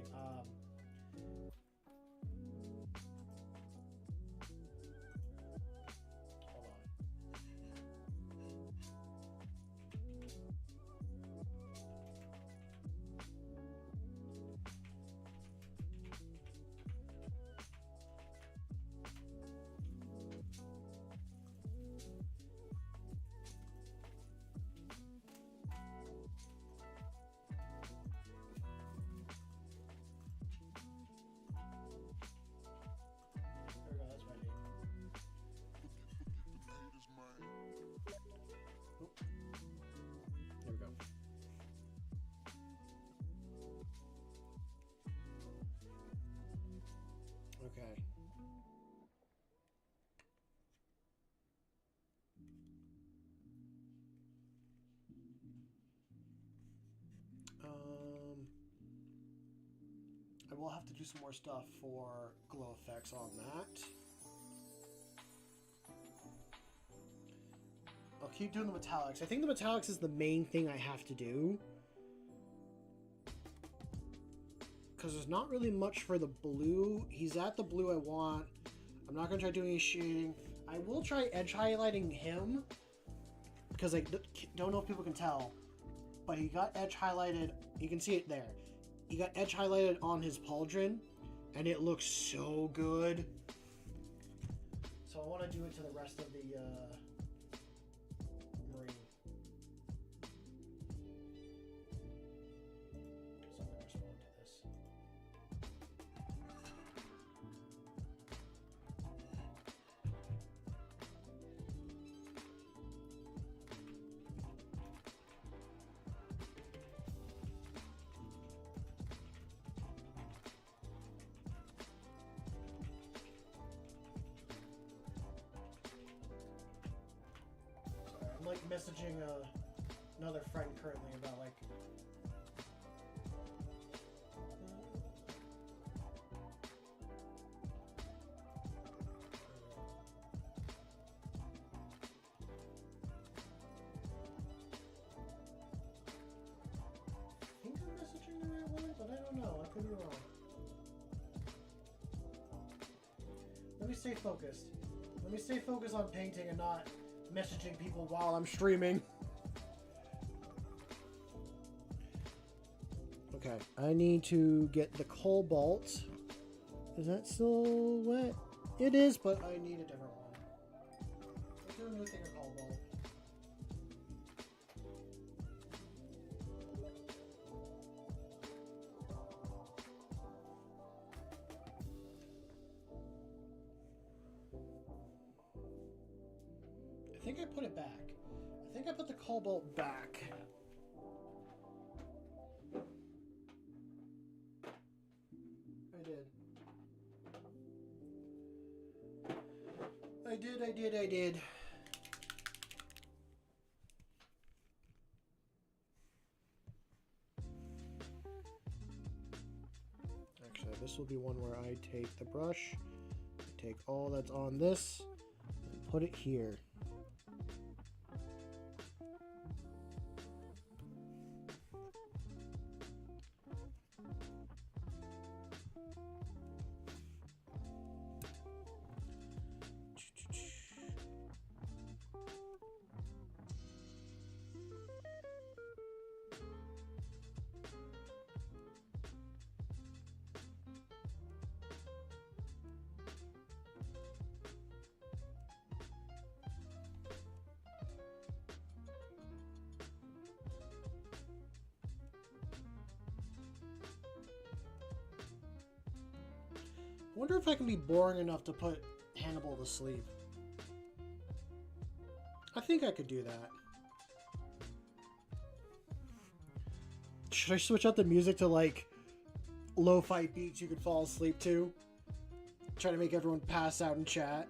Hold on. Okay. I will have to do some more stuff for glow effects on that. I'll keep doing the metallics. I think the metallics is the main thing I have to do. Because there's not really much for the blue. He's at the blue I want. I'm not going to try doing any shading. I will try edge highlighting him because I don't know if people can tell, but he got edge highlighted. You can see it there. He got edge highlighted on his pauldron, and it looks so good. So I want to do it to the rest of the marine. So I'm going to respond to this. I'm like messaging another friend currently about like I think I'm messaging the right one, but I don't know. I could be wrong. Let me stay focused. Let me stay focused on painting and not messaging people while I'm streaming. Okay, I need to get the cobalt. Is that still wet? It is, but I need a different one. Let's do a new thing of cobalt. I think I put it back. I think I put the cobalt back. I did. Actually, this will be one where I take the brush, take all that's on this, and put it here. I wonder if I can be boring enough to put Hannibal to sleep. I think I could do that. Should I switch out the music to like lo-fi beats you could fall asleep to? Try to make everyone pass out in chat.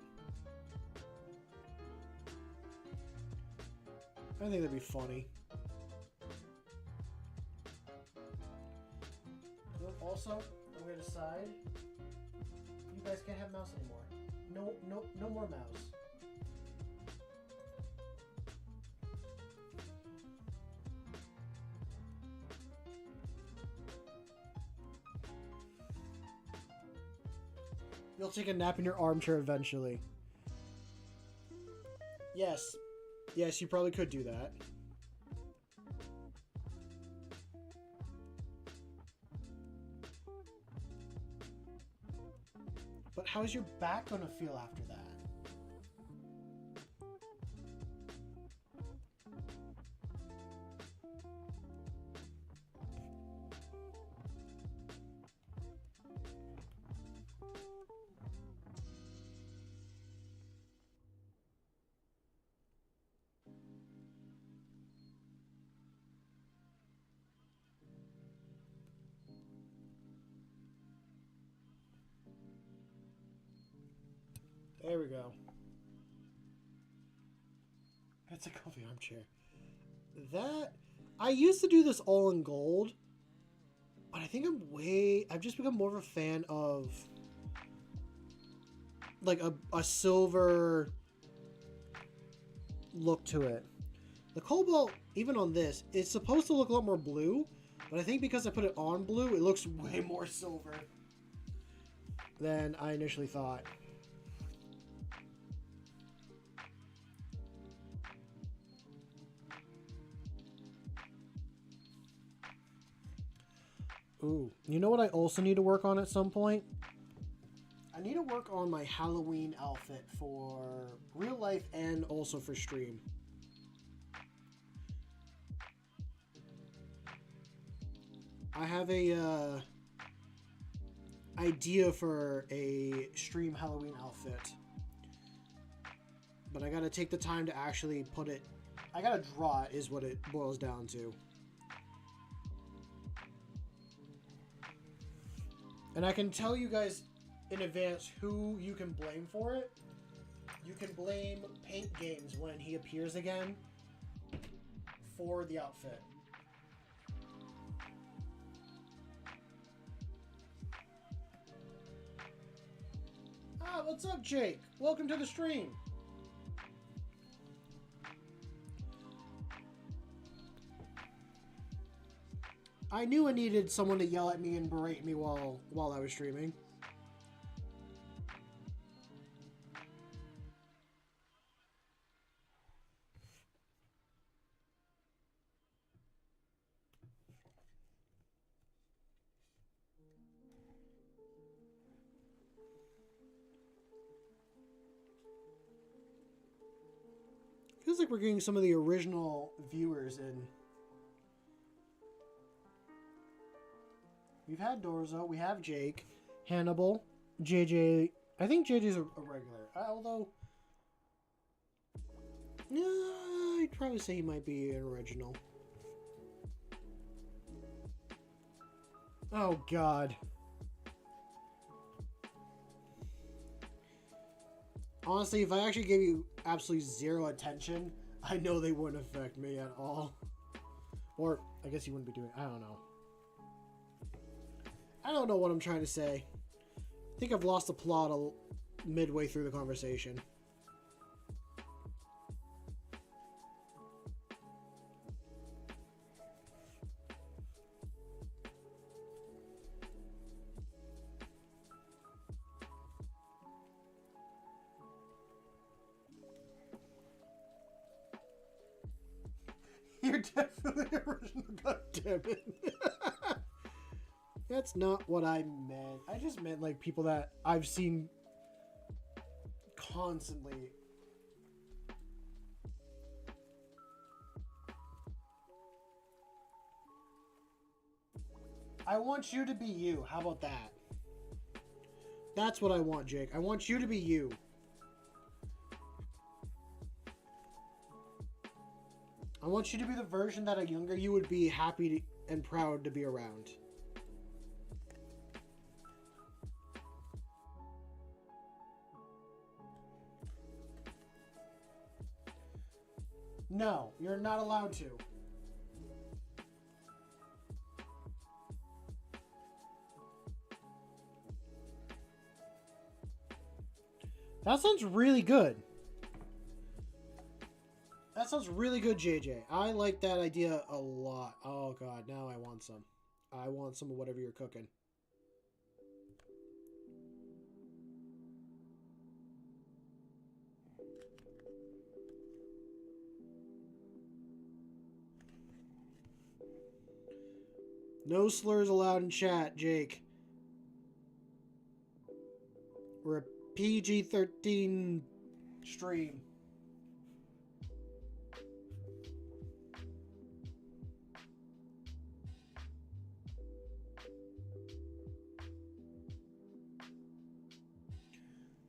I think that'd be funny. Also, I'm gonna decide. You guys can't have mouse anymore. No more mouse. You'll take a nap in your armchair eventually. Yes. Yes, you probably could do that. But how's your back gonna feel after that? There we go. That's a comfy armchair. That... I used to do this all in gold. But I think I've just become more of a fan of... like a silver look to it. The cobalt, even on this, it's supposed to look a lot more blue. But I think because I put it on blue, it looks way more silver than I initially thought. Ooh, you know what I also need to work on at some point? I need to work on my Halloween outfit for real life and also for stream. I have a idea for a stream Halloween outfit, but I gotta take the time to actually put it. I gotta draw it, is what it boils down to. And I can tell you guys in advance who you can blame for it. You can blame Paint Games when he appears again for the outfit. Ah, what's up, Jake? Welcome to the stream. I knew I needed someone to yell at me and berate me while I was streaming. Feels like we're getting some of the original viewers in. We've had Dorzo, we have Jake, Hannibal, JJ. I think JJ's a regular. Although, I'd probably say he might be an original. Oh, God. Honestly, if I actually gave you absolutely zero attention, I know they wouldn't affect me at all. Or, I guess you wouldn't be doing it. I don't know. I don't know what I'm trying to say. I think I've lost the plot midway through the conversation. You're definitely original, goddammit. That's not what I meant. I just meant like people that I've seen constantly. I want you to be you. How about that? That's what I want, Jake. I want you to be you. I want you to be the version that a younger you would be happy and proud to be around. No, you're not allowed to. That sounds really good. That sounds really good, JJ. I like that idea a lot. Oh, God. Now I want some. I want some of whatever you're cooking. No slurs allowed in chat, Jake. We're a PG-13 stream.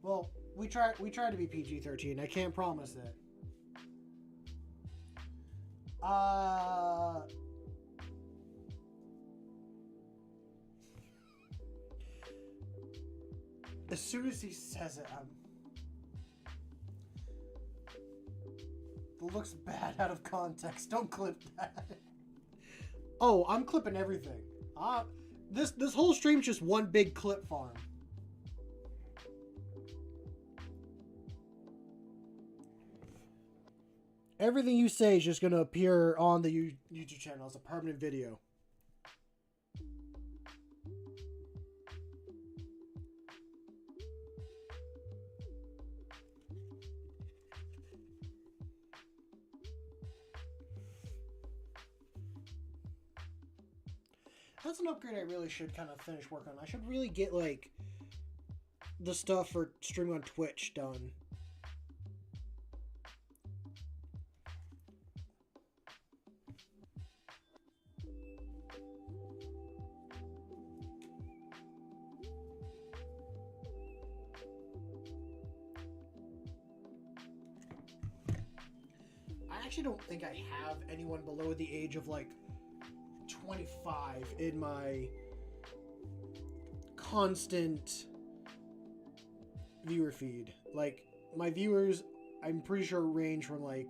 Well, we try to be PG-13. I can't promise it. As soon as he says it, it looks bad out of context. Don't clip that. Oh, I'm clipping everything. This whole stream's just one big clip farm. Everything you say is just going to appear on the YouTube channel as a permanent video. That's an upgrade I really should kind of finish work on. I should really get, like, the stuff for streaming on Twitch done. I actually don't think I have anyone below the age of, like, 25 in my constant viewer feed. Like, my viewers, I'm pretty sure range from, like,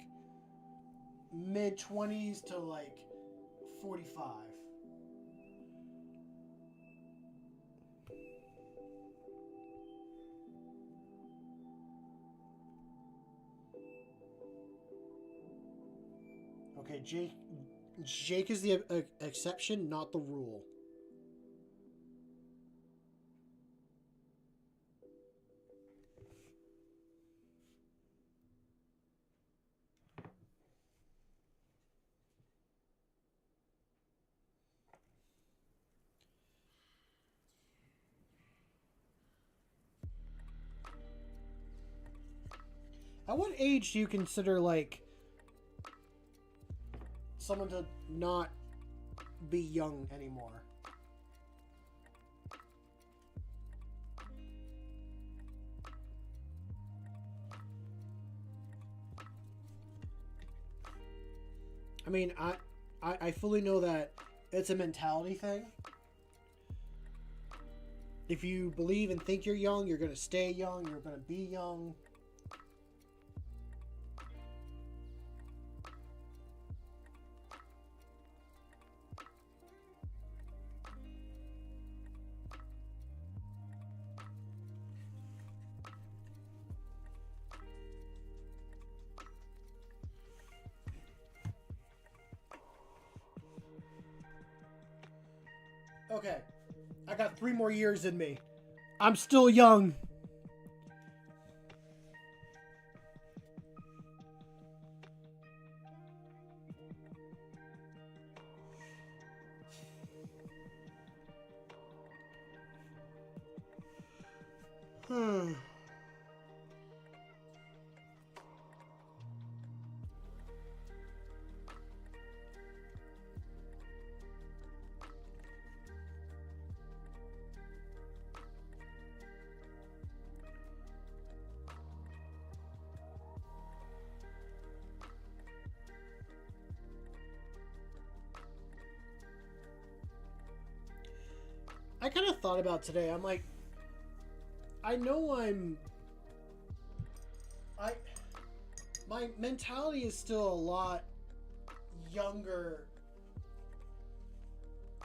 mid-20s to, like, 45. Okay, Jake is the exception, not the rule. At what age do you consider, like, someone to not be young anymore? I mean, I fully know that it's a mentality thing. If you believe and think you're young, you're going to stay young, you're going to be young. Okay, I got 3 more years in me. I'm still young. I kind of thought about today. I'm like, I know my mentality is still a lot younger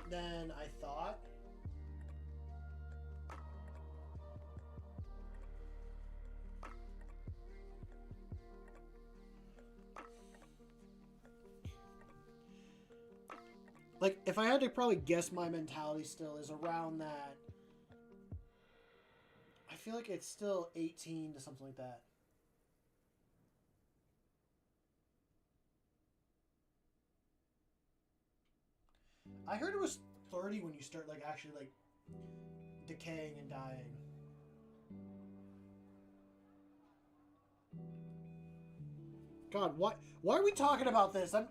than I thought. Like, if I had to probably guess, my mentality still is around that. I feel like it's still 18 to something like that. I heard it was 30 when you start, like, actually, like, decaying and dying. God, why are we talking about this? I'm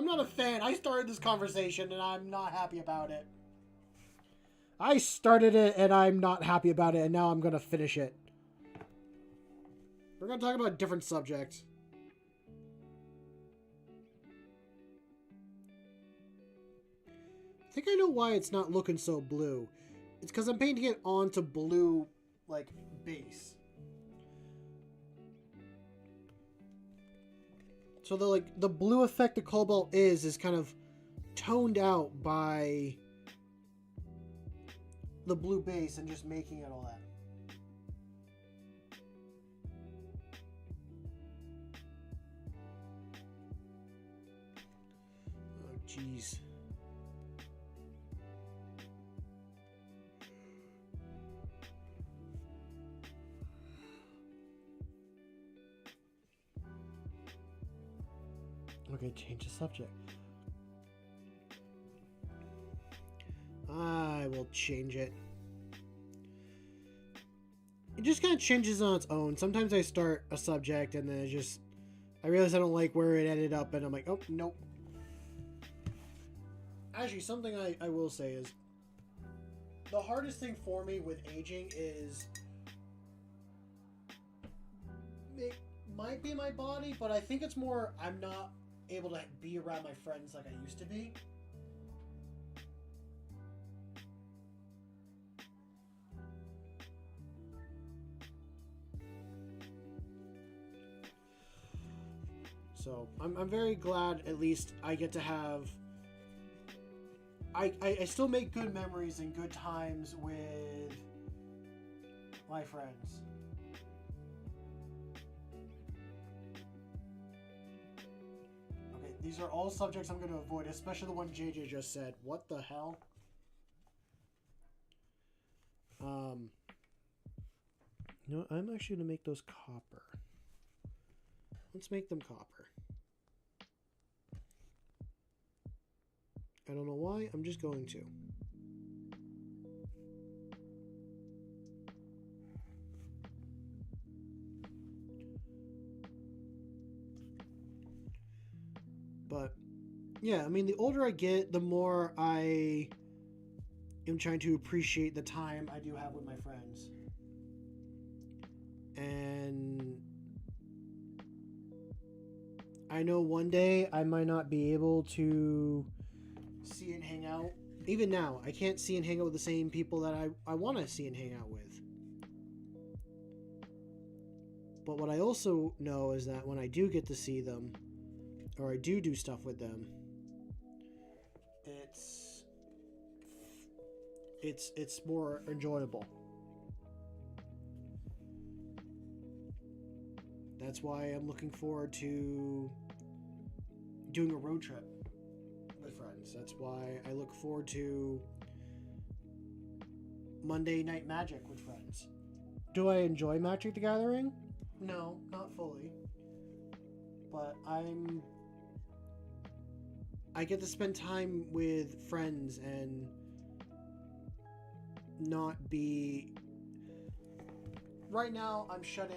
not a fan. I started this conversation and I'm not happy about it. I started it and I'm not happy about it, and now I'm gonna finish it. We're gonna talk about a different subject. I think I know why it's not looking so blue. It's because I'm painting it onto blue, like, base. So the blue effect the cobalt is kind of toned out by the blue base and just making it all that. Oh, jeez. Okay, change the subject. I will change it. It just kind of changes on its own. Sometimes I start a subject and then I realize I don't like where it ended up and I'm like, oh, nope. Actually, something I will say is the hardest thing for me with aging is it might be my body, but I think it's more I'm not able to be around my friends like I used to be. So I'm very glad at least I get to have. I still make good memories and good times with my friends. Okay, these are all subjects I'm going to avoid, especially the one JJ just said. What the hell? You know, I'm actually going to make those copper. Let's make them copper. I don't know why, I'm just going to. But, yeah, I mean, the older I get, the more I am trying to appreciate the time I do have with my friends. And I know one day I might not be able to see and hang out. Even now, I can't see and hang out with the same people that I want to see and hang out with. But what I also know is that when I do get to see them, or I do stuff with them, it's more enjoyable. That's why I'm looking forward to doing a road trip with friends. That's why I look forward to Monday Night Magic with friends. Do I enjoy Magic the Gathering? No, not fully. But I get to spend time with friends and not be... Right now, I'm shut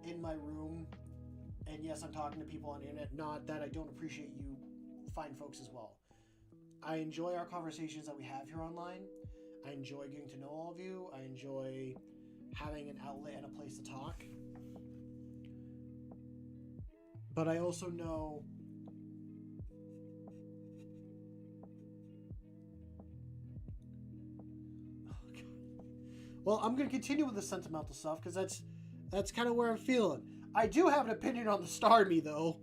in my room, and yes, I'm talking to people on the internet. Not that I don't appreciate you fine folks as well. I enjoy our conversations that we have here online. I enjoy getting to know all of you. I enjoy having an outlet and a place to talk. But I also know well, I'm going to continue with the sentimental stuff because that's kind of where I'm feeling. I do have an opinion on the Starmie, though.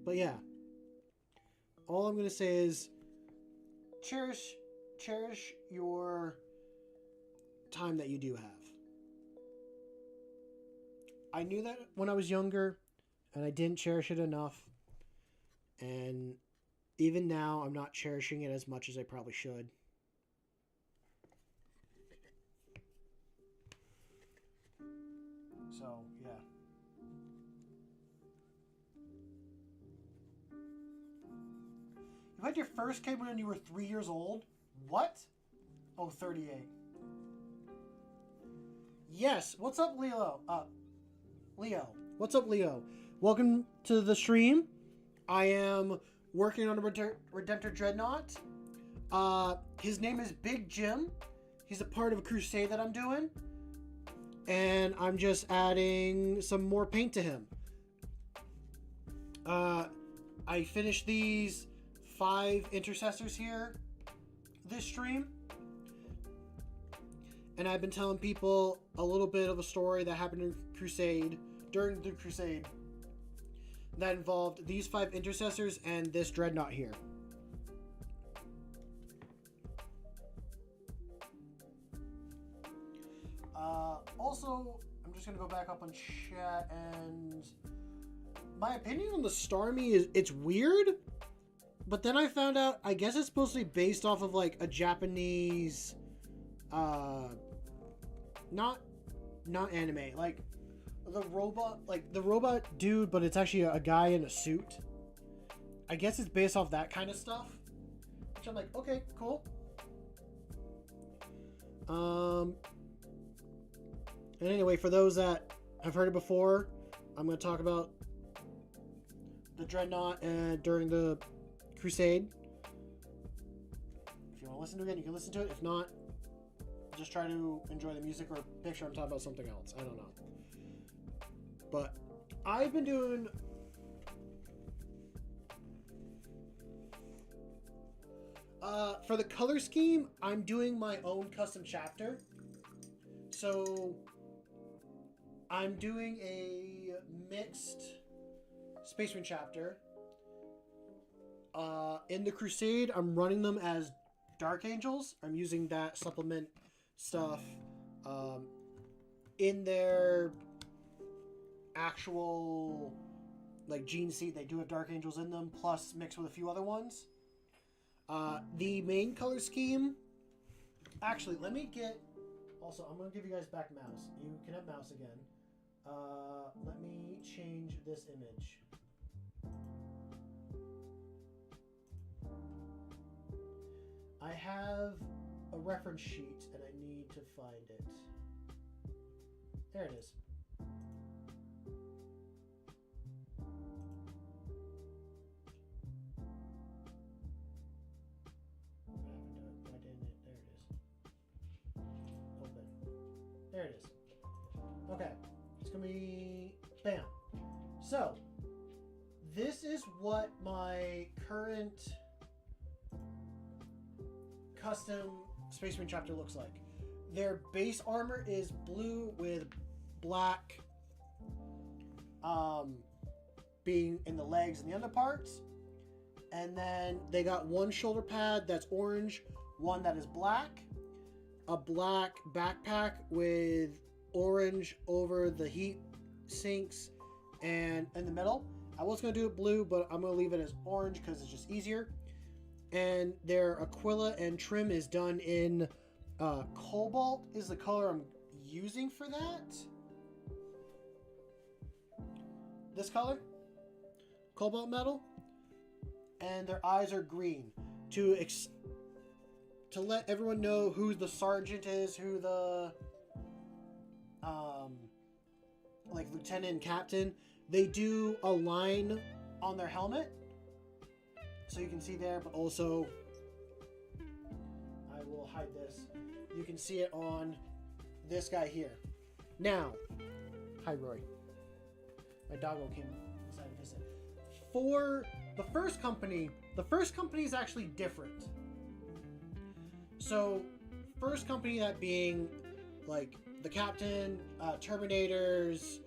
But yeah. All I'm going to say is cherish your time that you do have. I knew that when I was younger, and I didn't cherish it enough. And even now, I'm not cherishing it as much as I probably should. So, yeah. You had your first kid when you were 3 years old? What? Oh, 38. Yes. What's up, Leo? Leo. What's up, Leo? Welcome to the stream. I am working on a Redemptor Dreadnought. His name is Big Jim. He's a part of a crusade that I'm doing. And I'm just adding some more paint to him. I finished these 5 intercessors here this stream. And I've been telling people a little bit of a story that happened in Crusade, during the Crusade, that involved these 5 intercessors and this dreadnought here. Also, I'm just going to go back up on chat, and my opinion on the Starmie is it's weird, but then I found out, I guess it's supposed to be based off of like a Japanese, not anime, like the robot dude, but it's actually a guy in a suit. I guess it's based off that kind of stuff. Which I'm like, okay, cool. And anyway, for those that have heard it before, I'm going to talk about the Dreadnought during the Crusade. If you want to listen to it again, you can listen to it. If not, just try to enjoy the music or picture I'm talking about something else. I don't know. But I've been doing... for the color scheme, I'm doing my own custom chapter. So I'm doing a mixed Space Marine chapter. In the Crusade, I'm running them as Dark Angels. I'm using that supplement stuff. In their actual like gene seed, they do have Dark Angels in them, plus mixed with a few other ones. The main color scheme... Actually, let me get... Also, I'm going to give you guys back mouse. You can have mouse again. Let me change this image. I have a reference sheet, and I need to find it. There it is. There it is. Okay. It's going to be... Bam. So, this is what my current custom Space Marine chapter looks like. Their base armor is blue with black being in the legs and the underparts. And then they got one shoulder pad that's orange, one that is black. A black backpack with orange over the heat sinks and in the middle. I was going to do it blue, but I'm going to leave it as orange because it's just easier. And their Aquila and trim is done in cobalt is the color I'm using for that. This color, cobalt metal. And their eyes are green to let everyone know who the sergeant is, who the like lieutenant and captain. They do a line on their helmet, so you can see there. But also, I will hide this. You can see it on this guy here. Now, hi Roy. My doggo came inside to visit. For the first company is actually different. So, first company, that being like the captain, Terminators,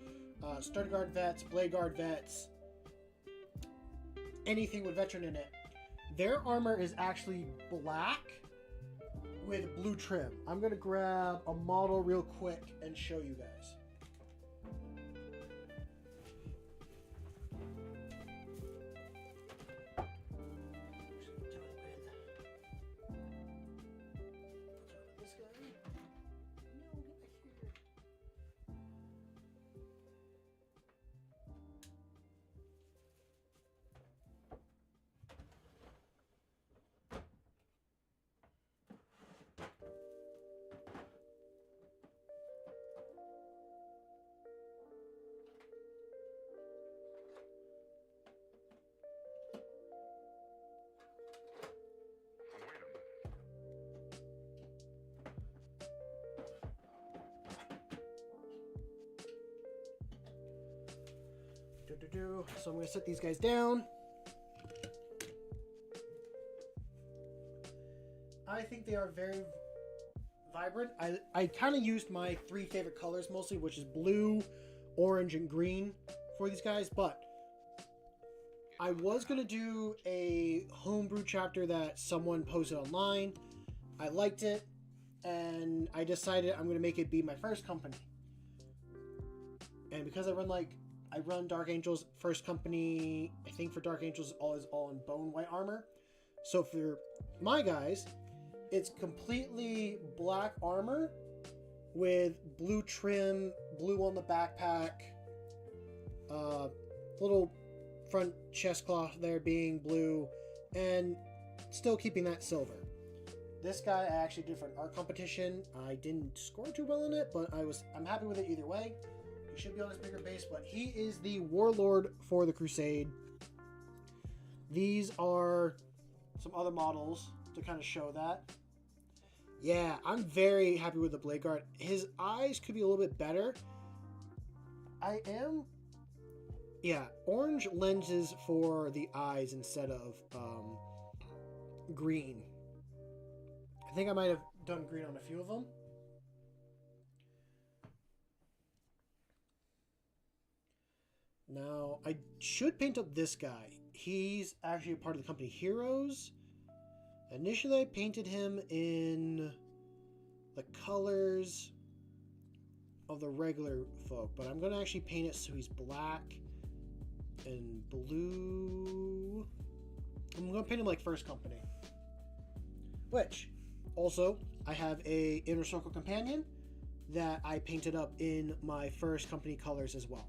Starter Guard vets, Blade Guard vets, anything with veteran in it. Their armor is actually black with blue trim. I'm going to grab a model real quick and show you guys. So I'm going to set these guys down. I think they are very vibrant. I kind of used my three favorite colors mostly, which is blue, orange, and green for these guys. But I was going to do a homebrew chapter that someone posted online. I liked it, and I decided I'm going to make it be my first company. And because I run Dark Angels first company, I think for Dark Angels is all in bone white armor. So for my guys, it's completely black armor with blue trim, blue on the backpack, little front chest cloth there being blue, and still keeping that silver. This guy I actually did for an art competition. I didn't score too well in it, but I'm happy with it either way. He should be on his bigger base, but he is the warlord for the Crusade. These are some other models to kind of show that. Yeah, I'm very happy with the Blade Guard. His eyes could be a little bit better. Orange lenses for the eyes instead of green. I think I might have done green on a few of them. Now, I should paint up this guy. He's actually a part of the company Heroes. Initially, I painted him in the colors of the regular folk, but I'm going to actually paint it so he's black and blue. I'm going to paint him like First Company. Which, also, I have a Inner Circle Companion that I painted up in my First Company colors as well.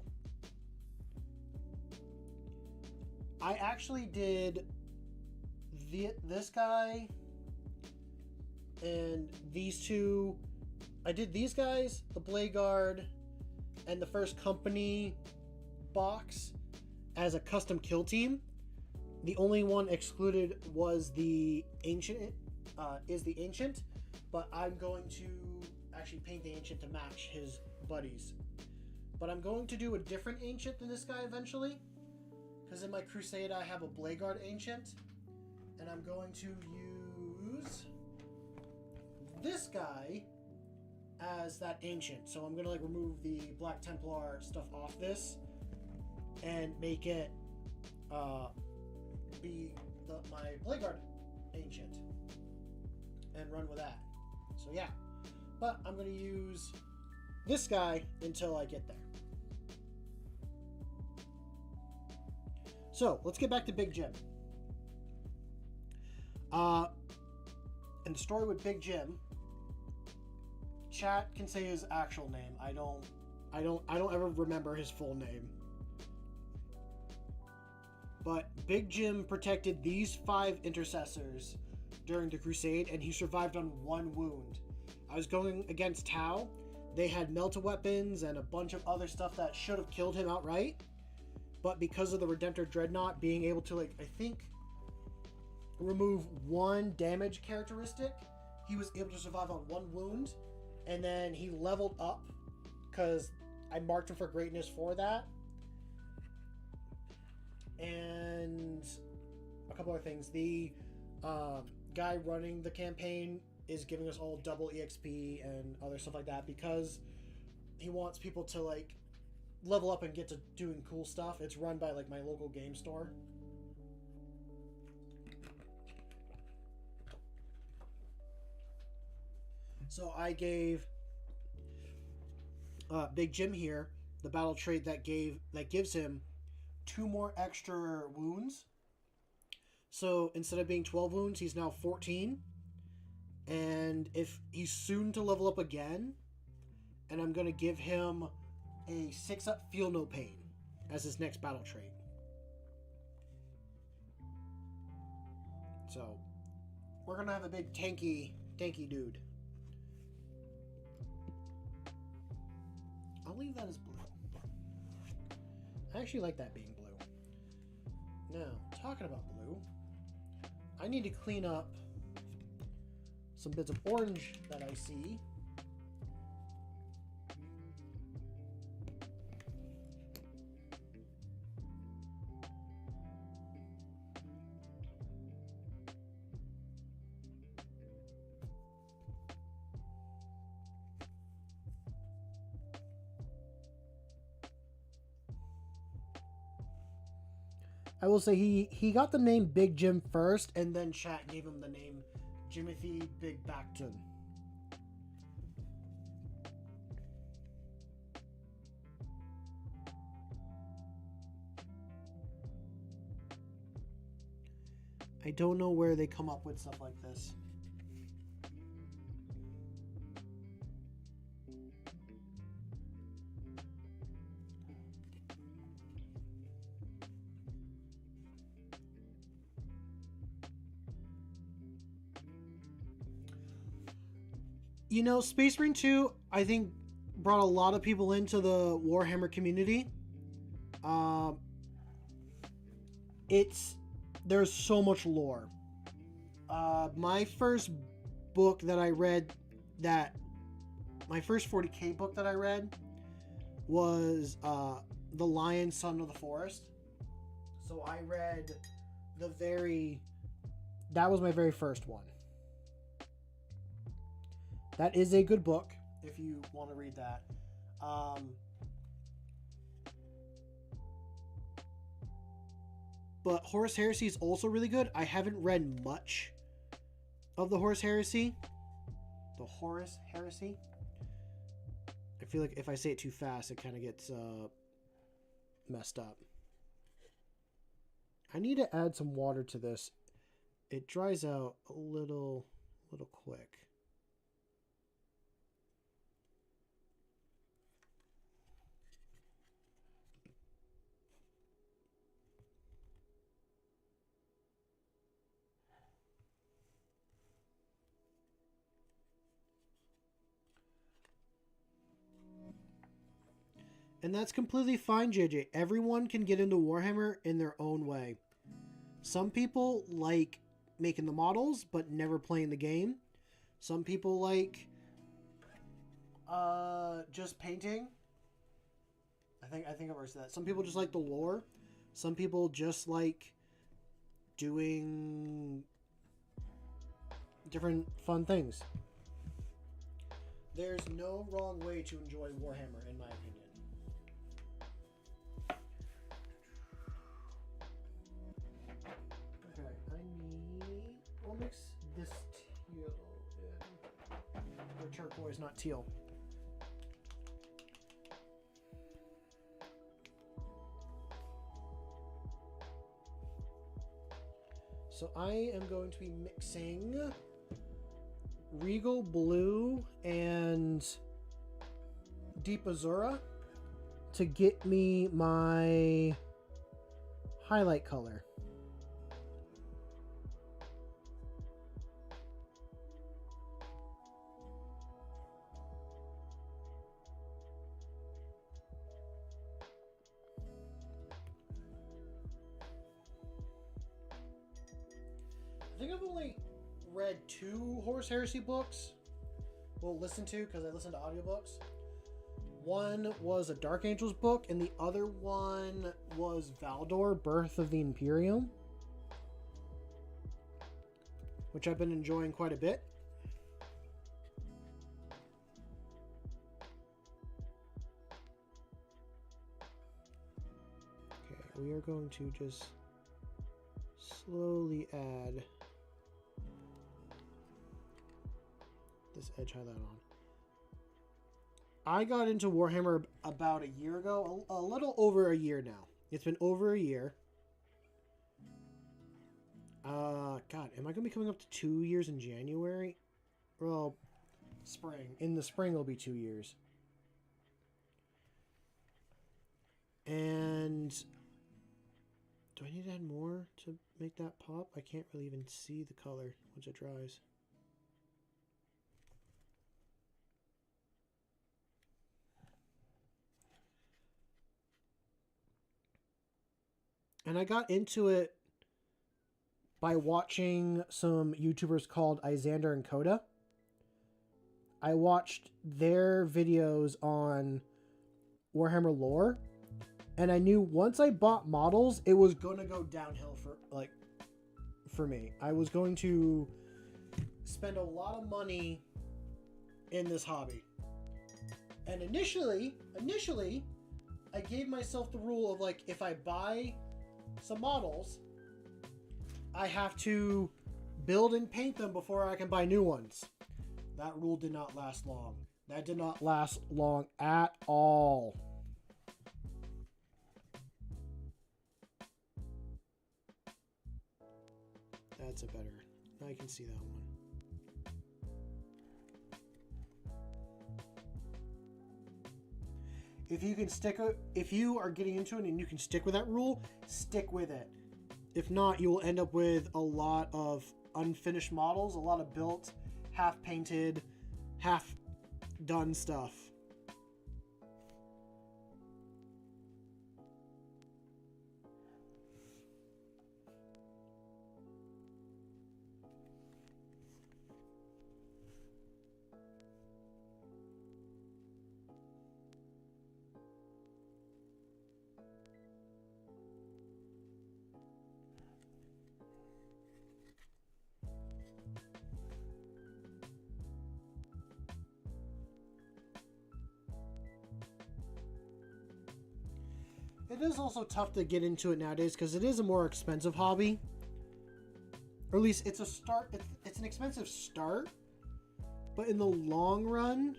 I actually did this guy and these two. I did these guys, the Blade Guard, and the First Company box as a custom kill team. The only one excluded was the Ancient, but I'm going to actually paint the Ancient to match his buddies. But I'm going to do a different Ancient than this guy eventually, because in my Crusade I have a Blade Guard Ancient, and I'm going to use this guy as that Ancient. So I'm going to like remove the Black Templar stuff off this and make it be my Blade Guard Ancient and run with that. So yeah, but I'm going to use this guy until I get there. So let's get back to Big Jim. And the story with Big Jim, chat can say his actual name. I don't ever remember his full name. But Big Jim protected these 5 intercessors during the Crusade, and he survived on 1 wound. I was going against Tau. They had melt-a-weapons and a bunch of other stuff that should have killed him outright. But because of the Redemptor Dreadnought being able to, like, I think, remove 1 damage characteristic, he was able to survive on 1 wound. And then he leveled up because I marked him for greatness for that. And a couple other things. The guy running the campaign is giving us all double EXP and other stuff like that because he wants people to, like, level up and get to doing cool stuff. It's run by like my local game store. So I gave Big Jim here the battle trait that gives him 2 more extra wounds. So instead of being 12 wounds, he's now 14. And if he's soon to level up again, and I'm going to give him a 6-up Feel No Pain as his next battle trait. So we're going to have a big tanky dude. I'll leave that as blue. I actually like that being blue. Now, talking about blue, I need to clean up some bits of orange that I see. I will say he got the name Big Jim first, and then chat gave him the name Jimothy Big Backton. I don't know where they come up with stuff like this. You know, Space Marine 2, I think, brought a lot of people into the Warhammer community. There's so much lore. My first book that I read, my first 40k book that I read was The Lion, Son of the Forest. So I read that was my very first one. That is a good book if you want to read that. But Horus Heresy is also really good. I haven't read much of the Horus Heresy. The Horus Heresy. I feel like if I say it too fast, it kind of gets messed up. I need to add some water to this. It dries out a little quick. And that's completely fine, JJ. Everyone can get into Warhammer in their own way. Some people like making the models, but never playing the game. Some people like just painting. I think I've already said that. Some people just like the lore. Some people just like doing different fun things. There's no wrong way to enjoy Warhammer, in my opinion. We'll mix this teal in. Or turquoise, not teal. So I am going to be mixing Regal Blue and Deep Azura to get me my highlight color. I think I've only read 2 Horus Heresy books. Well, listened to, because I listen to audiobooks. One was a Dark Angels book, and the other one was Valdor, Birth of the Imperium, which I've been enjoying quite a bit. Okay, we are going to just slowly add this edge highlight on. I got into Warhammer about a year ago, a little over a year now. It's been over a year. God, am I going to be coming up to 2 years in January? Well, spring. In the spring, it'll be 2 years. And do I need to add more to make that pop? I can't really even see the color once it dries. And I got into it by watching some YouTubers called Izander and Coda. I watched their videos on Warhammer lore, and I knew once I bought models, it was going to go downhill for me. I was going to spend a lot of money in this hobby. And initially, I gave myself the rule of, like, if I buy some models, I have to build and paint them before I can buy new ones. That rule did not last long. That did not last long at all. That's a better. Now you can see that one. If you are getting into it and you can stick with that rule, stick with it. If not, you will end up with a lot of unfinished models, a lot of built, half painted half done stuff. It is also tough to get into it nowadays because it is a more expensive hobby. Or at least it's a start. It's an expensive start, but in the long run,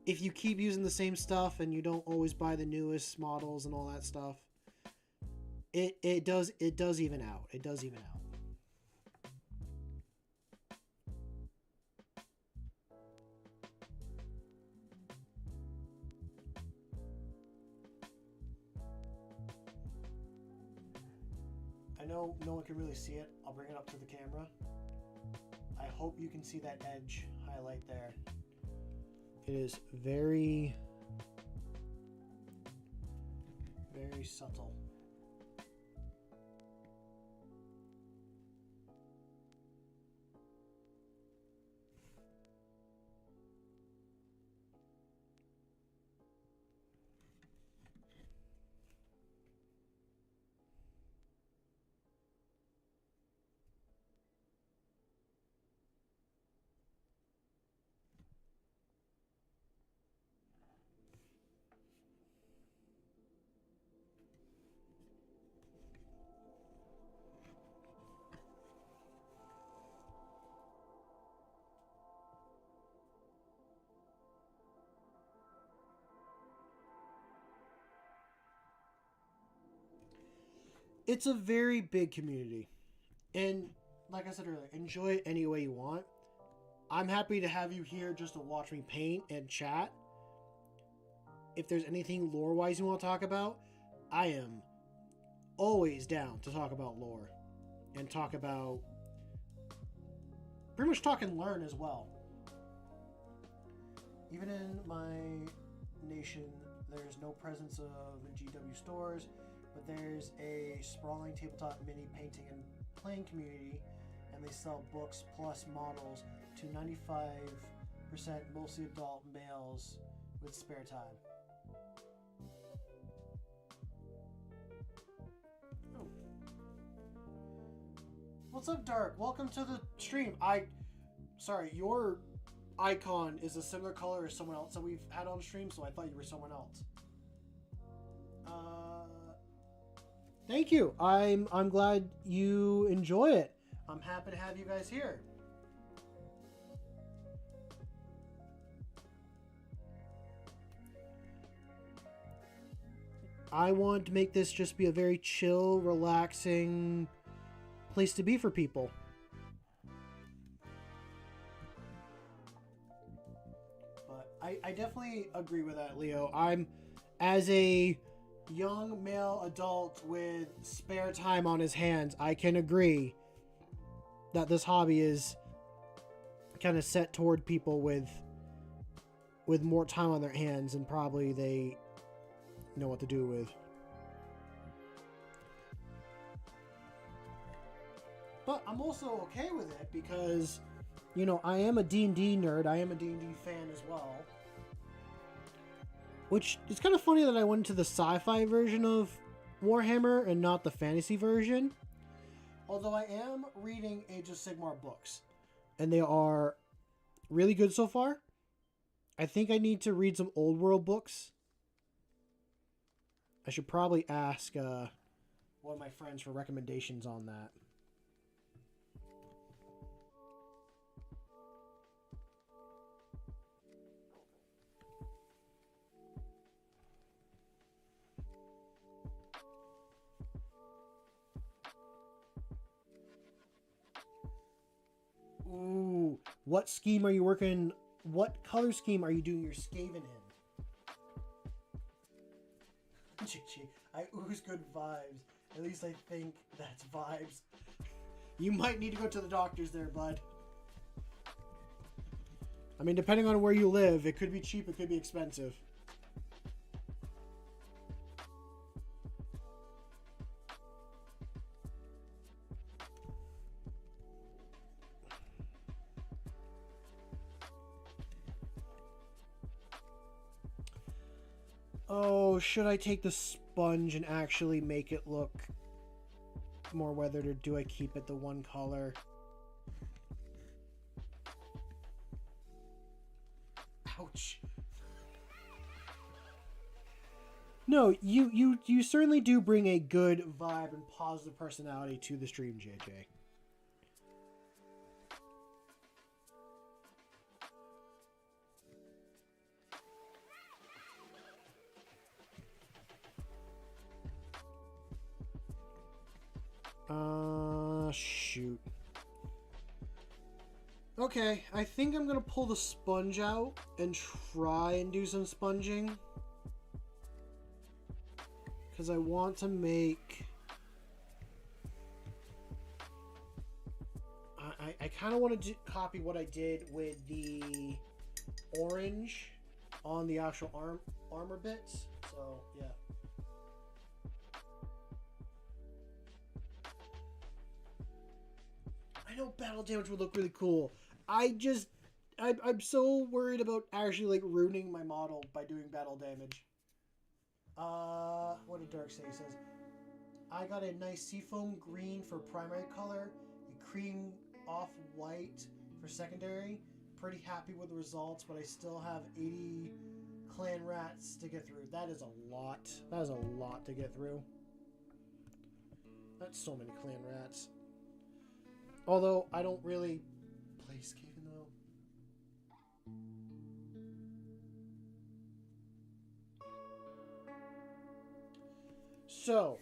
if you keep using the same stuff and you don't always buy the newest models and all that stuff, it does even out. It does even out. I know no one can really see it. I'll bring it up to the camera. I hope you can see that edge highlight there. It is very, very subtle. It's a very big community. And like I said earlier, enjoy it any way you want. I'm happy to have you here just to watch me paint and chat. If there's anything lore-wise you want to talk about, I am always down to talk about lore. And talk about... pretty much talk and learn as well. Even in my nation, there's no presence of GW stores, but there's a sprawling tabletop mini painting and playing community, and they sell books plus models to 95% mostly adult males with spare time. Oh. What's up, Dark? Welcome to the stream. Sorry, your icon is a similar color as someone else that we've had on stream, so I thought you were someone else. Thank you. I'm glad you enjoy it. I'm happy to have you guys here. I want to make this just be a very chill, relaxing place to be for people. But I definitely agree with that, Leo. As a young male adult with spare time on his hands, I can agree that this hobby is kind of set toward people with more time on their hands and probably they know what to do with. But I'm also okay with it because, you know, I am a D&D nerd. I am a D&D fan as well. Which, it's kind of funny that I went to the sci-fi version of Warhammer and not the fantasy version. Although I am reading Age of Sigmar books. And they are really good so far. I think I need to read some old world books. I should probably ask one of my friends for recommendations on that. Ooh, what scheme are you working? What color scheme are you doing your Skaven in? I ooze good vibes. At least I think that's vibes. You might need to go to the doctors there, bud. I mean, depending on where you live, it could be cheap, it could be expensive. Oh, should I take the sponge and actually make it look more weathered, or do I keep it the one color? Ouch. No, you certainly do bring a good vibe and positive personality to the stream, JJ. Shoot. Okay, I think I'm gonna pull the sponge out and try and do some sponging. Because I want to make... I kind of want to copy what I did with the orange on the actual armor bits. So, yeah. I know battle damage would look really cool. I'm so worried about actually like ruining my model by doing battle damage. What did Dark say? He says, I got a nice seafoam green for primary color, a cream off-white for secondary. Pretty happy with the results, but I still have 80 clan rats to get through. That is a lot. That is a lot to get through. That's so many clan rats. Although, I don't really play Skaven, though. So.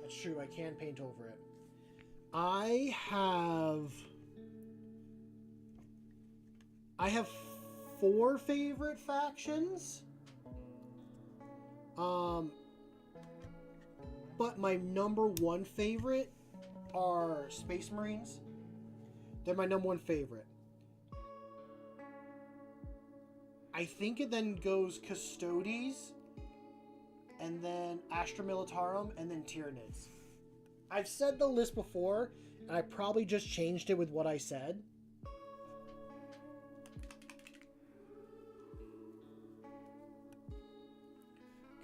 That's true, I can paint over it. I have 4 favorite factions. But my number 1 favorite are Space Marines. They're my number 1 favorite. I think it then goes Custodes, and then Astra Militarum, and then Tyranids. I've said the list before, and I probably just changed it with what I said.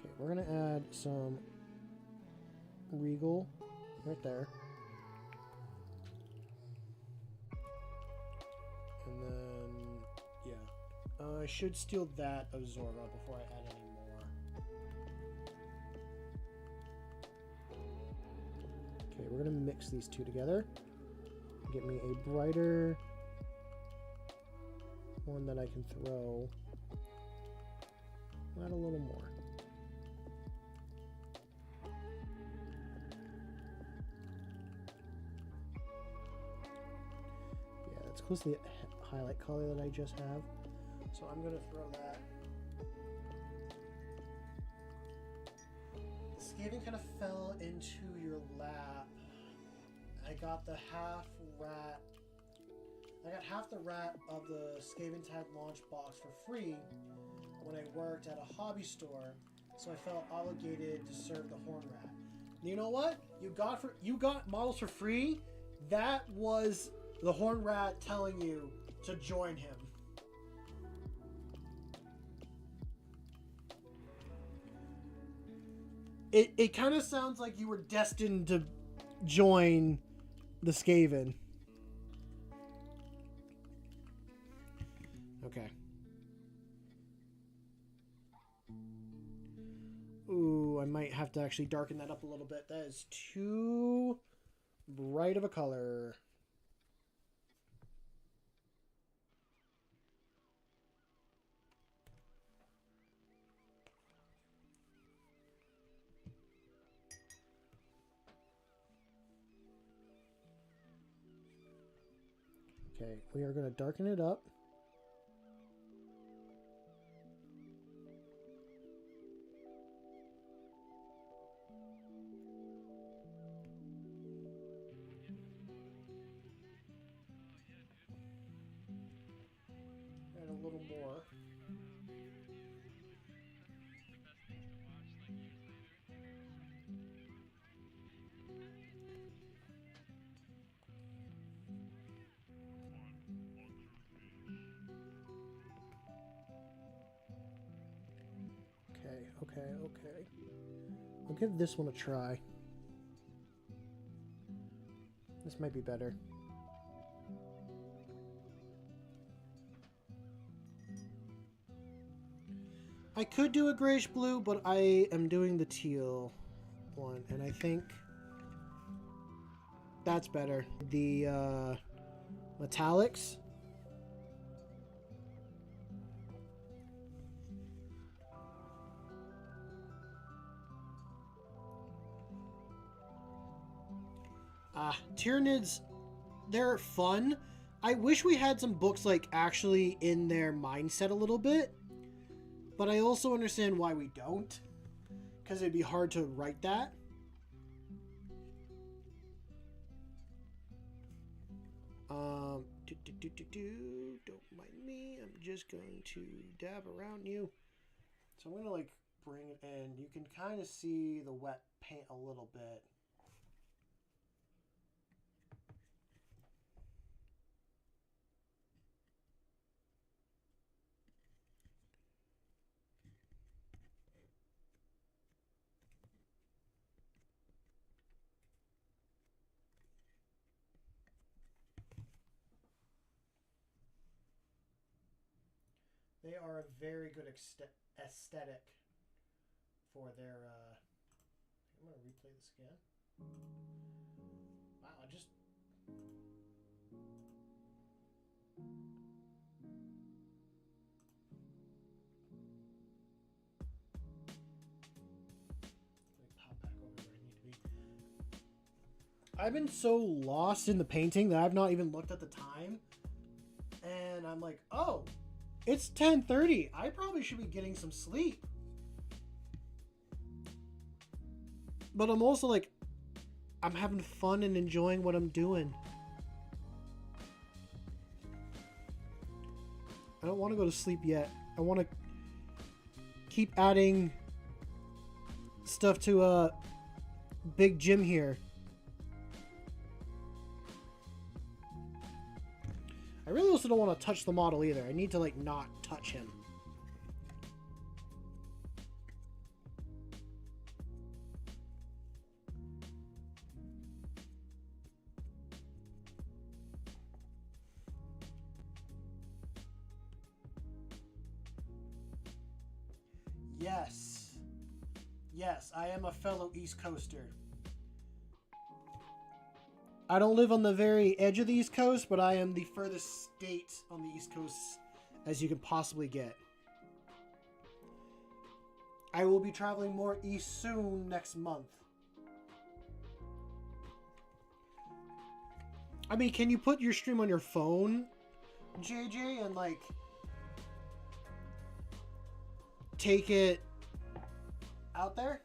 Okay, we're going to add some Regal right there. And then, yeah. I should steal that of Zorba before I add any more. Okay, we're going to mix these two together. Get me a brighter one that I can throw. Add a little more. Yeah, that's close to the highlight color that I just have. So I'm going to throw that. The Skaven kind of fell into your lap. I got the half rat. I got half the rat of the Skaven Tag launch box for free when I worked at a hobby store, so I felt obligated to serve the horn rat. You know what? You got models for free. That was the horn rat telling you to join him. It kind of sounds like you were destined to join the Skaven. Okay. Ooh, I might have to actually darken that up a little bit. That is too bright of a color. Okay, we are going to darken it up. little more. Okay. I'll give this one a try. This might be better. I could do a grayish blue, but I am doing the teal one, and I think that's better. The metallics. Tyranids, they're fun. I wish we had some books like actually in their mindset a little bit, but I also understand why we don't, because it'd be hard to write that. Don't mind me. I'm just going to dab around you. So I'm gonna like bring it in. You can kind of see the wet paint a little bit. They are a very good aesthetic for their. I'm gonna replay this again. Wow, I just. Let me pop back over where I need to be. I've been so lost in the painting that I've not even looked at the time, and I'm like, oh. It's 10:30. I probably should be getting some sleep. But I'm also like, I'm having fun and enjoying what I'm doing. I don't want to go to sleep yet. I want to keep adding stuff to Big Jim here. I really also don't want to touch the model either. I need to like not touch him. Yes. Yes, I am a fellow East Coaster. I don't live on the very edge of the East Coast, but I am the furthest state on the East Coast as you can possibly get. I will be traveling more east soon next month. I mean, can you put your stream on your phone, JJ, and like take it out there?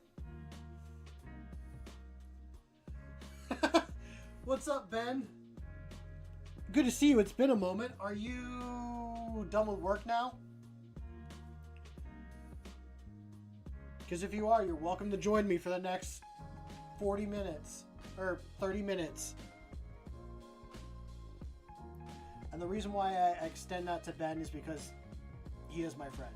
What's up, Ben? Good to see you. It's been a moment. Are you done with work now? Because if you are, you're welcome to join me for the next 40 minutes. Or 30 minutes. And the reason why I extend that to Ben is because he is my friend.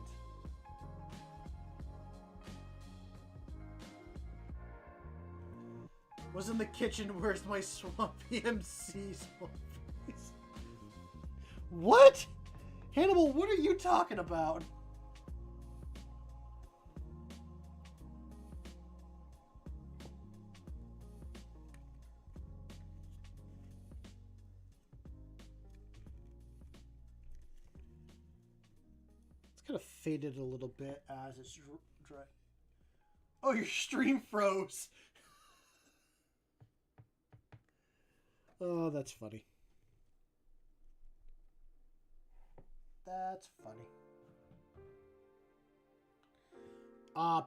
Was in the kitchen. Where's my swampy MC face? What? Hannibal, what are you talking about? It's kind of faded a little bit as it's dry. Oh, your stream froze. Oh, that's funny. That's funny.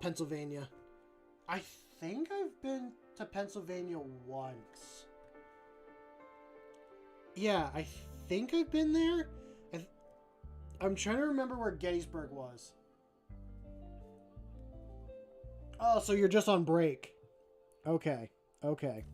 Pennsylvania. I think I've been to Pennsylvania once. Yeah, I think I've been there. I'm trying to remember where Gettysburg was. Oh, so you're just on break. Okay. Okay.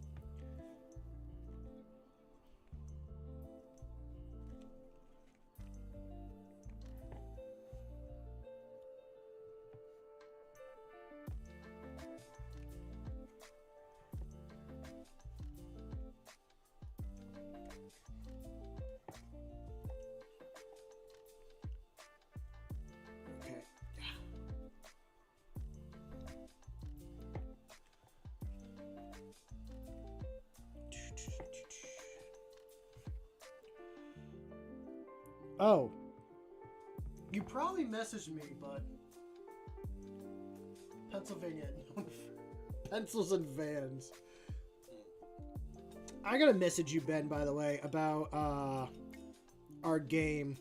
Oh. You probably messaged me, but Pennsylvania. Pencils and vans. I gotta message you, Ben, by the way, about our game.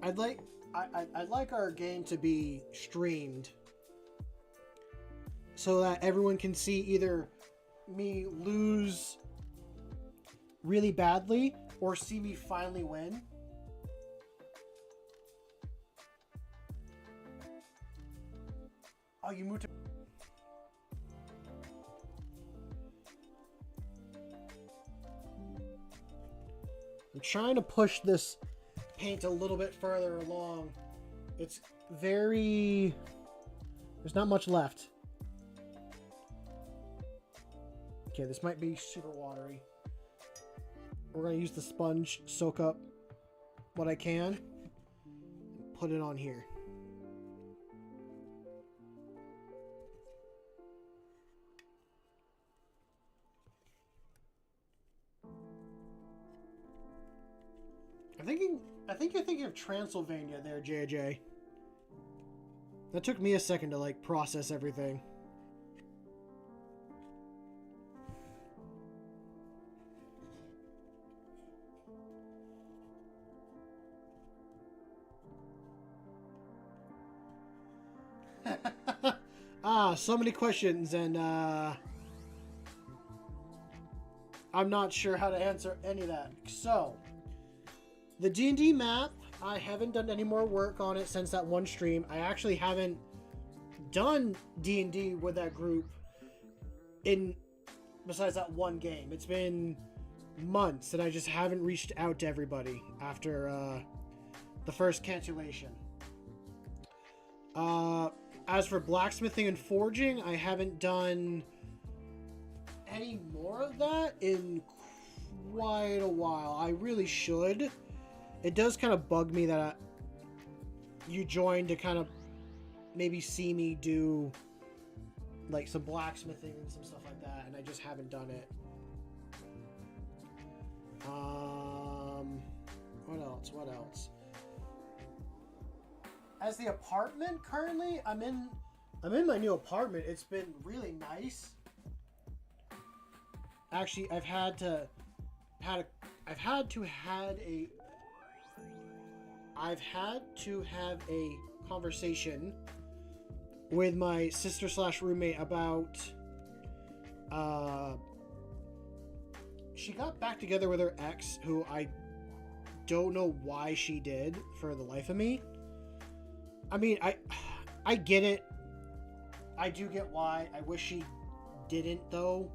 I'd like our game to be streamed so that everyone can see either me lose really badly or see me finally win. Oh, you moved to... I'm trying to push this paint a little bit further along. It's very... There's not much left. Okay, this might be super watery. We're going to use the sponge, soak up what I can, and put it on here. I think you're thinking of Transylvania there, JJ. That took me a second to like process everything. So many questions, and I'm not sure how to answer any of that. So, the D&D map, I haven't done any more work on it since that one stream. I actually haven't done D&D with that group besides that one game. It's been months, and I just haven't reached out to everybody after the first cancellation. As for blacksmithing and forging, I haven't done any more of that in quite a while. I really should. It does kind of bug me that you joined to kind of maybe see me do like some blacksmithing and some stuff like that, and I just haven't done it. What else? As the apartment currently, I'm in my new apartment. It's been really nice. Actually, I've had to have a conversation with my sister / roommate about she got back together with her ex, who I don't know why she did for the life of me. I mean, I get it. I do get why. I wish she didn't, though.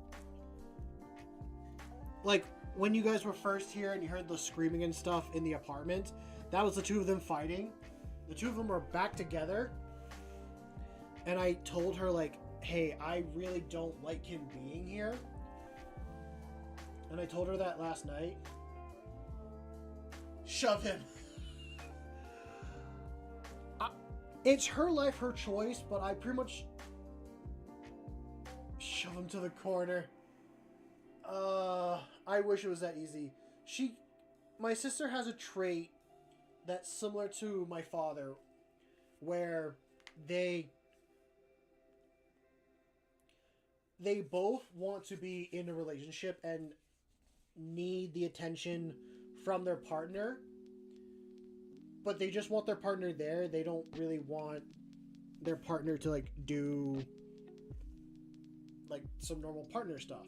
Like, when you guys were first here and you heard the screaming and stuff in the apartment, that was the two of them fighting. The two of them were back together. And I told her, like, hey, I really don't like him being here. And I told her that last night. Shove him. It's her life, her choice, but I pretty much shove him to the corner. I wish it was that easy. My sister has a trait that's similar to my father, where they both want to be in a relationship and need the attention from their partner, but they just want their partner there. They don't really want their partner to like do like some normal partner stuff,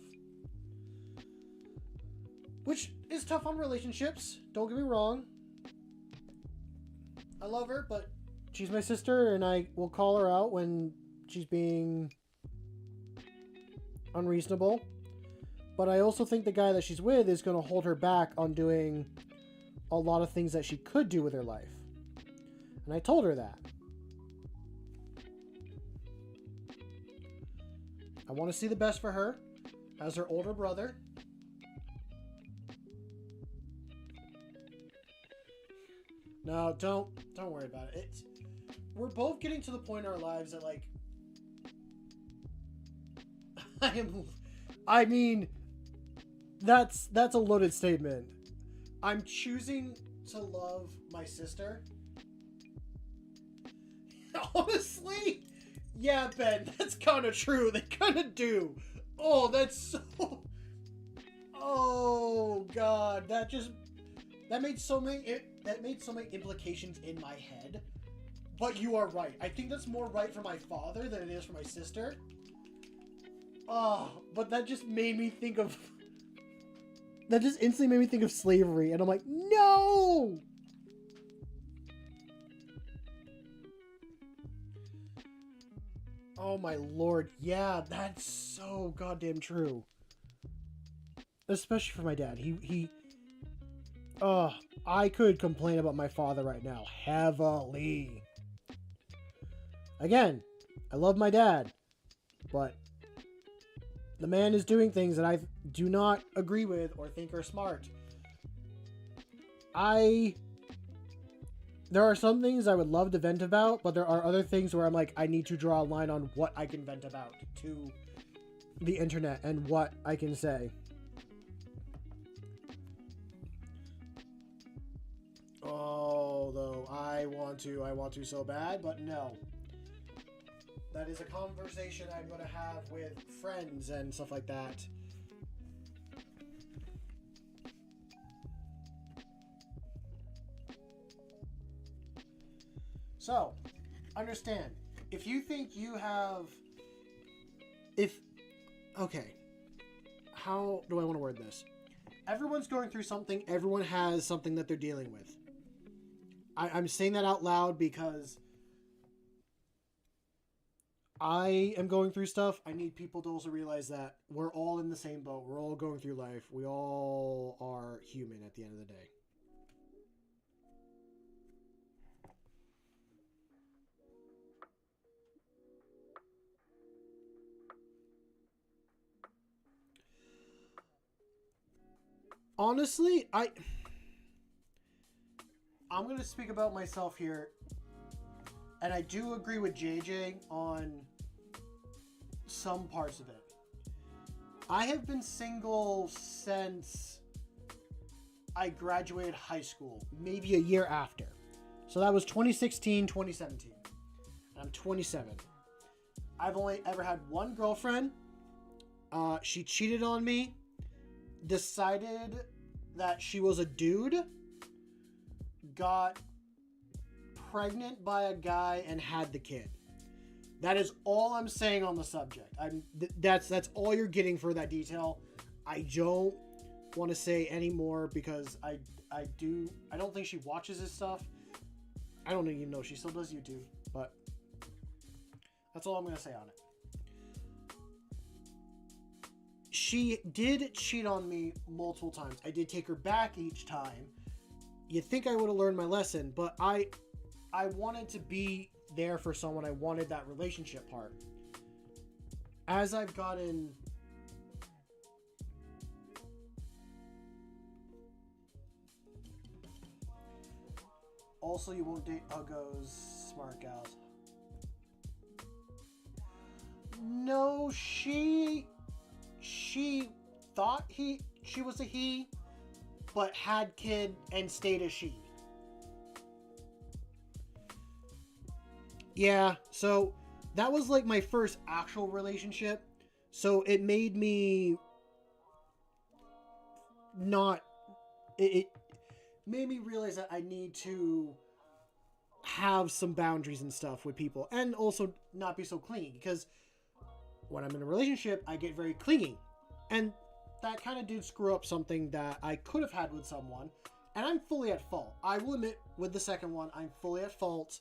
which is tough on relationships, don't get me wrong. I love her, but she's my sister, and I will call her out when she's being unreasonable. But I also think the guy that she's with is going to hold her back on doing a lot of things that she could do with her life. And I told her that. I want to see the best for her as her older brother. No, don't worry about it. We're both getting to the point in our lives that, like, I mean, that's a loaded statement. I'm choosing to love my sister. Honestly, yeah, Ben, that's kind of true. They kind of do. Oh, that's so... Oh, God. That made so many implications in my head. But you are right. I think that's more right for my father than it is for my sister. Oh, but that just made me think of... That just instantly made me think of slavery. And I'm like, no! Oh my lord. Yeah, that's so goddamn true. Especially for my dad. I could complain about my father right now. Heavily. Again, I love my dad. But the man is doing things that I do not agree with or think are smart. There are some things I would love to vent about, but there are other things where I'm like, I need to draw a line on what I can vent about to the internet and what I can say. Oh, though, I want to so bad, but no. That is a conversation I'm going to have with friends and stuff like that. So, understand, if you think you have... Okay. How do I want to word this? Everyone's going through something. Everyone has something that they're dealing with. I'm saying that out loud because I am going through stuff. I need people to also realize that we're all in the same boat. We're all going through life. We all are human at the end of the day. Honestly, I'm going to speak about myself here. And I do agree with JJ on some parts of it. I have been single since I graduated high school, maybe a year after. So that was 2016, 2017. And I'm 27. I've only ever had one girlfriend. She cheated on me, decided that she was a dude, got pregnant by a guy, and had the kid. That is all I'm saying on the subject. That's all you're getting for that detail. I don't want to say any more because I don't think she watches this stuff. I don't even know if she still does YouTube, but that's all I'm going to say on it. She did cheat on me multiple times. I did take her back each time. You'd think I would have learned my lesson, but I wanted to be there for someone. I wanted that relationship part. As I've gotten... Also, you won't date uggos, smart gals. No, she thought she was a he, but had kid and stayed a she. Yeah, so that was like my first actual relationship. So it made me not... It made me realize that I need to have some boundaries and stuff with people. And also not be so clingy. Because when I'm in a relationship, I get very clingy. And that kind of did screw up something that I could have had with someone. And I'm fully at fault. I will admit, with the second one, I'm fully at fault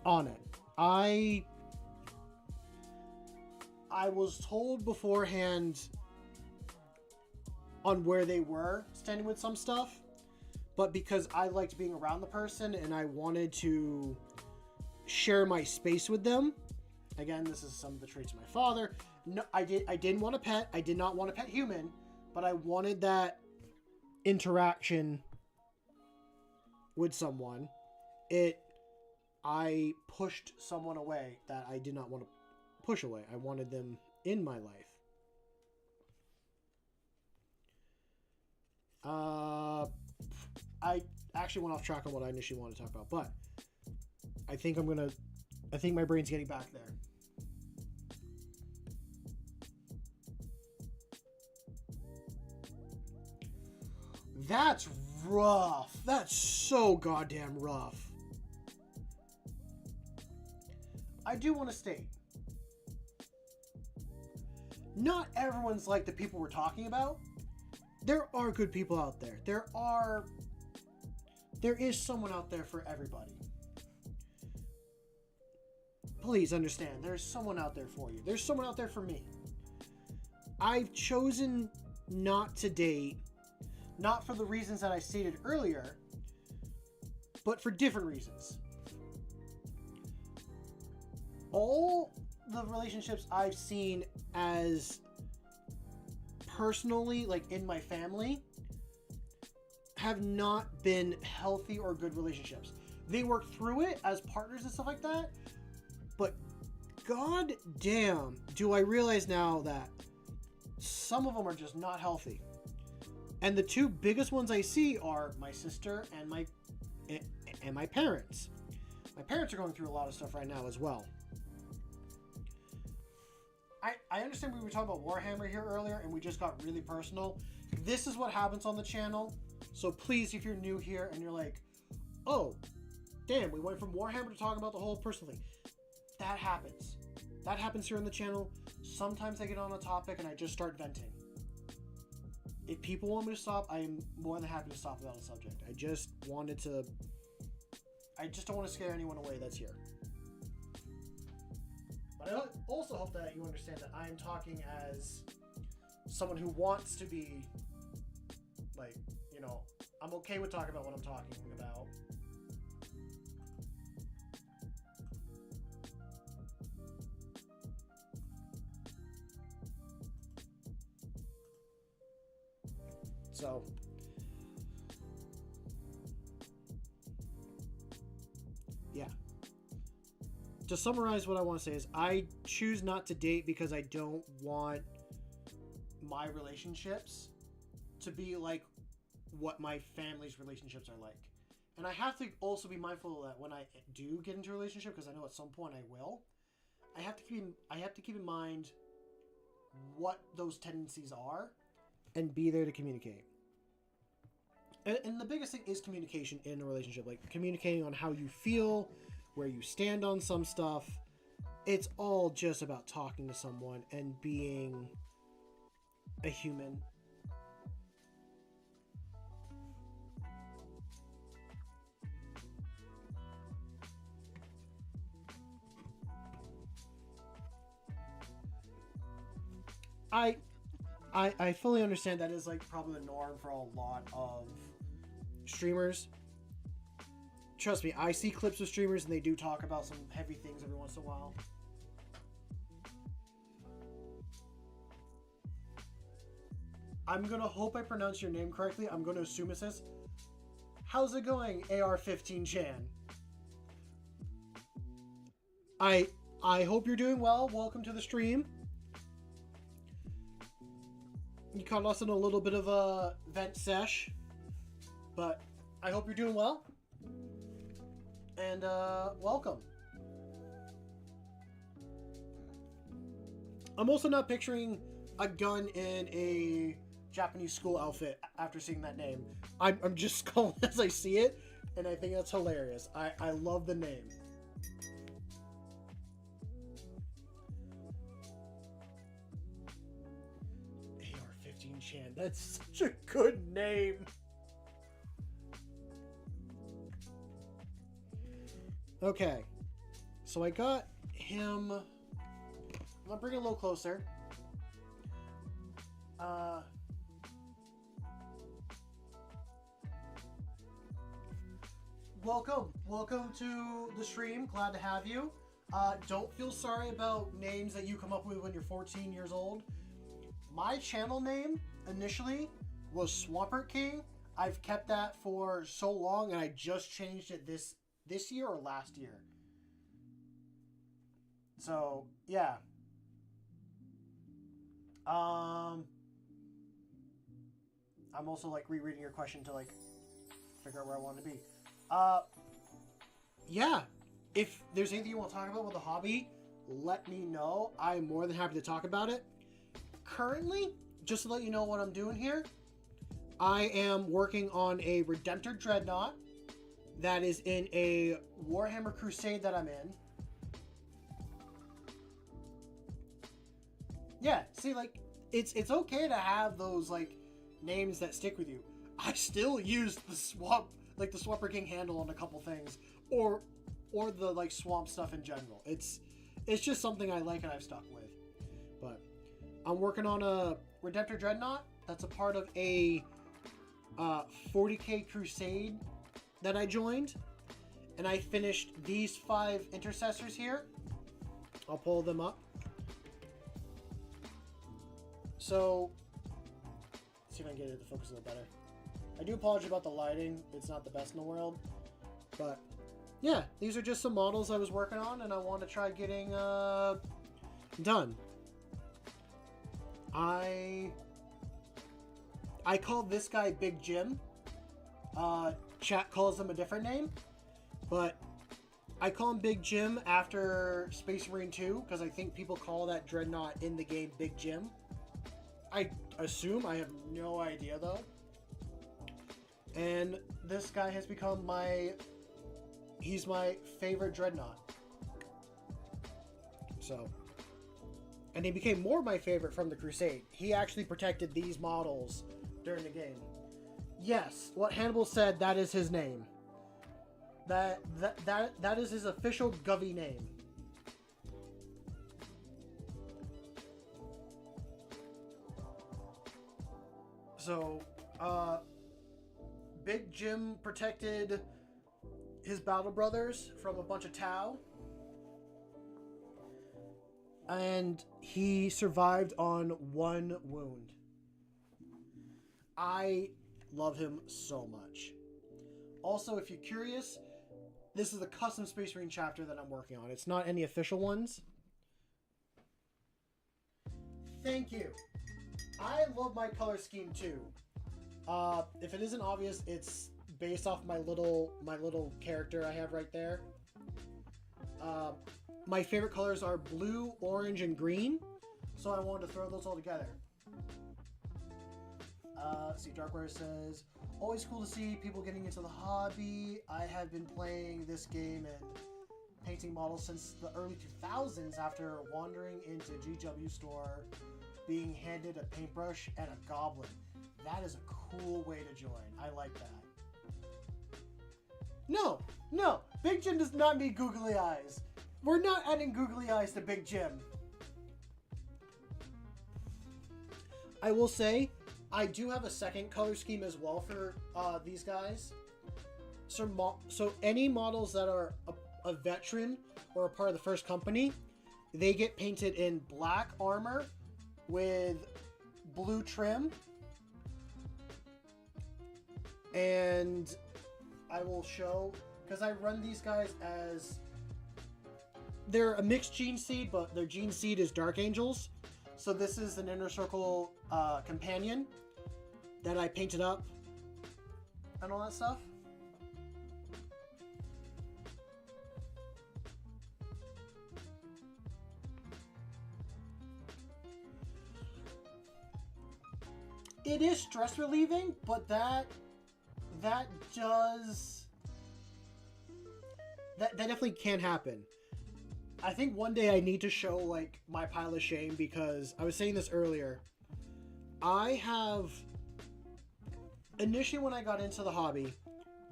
on it. I was told beforehand on where they were standing with some stuff, but because I liked being around the person and I wanted to share my space with them. Again, this is some of the traits of my father. No, I didn't want a pet. I did not want a pet human, but I wanted that interaction with someone. I pushed someone away that I did not want to push away. I wanted them in my life. I actually went off track on what I initially wanted to talk about, but I think my brain's getting back there. That's rough. That's so goddamn rough. I do want to state, not everyone's like the people we're talking about. There are good people out there. There is someone out there for everybody. Please understand, there's someone out there for you. There's someone out there for me. I've chosen not to date, not for the reasons that I stated earlier, but for different reasons. All the relationships I've seen as personally, like in my family, have not been healthy or good relationships. They work through it as partners and stuff like that, but god damn, do I realize now that some of them are just not healthy. And the two biggest ones I see are my sister and my parents. My parents are going through a lot of stuff right now as well. I understand we were talking about Warhammer here earlier and we just got really personal. This is what happens on the channel. So please, if you're new here and you're like, oh, damn, we went from Warhammer to talking about the whole personal thing. That happens. That happens here on the channel. Sometimes I get on a topic and I just start venting. If people want me to stop, I am more than happy to stop about a subject. I just don't want to scare anyone away that's here. But I also hope that you understand that I am talking as someone who wants to be, like, you know, I'm okay with talking about what I'm talking about. So, yeah. To summarize what I want to say is I choose not to date because I don't want my relationships to be like what my family's relationships are like. And I have to also be mindful that when I do get into a relationship, because I know at some point I will, I have to keep in mind what those tendencies are and be there to communicate. And the biggest thing is communication in a relationship, like communicating on how you feel, where you stand on some stuff. It's all just about talking to someone and being a human. I fully understand that is like probably the norm for a lot of streamers. Trust me, I see clips of streamers and they do talk about some heavy things every once in a while. I'm gonna hope I pronounce your name correctly. I'm gonna assume it says, how's it going, AR15 Chan? I hope you're doing well. Welcome to the stream. You caught us in a little bit of a vent sesh, but I hope you're doing well. And welcome. I'm also not picturing a gun in a Japanese school outfit after seeing that name. I'm just calling as I see it, and I think that's hilarious. I love the name. AR-15 Chan, that's such a good name. Okay. So I got him... I'll bring it a little closer. Welcome to the stream. Glad to have you. Don't feel sorry about names that you come up with when you're 14 years old. My channel name initially was Swampert King. I've kept that for so long, and I just changed it this year or last year. So yeah. I'm also like rereading your question to like figure out where I want to be. Yeah. If there's anything you want to talk about with the hobby, let me know. I'm more than happy to talk about it. Currently, just to let you know what I'm doing here, I am working on a Redemptor Dreadnought that is in a Warhammer Crusade that I'm in. Yeah, see, like, it's okay to have those, like, names that stick with you. I still use the Swamper King handle on a couple things, or the, like, swamp stuff in general. It's just something I like and I've stuck with. But I'm working on a Redemptor Dreadnought that's a part of a 40k crusade that I joined, and I finished these 5 intercessors here. I'll pull them up. So, let's see if I can get it to focus a little better. I do apologize about the lighting. It's not the best in the world. But, yeah, these are just some models I was working on, and I want to try getting done. I call this guy Big Jim. Chat calls him a different name. But I call him Big Jim after Space Marine 2, because I think people call that Dreadnought in the game Big Jim. I assume. I have no idea, though. And this guy has become he's my favorite Dreadnought. So. And he became more my favorite from the Crusade. He actually protected these models during the game. Yes, what Hannibal said, that is his name. That is his official Govy name. So, Big Jim protected his battle brothers from a bunch of Tau. And he survived on 1 wound. I love him so much. Also, if you're curious, this is a custom Space Marine chapter that I'm working on. It's not any official ones. Thank you. I love my color scheme too. If it isn't obvious, it's based off my little character I have right there. My favorite colors are blue, orange, and green, so I wanted to throw those all together. See, Darkwater says, always cool to see people getting into the hobby. I have been playing this game and painting models since the early 2000s after wandering into GW store, being handed a paintbrush and a goblin. That is a cool way to join. I like that. No, Big Jim does not need googly eyes. We're not adding googly eyes to Big Jim. I will say, I do have a second color scheme as well for these guys. So any models that are a veteran or a part of the first company, they get painted in black armor with blue trim. And I will show, because I run these guys as, they're a mixed gene seed, but their gene seed is Dark Angels. So this is an Inner Circle companion that I painted up and all that stuff. It is stress relieving, but that definitely can happen. I think one day I need to show like my pile of shame, because I was saying this earlier. I have, initially when I got into the hobby,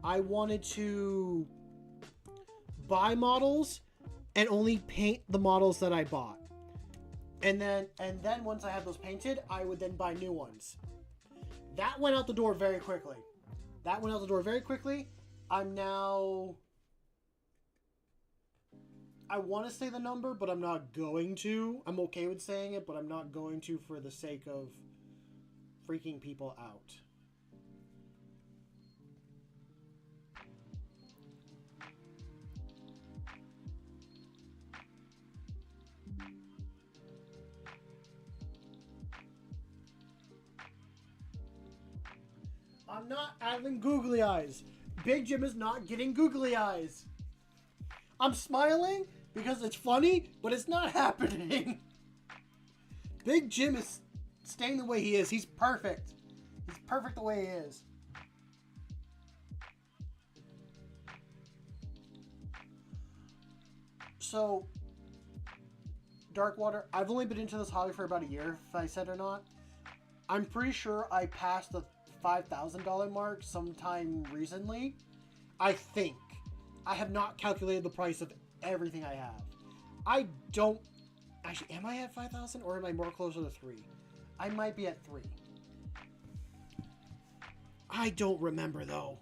I wanted to buy models and only paint the models that I bought. And then once I have those painted, I would then buy new ones. That went out the door very quickly. I'm now... I want to say the number, but I'm not going to. I'm okay with saying it, but I'm not going to for the sake of freaking people out. I'm not having googly eyes. Big Jim is not getting googly eyes. I'm smiling because it's funny, but it's not happening. Big Jim is staying the way he is. He's perfect. He's perfect the way he is. So, Darkwater, I've only been into this hobby for about a year, if I said or not. I'm pretty sure I passed the $5,000 mark sometime recently. I think. I have not calculated the price of everything I have. I don't... Actually, am I at 5,000 or am I more closer to 3? I might be at 3. I don't remember, though.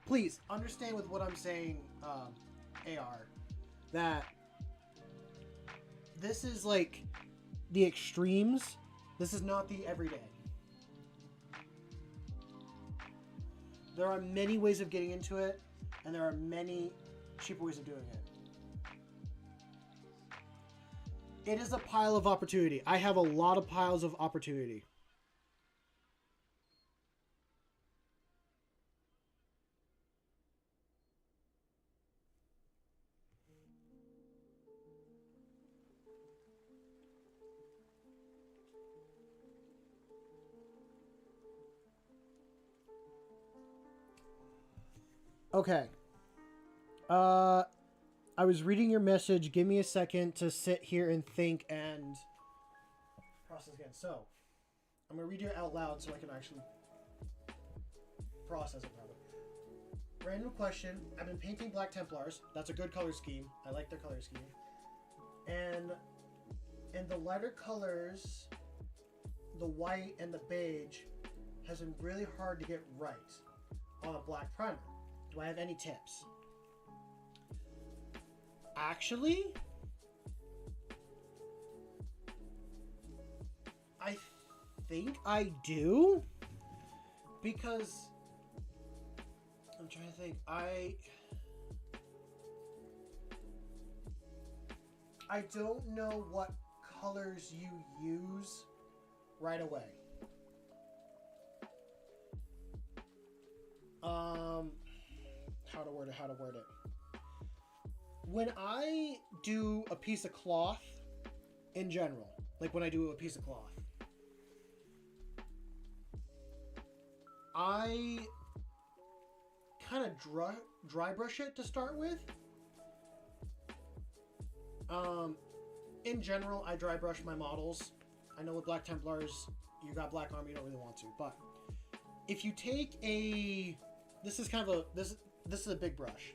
Please, understand with what I'm saying, AR, that this is like the extremes. This is not the everyday. There are many ways of getting into it, and there are many cheaper ways of doing it. It is a pile of opportunity. I have a lot of piles of opportunity. Okay. I was reading your message. Give me a second to sit here and think and process again. So, I'm going to read it out loud so I can actually process it properly. Random question. I've been painting Black Templars. That's a good color scheme. I like their color scheme. And the lighter colors, the white and the beige, has been really hard to get right on a black primer. Do I have any tips? Actually, I think I do, because I'm trying to think. I don't know what colors you use right away. How to word it. When I do a piece of cloth, in general, like when I do a piece of cloth, I kind of dry brush it to start with. In general, I dry brush my models. I know with Black Templars, you got Black Armor, you don't really want to, but if you take a, this is kind of a, this is a big brush.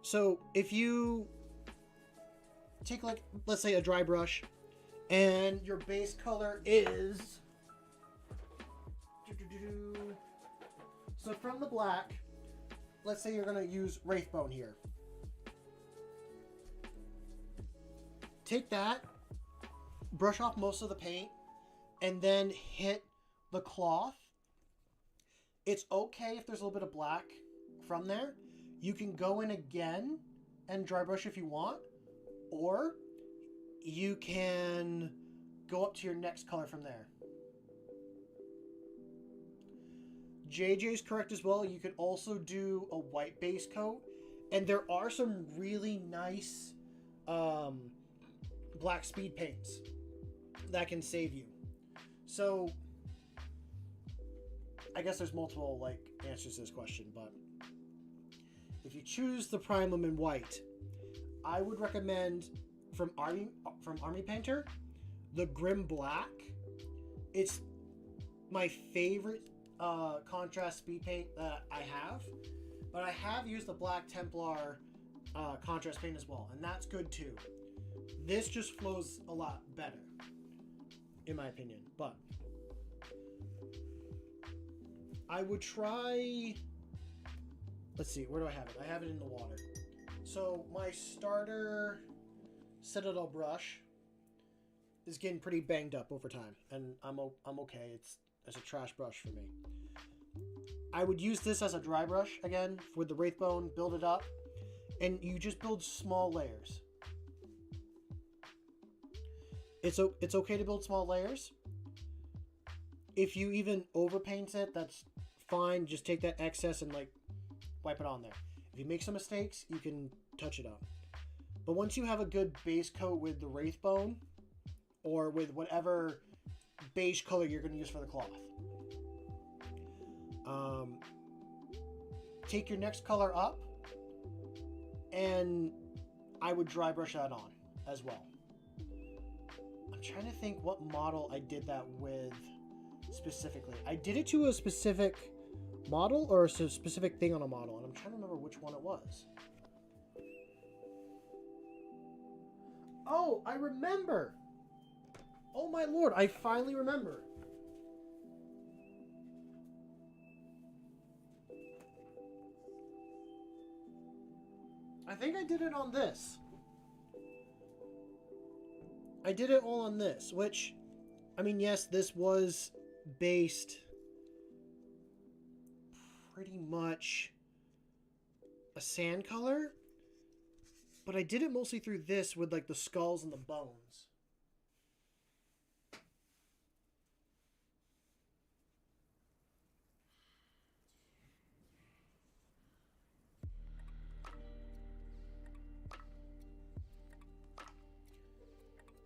So if you take, like, let's say a dry brush, and your base color is, so from the black, let's say you're going to use Wraithbone here. Take that, brush off most of the paint, and then hit the cloth. It's okay if there's a little bit of black from there. You can go in again and dry brush if you want, or you can go up to your next color from there. JJ's correct as well. You could also do a white base coat, and there are some really nice black speed paints that can save you. So I guess there's multiple like answers to this question, but if you choose the Primum in white, I would recommend from Army Painter, the Grim Black. It's my favorite contrast speed paint that I have, but I have used the Black Templar contrast paint as well, and that's good too. This just flows a lot better, in my opinion. But I would try. Let's see, where do I have it? I have it in the water. So my starter Citadel brush is getting pretty banged up over time, and I'm okay. It's a trash brush for me. I would use this as a dry brush again with the Wraithbone, build it up, and you just build small layers. It's okay to build small layers. If you even overpaint it, that's fine. Just take that excess and like wipe it on there. If you make some mistakes, you can touch it up. But once you have a good base coat with the Wraithbone, or with whatever beige color you're going to use for the cloth, take your next color up, and I would dry brush that on as well. I'm trying to think what model I did that with specifically. I did it to a specific model or a specific thing on a model, and I'm trying to remember which one it was. Oh, I remember! Oh my lord, I finally remember. I think I did it on this. I did it all on this, which, I mean, yes, this was based pretty much a sand color, but I did it mostly through this with like the skulls and the bones.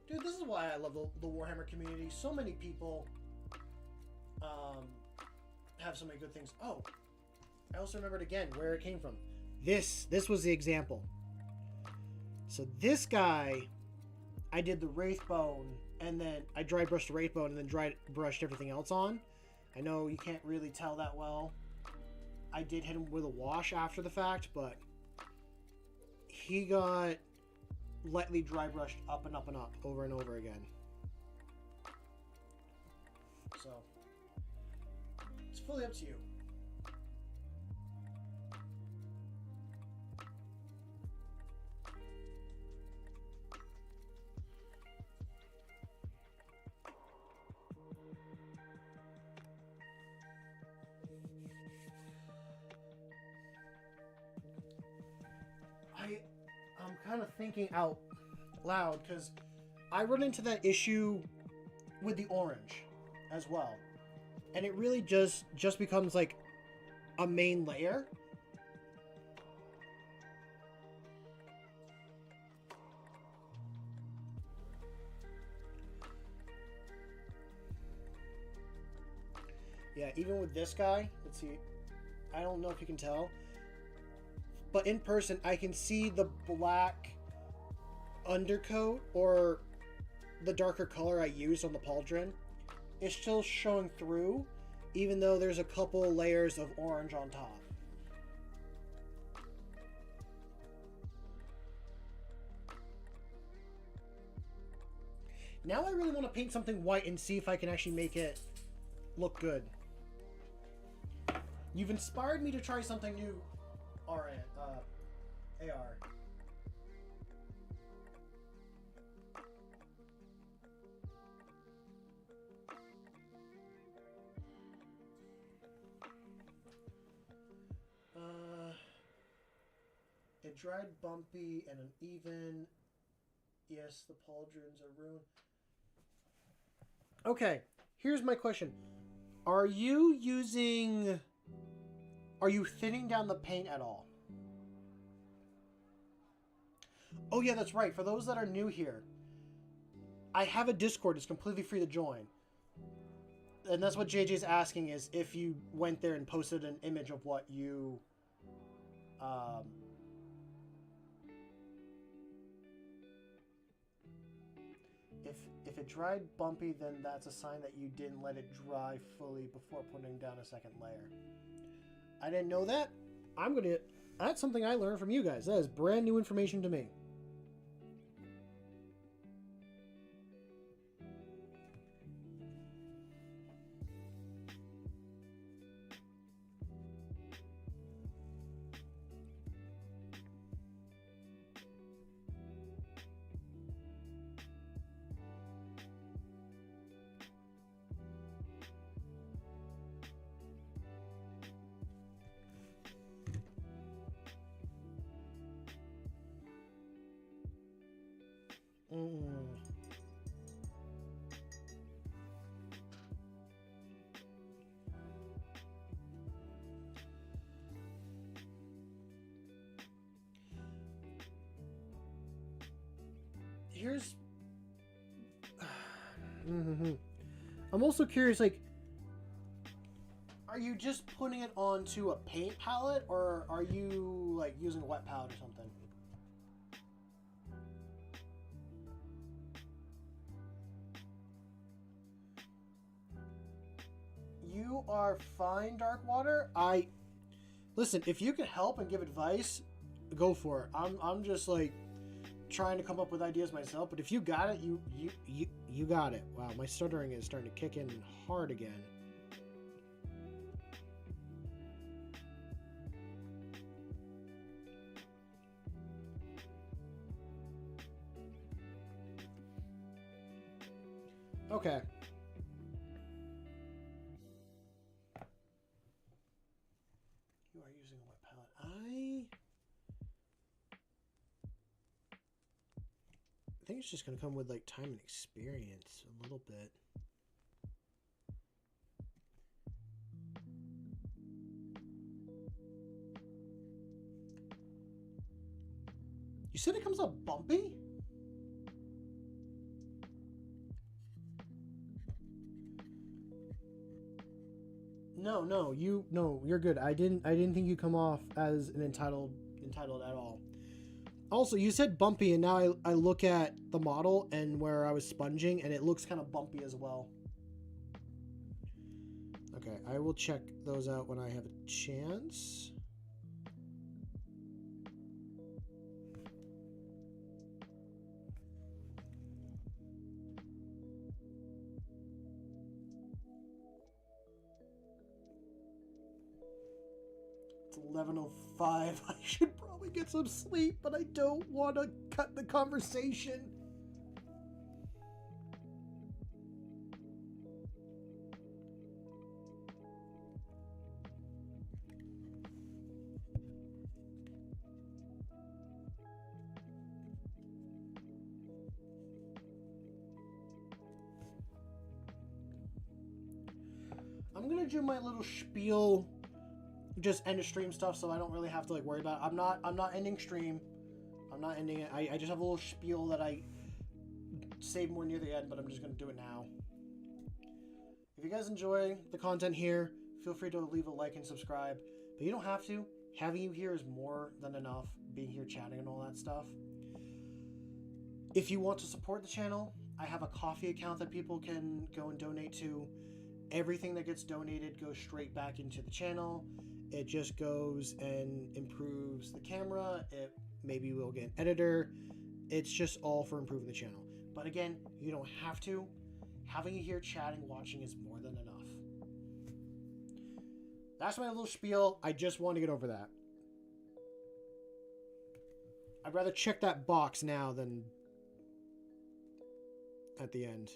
Dude, this is why I love the Warhammer community. So many people have so many good things. Oh, I also remembered again where it came from. This was the example. So this guy, I did the Wraithbone, and then I dry brushed the Wraithbone, and then dry brushed everything else on. I know you can't really tell that well. I did hit him with a wash after the fact, but he got lightly dry brushed up and up and up over and over again. So it's fully up to you. I'm kind of thinking out loud because I run into that issue with the orange as well, and it really just becomes like a main layer. Yeah, even with this guy, let's see, I don't know if you can tell, but in person I can see the black undercoat or the darker color I used on the pauldron is still showing through, even though there's a couple layers of orange on top. Now I really want to paint something white and see if I can actually make it look good. You've inspired me to try something new, AR. It dried bumpy and uneven. Yes, the pauldrons are ruined. Okay, here's my question. Are you thinning down the paint at all? Oh yeah, that's right. For those that are new here, I have a Discord. It's completely free to join. And that's what JJ's asking, is if you went there and posted an image of what you... If it dried bumpy, then that's a sign that you didn't let it dry fully before putting down a second layer. I didn't know that. That's something I learned from you guys. That is brand new information to me. Here's... I'm also curious, like, are you just putting it onto a paint palette, or are you, like, using a wet palette or something? You are fine, Darkwater. Listen, if you can help and give advice, go for it. I'm just, like, trying to come up with ideas myself, but if you got it, you got it. Wow, my stuttering is starting to kick in hard again. Okay. You are using a wet palette. I think it's just going to come with, like, time and experience a little bit. You said it comes up bumpy? No, you're good. I didn't think you come off as an entitled at all. Also, you said bumpy, and now I look at the model and where I was sponging, and it looks kind of bumpy as well. Okay, I will check those out when I have a chance. It's 11:05. I should probably get some sleep, but I don't want to cut the conversation. I'm gonna do my little spiel, just end of stream stuff, so I don't really have to, like, worry about it. I'm not ending stream. I'm not ending it. I just have a little spiel that I save more near the end, but I'm just gonna do it now. If you guys enjoy the content here, feel free to leave a like and subscribe. But you don't have to. Having you here is more than enough. Being here chatting and all that stuff. If you want to support the channel, I have a Ko-fi account that people can go and donate to. Everything that gets donated goes straight back into the channel. It just goes and improves the camera. Maybe we'll get an editor. It's just all for improving the channel. But again, you don't have to. Having you here chatting, watching is more than enough. That's my little spiel. I just want to get over that. I'd rather check that box now than at the end.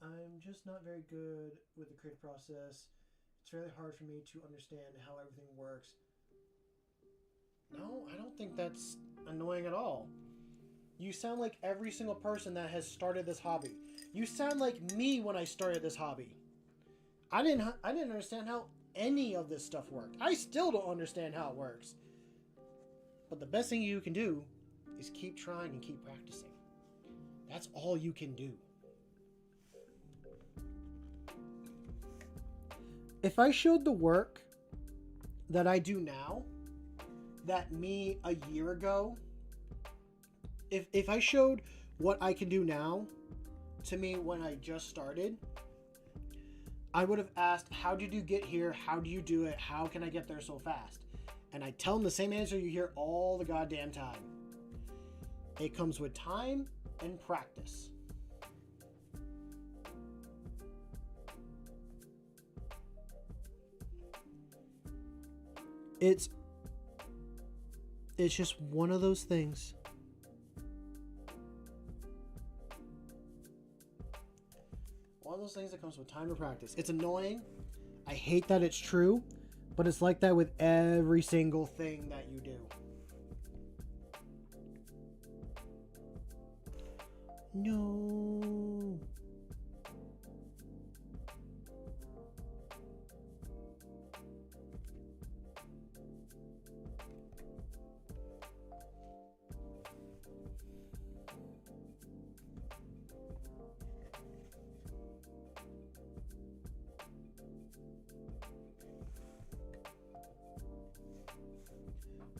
I'm just not very good with the creative process. It's really hard for me to understand how everything works. No, I don't think that's annoying at all. You sound like every single person that has started this hobby. You sound like me when I started this hobby. I didn't understand how any of this stuff worked. I still don't understand how it works. But the best thing you can do is keep trying and keep practicing. That's all you can do. If I showed the work that I do now, that me a year ago, if I showed what I can do now to me when I just started, I would have asked, how did you get here? How do you do it? How can I get there so fast? And I tell them the same answer you hear all the goddamn time. It comes with time and practice. It's just one of those things. One of those things that comes with time and practice. It's annoying. I hate that it's true, but it's like that with every single thing that you do. No.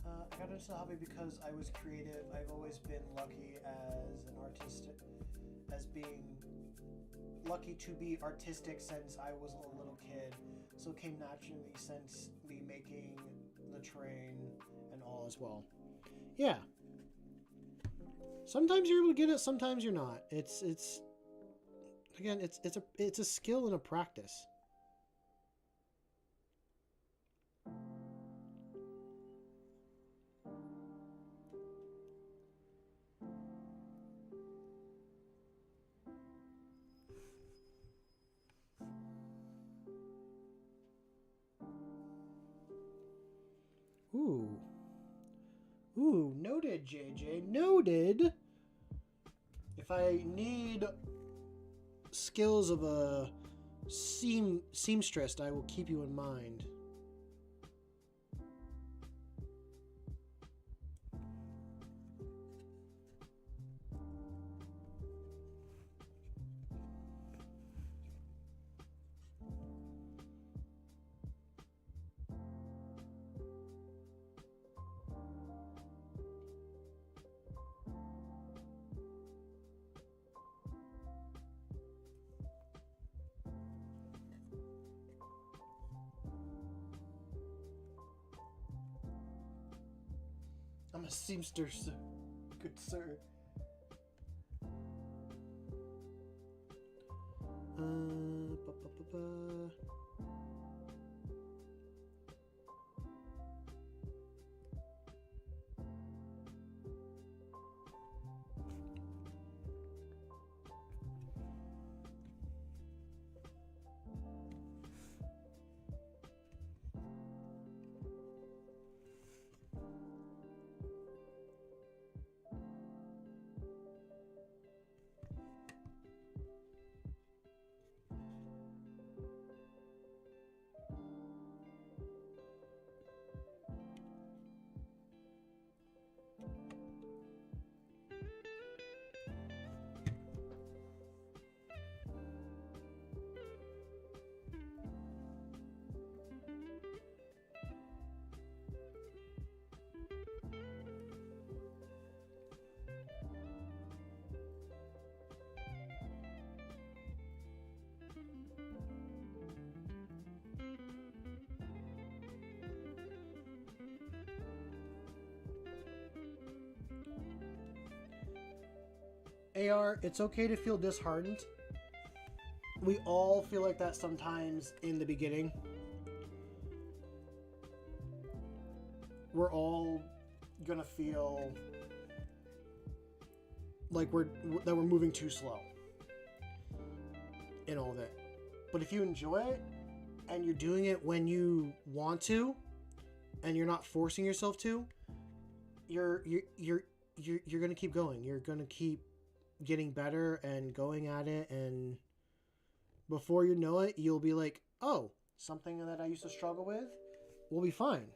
I got into the hobby because I was creative. I've always been lucky as an artist, as being lucky to be artistic since I was a little kid. So it came naturally since me making the train and all as well. Yeah. Sometimes you're able to get it, sometimes you're not. It's again, it's a skill and a practice. Ooh, noted, JJ. Noted. If I need skills of a seamstress, I will keep you in mind. I'm a seamstress, sir. Good sir. Ba, ba, ba, ba. AR, it's okay to feel disheartened. We all feel like that sometimes in the beginning. We're all gonna feel like we're moving too slow in all of it. But if you enjoy it and you're doing it when you want to and you're not forcing yourself to, you're gonna keep going. You're gonna keep getting better and going at it, and before you know it, you'll be like, oh, something that I used to struggle with will be fine.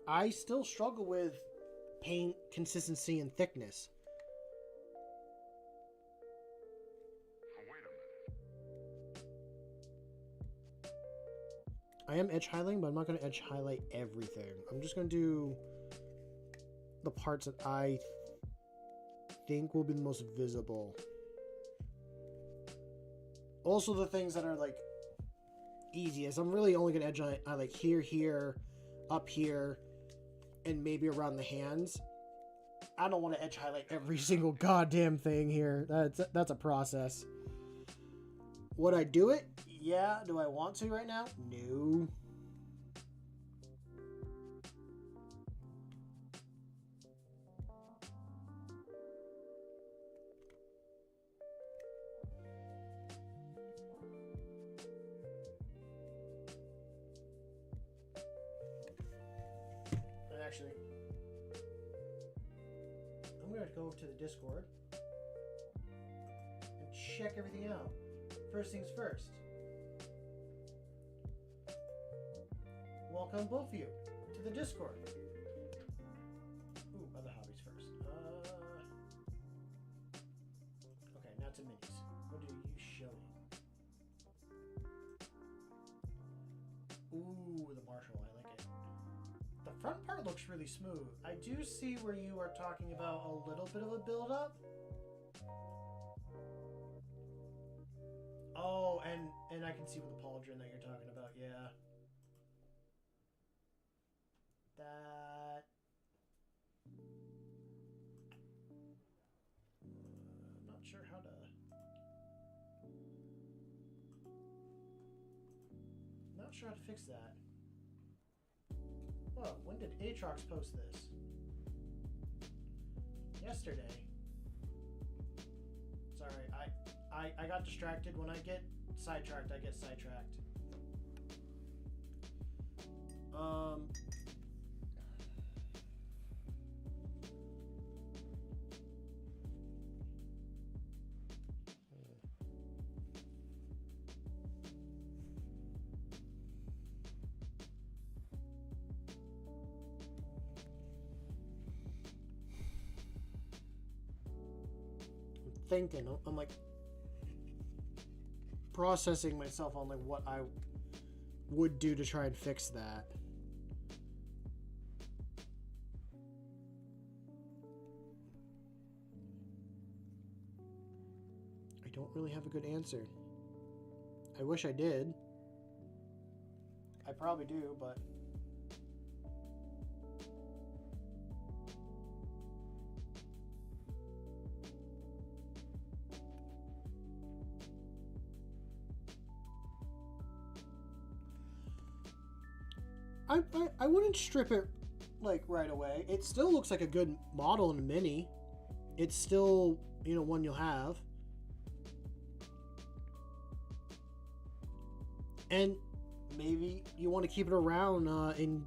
I still struggle with paint consistency and thickness. I am edge highlighting, but I'm not going to edge highlight everything. I'm just going to do the parts that I think will be the most visible. Also the things that are like easiest. I'm really only going to edge highlight here, here, up here, and maybe around the hands. I don't want to edge highlight every single goddamn thing here. That's a process. Would I do it? Yeah. Do I want to right now? No. And actually, I'm going to go to the Discord and check everything out. First things first. Welcome both of you to the Discord. Ooh, other hobbies first. Okay, now to minis. What are you showing? Ooh, the Marshall, I like it. The front part looks really smooth. I do see where you are talking about a little bit of a build-up. Oh, and I can see with the pauldron that you're talking about, yeah. That... I'm not sure how to... Not sure how to fix that. Whoa, when did Aatrox post this? Yesterday. Sorry, I got distracted. When I get sidetracked, I get sidetracked. Thinking, I'm like processing myself on like what I would do to try and fix that. I don't really have a good answer. I wish I did. I probably do, but I wouldn't strip it like right away. It still looks like a good model in a mini. It's still, you know, one you'll have. And maybe you want to keep it around in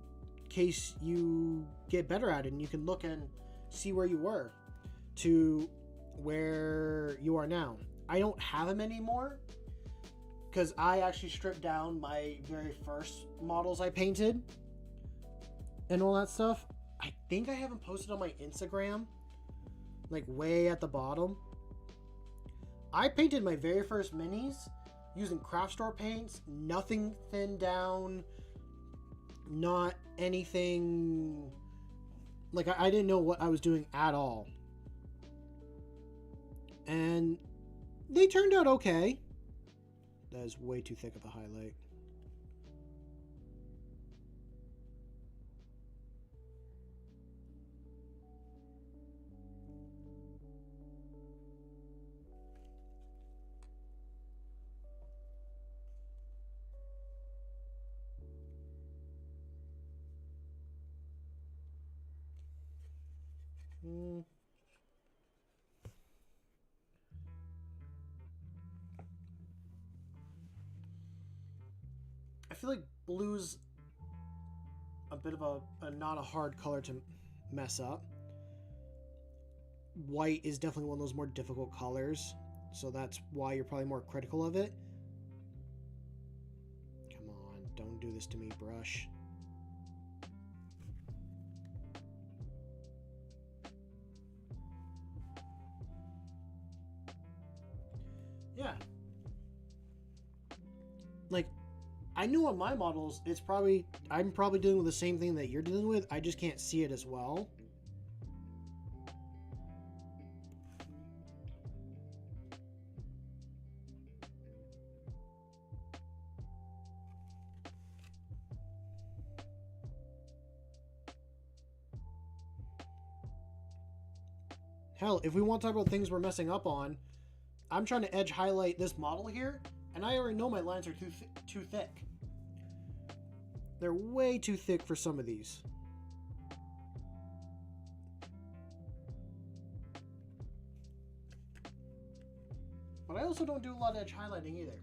case you get better at it and you can look and see where you were to where you are now. I don't have them anymore because I actually stripped down my very first models I painted and all that stuff. I think I haven't posted on my Instagram, like way at the bottom. I painted my very first minis using craft store paints, nothing thinned down, not anything, like I didn't know what I was doing at all. And they turned out okay. That is way too thick of a highlight. I feel like blue's a bit of a not a hard color to mess up. White is definitely one of those more difficult colors, so that's why you're probably more critical of it. Come on, don't do this to me, brush. Yeah. Like, I knew on my models, I'm probably dealing with the same thing that you're dealing with. I just can't see it as well. Hell, if we want to talk about things we're messing up on, I'm trying to edge highlight this model here, and I already know my lines are too thick. They're way too thick for some of these. But I also don't do a lot of edge highlighting either.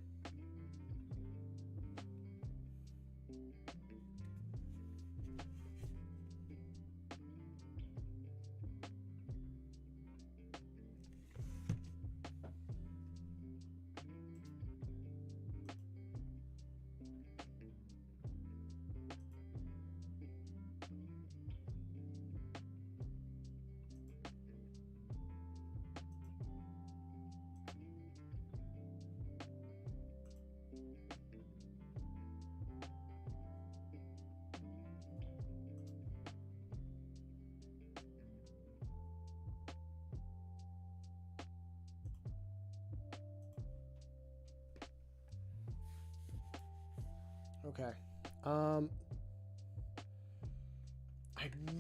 Okay. I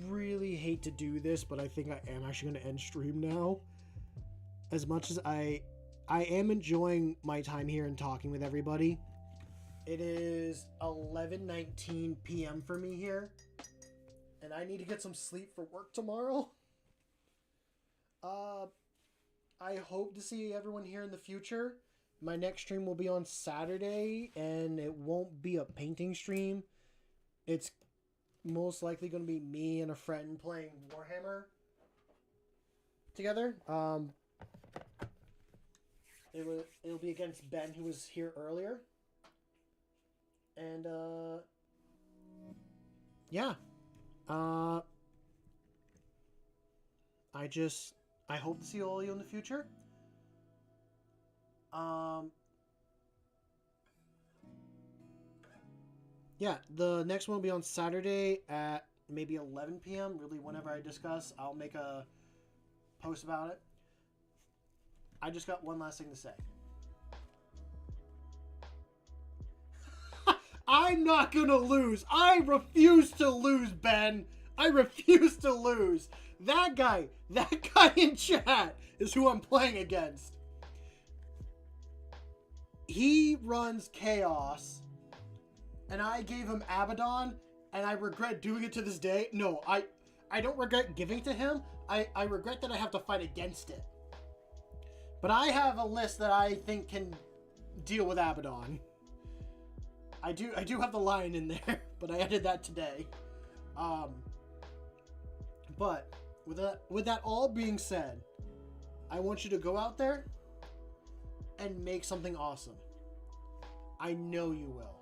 really hate to do this, but I think I am actually going to end stream now. As much as I am enjoying my time here and talking with everybody. It is 11:19 p.m. for me here. And I need to get some sleep for work tomorrow. I hope to see everyone here in the future. My next stream will be on Saturday, and it won't be a painting stream. It's most likely going to be me and a friend playing Warhammer together. It'll be against Ben, who was here earlier. And, yeah. I hope to see all of you in the future. Yeah, the next one will be on Saturday at maybe 11 p.m. Really, whenever I discuss, I'll make a post about it. I just got one last thing to say. I'm not gonna lose. I refuse to lose, Ben. I refuse to lose. That guy in chat is who I'm playing against. He runs Chaos, and I gave him Abaddon, and I regret doing it to this day. No, I don't regret giving to him. I regret that I have to fight against it. But I have a list that I think can deal with Abaddon. I do have the lion in there, but I added that today. But with that all being said, I want you to go out there and make something awesome. I know you will.